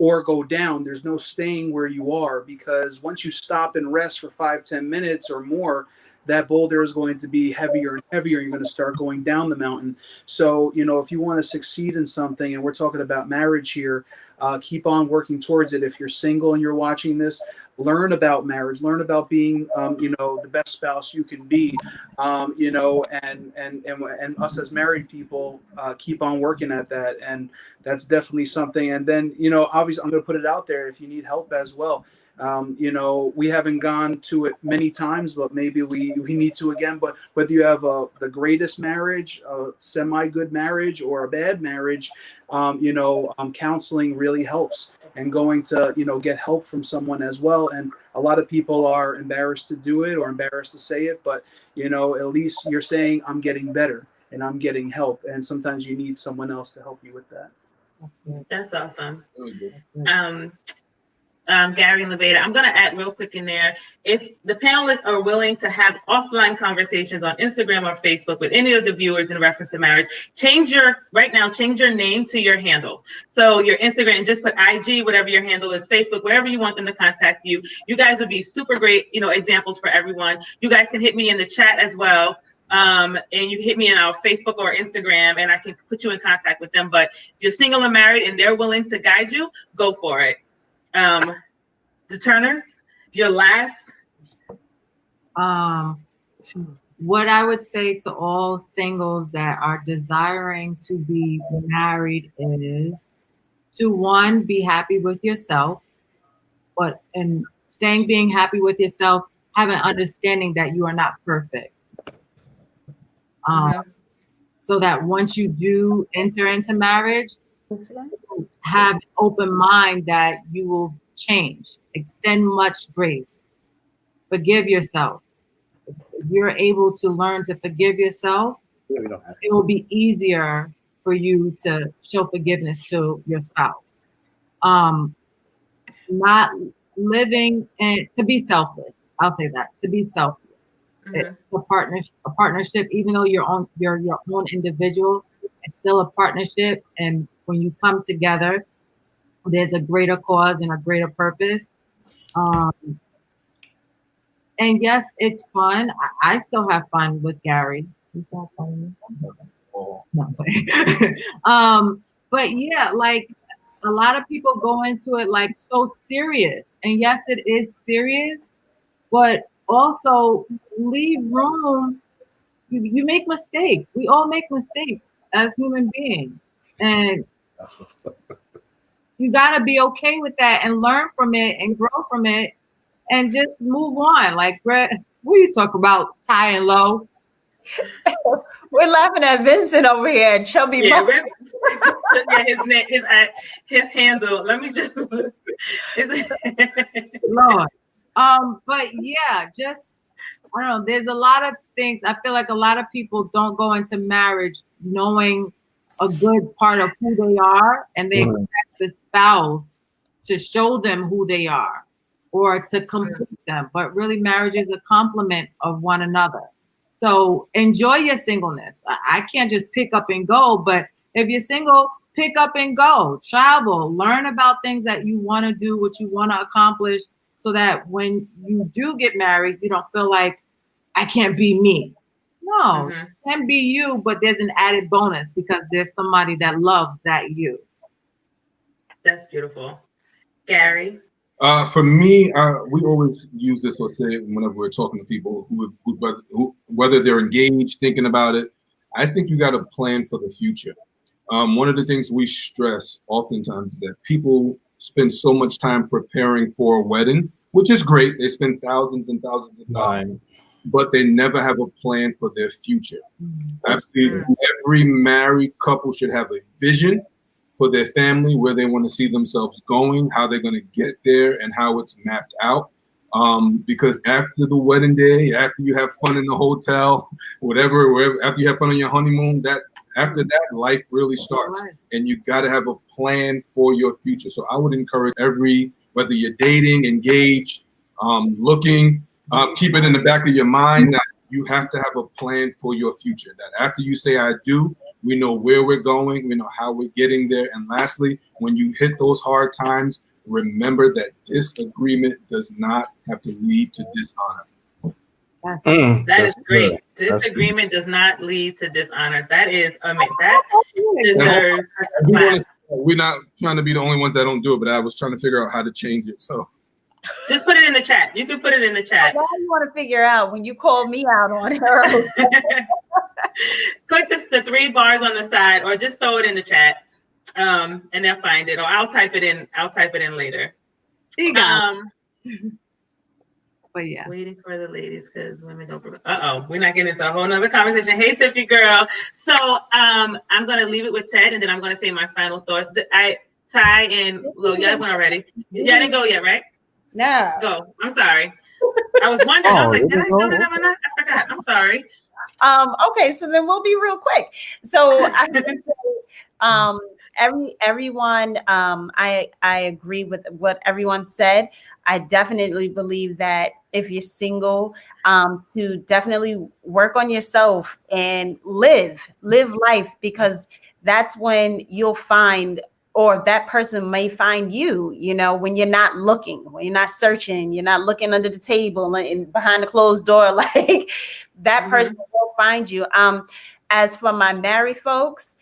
or go down. There's no staying where you are, because once you stop and rest for 5-10 minutes or more, that boulder is going to be heavier and heavier. You're going to start going down the mountain. So, you know, if you want to succeed in something, and we're talking about marriage here, keep on working towards it. If you're single and you're watching this, learn about marriage, learn about being, you know, the best spouse you can be, you know, and us as married people, keep on working at that. And that's definitely something. And then, you know, obviously I'm going to put it out there if you need help as well. You know, we haven't gone to it many times, but maybe we need to again. But whether you have the greatest marriage, a semi-good marriage, or a bad marriage, you know, counseling really helps, and going to, you know, get help from someone as well. And a lot of people are embarrassed to do it or embarrassed to say it, but, you know, at least you're saying I'm getting better and I'm getting help. And sometimes you need someone else to help you with that. That's awesome. Gary and Levada, I'm going to add real quick in there. If the panelists are willing to have offline conversations on Instagram or Facebook with any of the viewers in reference to marriage, change your name to your handle. So your Instagram, just put IG, whatever your handle is, Facebook, wherever you want them to contact you. You guys would be super great, you know, examples for everyone. You guys can hit me in the chat as well. And you can hit me in our Facebook or Instagram, and I can put you in contact with them. But if you're single or married and they're willing to guide you, go for it. The Turners, your last. What I would say to all singles that are desiring to be married is to, one, be happy with yourself, but in saying being happy with yourself, have an understanding that you are not perfect. So that once you do enter into marriage, have an open mind that you will change, extend much grace, forgive yourself. If you're able to learn to forgive yourself, it will be easier for you to show forgiveness to your spouse. Not living and to be selfless. I'll say that, to be selfless. It's a partnership, even though you're your own individual, it's still a partnership. And when you come together, there's a greater cause and a greater purpose. And yes, it's fun. I still have fun with Gary. You still have fun with me? No. But yeah, like a lot of people go into it like so serious. And yes, it is serious, but also leave room. You make mistakes. We all make mistakes as human beings. And you got to be okay with that and learn from it and grow from it and just move on. Like, Brett, what are you talking about? High and low? We're laughing at Vincent over here and Chubby. Yeah, his handle. Let me just. Lord. But yeah, just I don't know. There's a lot of things. I feel like a lot of people don't go into marriage knowing a good part of who they are, and they expect the spouse to show them who they are or to complete them. But really, marriage is a complement of one another. So enjoy your singleness. I can't just pick up and go, but if you're single, pick up and go, travel, learn about things that you want to do, what you want to accomplish, so that when you do get married, you don't feel like I can't be me. No, it can be you, but there's an added bonus because there's somebody that loves that you. That's beautiful. Gary? For me, we always use this or say it whenever we're talking to people whether they're engaged, thinking about it. I think you got to plan for the future. One of the things we stress oftentimes is that people spend so much time preparing for a wedding, which is great. They spend thousands and thousands of dollars, but they never have a plan for their future. Every married couple should have a vision for their family, where they want to see themselves going, how they're going to get there, and how it's mapped out. Because after the wedding day, after you have fun in the hotel, wherever, after you have fun on your honeymoon, after that, life really starts, and you got to have a plan for your future. So I would encourage whether you're dating, engaged, looking, keep it in the back of your mind that you have to have a plan for your future. That after you say I do, we know where we're going, we know how we're getting there. And lastly, when you hit those hard times, remember that disagreement does not have to lead to dishonor. That is great. Disagreement does not lead to dishonor. That is, that deserves a clap. We're not trying to be the only ones that don't do it, but I was trying to figure out how to change it. So just put it in the chat. You can put it in the chat. What do you want to figure out when you call me out on her? Click the 3 bars on the side, or just throw it in the chat, and they'll find it. Or I'll type it in. I'll type it in later. But yeah, waiting for the ladies because women don't. We're not getting into a whole nother conversation. Hey, Tiffy girl. So I'm gonna leave it with Ted, and then I'm gonna say my final thoughts. Ty and Lo, y'all went already. Y'all didn't go yet, right? No. Go. I'm sorry. I was wondering. I was like, did I go? Did I not? I forgot. I'm sorry. Okay, so then we'll be real quick. So I would say, everyone, I agree with what everyone said. I definitely believe that if you're single, to definitely work on yourself and live life, because that's when you'll find, or that person may find you, when you're not looking, when you're not searching, you're not looking under the table and behind the closed door, like that person will find you. As for my married folks,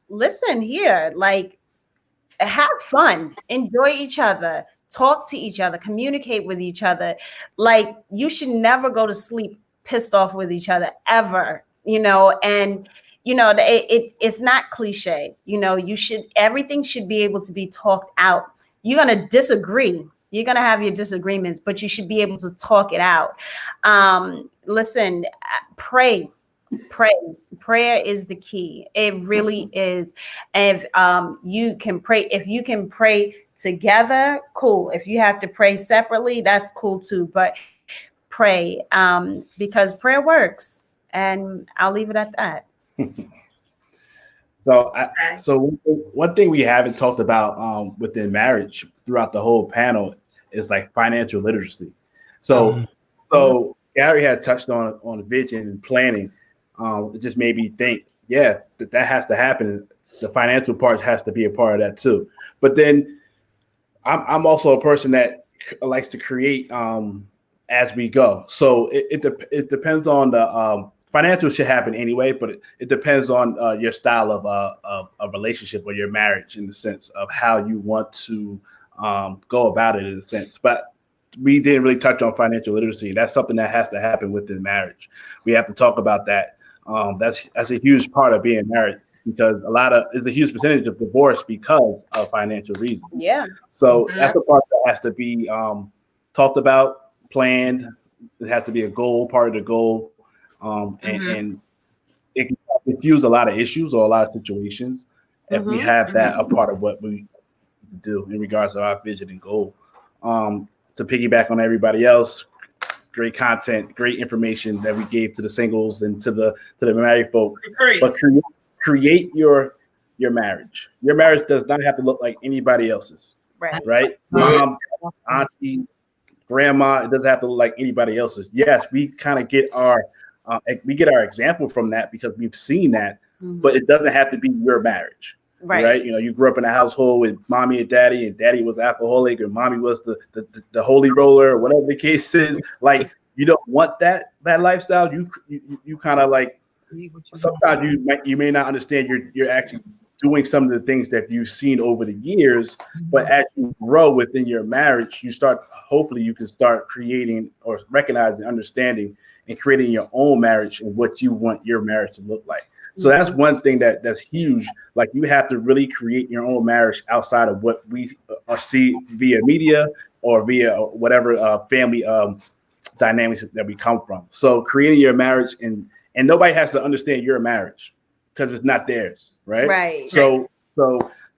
listen here, like, have fun, enjoy each other, talk to each other, communicate with each other. Like, you should never go to sleep pissed off with each other ever, and it's not cliche. Everything should be able to be talked out. You're going to disagree. You're going to have your disagreements, but you should be able to talk it out. Listen, pray. Prayer is the key. It really is. And you can pray. If you can pray together, cool. If you have to pray separately, that's cool too. But pray, because prayer works. And I'll leave it at that. So one thing we haven't talked about within marriage throughout the whole panel is like financial literacy. So Gary had touched on vision and planning. It just made me think, that has to happen. The financial part has to be a part of that too. But then I'm also a person that likes to create as we go. So it depends on the financial should happen anyway, but it depends on your style of a relationship or your marriage, in the sense of how you want to go about it, in a sense. But we didn't really touch on financial literacy. That's something that has to happen within marriage. We have to talk about that. That's a huge part of being married, because there's a huge percentage of divorce because of financial reasons. Yeah. So that's the part that has to be talked about, planned. It has to be a goal, part of the goal. And it can confuse a lot of issues or a lot of situations if we have that a part of what we do in regards to our vision and goal. To piggyback on everybody else, great content, great information that we gave to the singles and to the married folk. But create your marriage. Your marriage does not have to look like anybody else's. Right? Mom, auntie, grandma, it doesn't have to look like anybody else's. Yes, we kind of get our example from that because we've seen that, but it doesn't have to be your marriage. Right. You grew up in a household with mommy and daddy was alcoholic, or mommy was the holy roller, or whatever the case is. Like, you don't want that lifestyle, you kind of like, sometimes you may not understand you're actually doing some of the things that you've seen over the years, but as you grow within your marriage, hopefully you can start creating or recognizing, understanding, and creating your own marriage and what you want your marriage to look like. So that's one thing that's huge. Like, you have to really create your own marriage outside of what we see via media or via whatever family dynamics that we come from. So creating your marriage, and nobody has to understand your marriage because it's not theirs, right? Right. So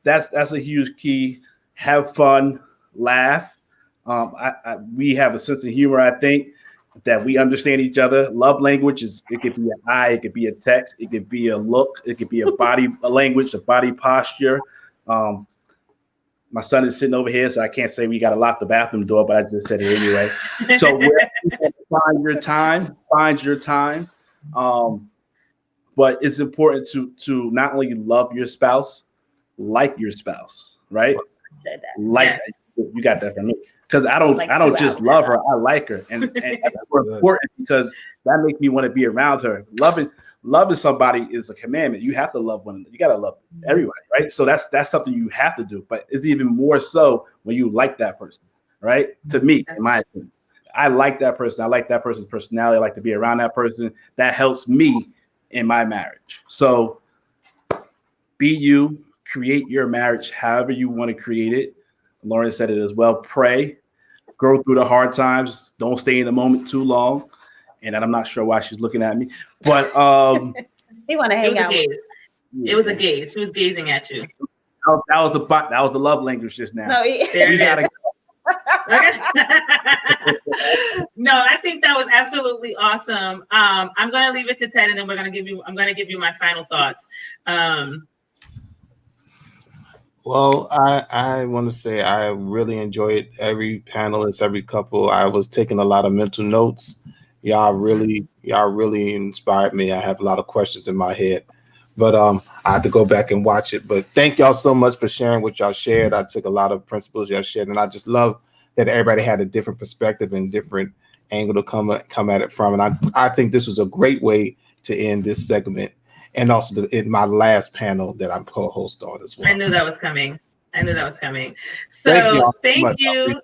that's a huge key. Have fun, laugh. We have a sense of humor, I think, that we understand each other. Love language it could be an eye, it could be a text, it could be a look, it could be a body language, a body posture. My son is sitting over here, so I can't say we got to lock the bathroom door, but I just said it anyway. So find your time. But it's important to not only love your spouse, like your spouse, right? Like, you got that from me. Because I don't just love her, I like her. And that's important because that makes me want to be around her. Loving somebody is a commandment. You have to love one another. You got to love everybody, right? So that's something you have to do. But it's even more so when you like that person, right? To me, in my opinion, I like that person. I like that person's personality. I like to be around that person. That helps me in my marriage. So be you, create your marriage however you want to create it. Lauren said it as well. Pray, grow through the hard times. Don't stay in the moment too long. And I'm not sure why she's looking at me, but he want to hang out. It was a gaze. She was gazing at you. That was the love language just now. No, No, I think that was absolutely awesome. I'm going to leave it to Ted, and then I'm going to give you my final thoughts. Well, I want to say I really enjoyed every panelist, every couple. I was taking a lot of mental notes. Y'all really inspired me. I have a lot of questions in my head, but I have to go back and watch it. But thank y'all so much for sharing what y'all shared. I took a lot of principles y'all shared, and I just love that everybody had a different perspective and different angle to come at it from. And I think this was a great way to end this segment, and also in my last panel that I'm co-host on as well. I knew that was coming. So thank you.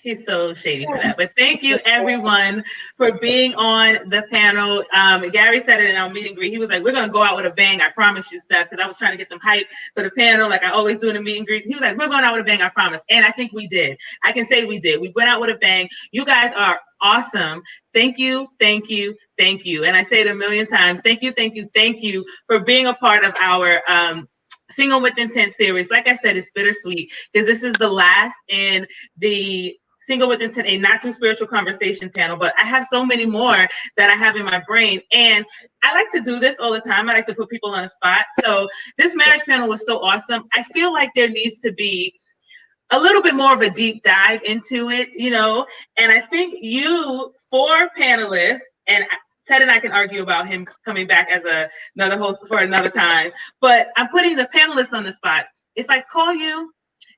He's so shady for that. But thank you, everyone, for being on the panel. Gary said it in our meet and greet. He was like, we're going to go out with a bang. I promise you, Steph, because I was trying to get them hyped for the panel like I always do in a meet and greet. He was like, we're going out with a bang, I promise. And I think we did. I can say we did. We went out with a bang. You guys are awesome. Thank you, thank you, thank you. And I say it a million times. Thank you, thank you, thank you for being a part of our Single with Intent series. Like I said, it's bittersweet because this is the last in the Single with Intent, a not too spiritual conversation panel, but I have so many more that I have in my brain. And I like to do this all the time. I like to put people on the spot. So this marriage panel was so awesome. I feel like there needs to be a little bit more of a deep dive into it, and I think you 4 panelists, and Ted and I can argue about him coming back as another host for another time, but I'm putting the panelists on the spot. If I call you,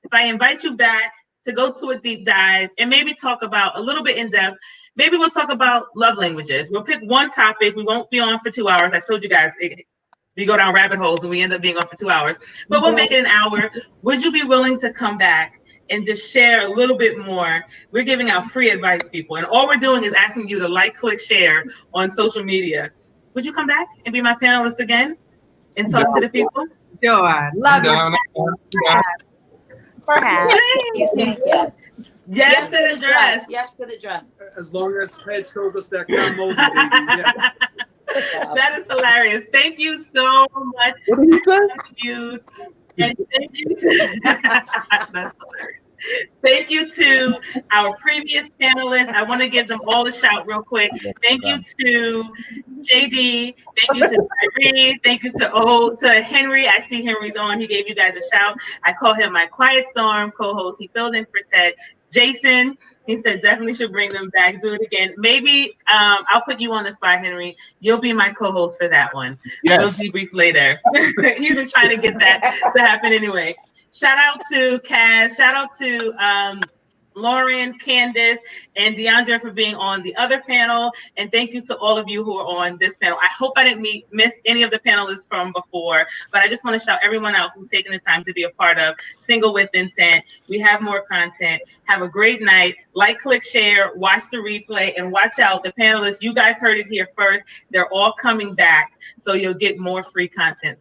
if I invite you back to go to a deep dive and maybe talk about a little bit in depth, maybe we'll talk about love languages. We'll pick one topic. We won't be on for 2 hours. I told you guys, we go down rabbit holes and we end up being on for 2 hours, but we'll make it an hour. Would you be willing to come back and just share a little bit more? We're giving out free advice, people, and all we're doing is asking you to like, click, share on social media. Would you come back and be my panelist again and talk to the people? Sure. Love you. Perhaps. Yes. Yes to the dress. Yes to the dress. As long as Ted shows us that combo, baby. Yeah. That is hilarious. Thank you so much. What did you say? Thank you. And thank you to that's hilarious. Thank you to our previous panelists. I want to give them all a shout real quick. Thank you to JD. Thank you to Tyree. Thank you to Henry. I see Henry's on. He gave you guys a shout. I call him my Quiet Storm co-host. He filled in for Ted. Jason, he said definitely should bring them back. Do it again. Maybe I'll put you on the spot, Henry. You'll be my co-host for that one. Yes. We'll debrief later. He's been trying to get that to happen anyway. Shout out to Kaz. Shout out to Lauren, Candace, and DeAndre for being on the other panel. And thank you to all of you who are on this panel. I hope I didn't miss any of the panelists from before, but I just want to shout everyone out who's taking the time to be a part of Single with Intent. We have more content. Have a great night. Like, click, share, watch the replay, and watch out. The panelists, you guys heard it here first. They're all coming back, so you'll get more free content.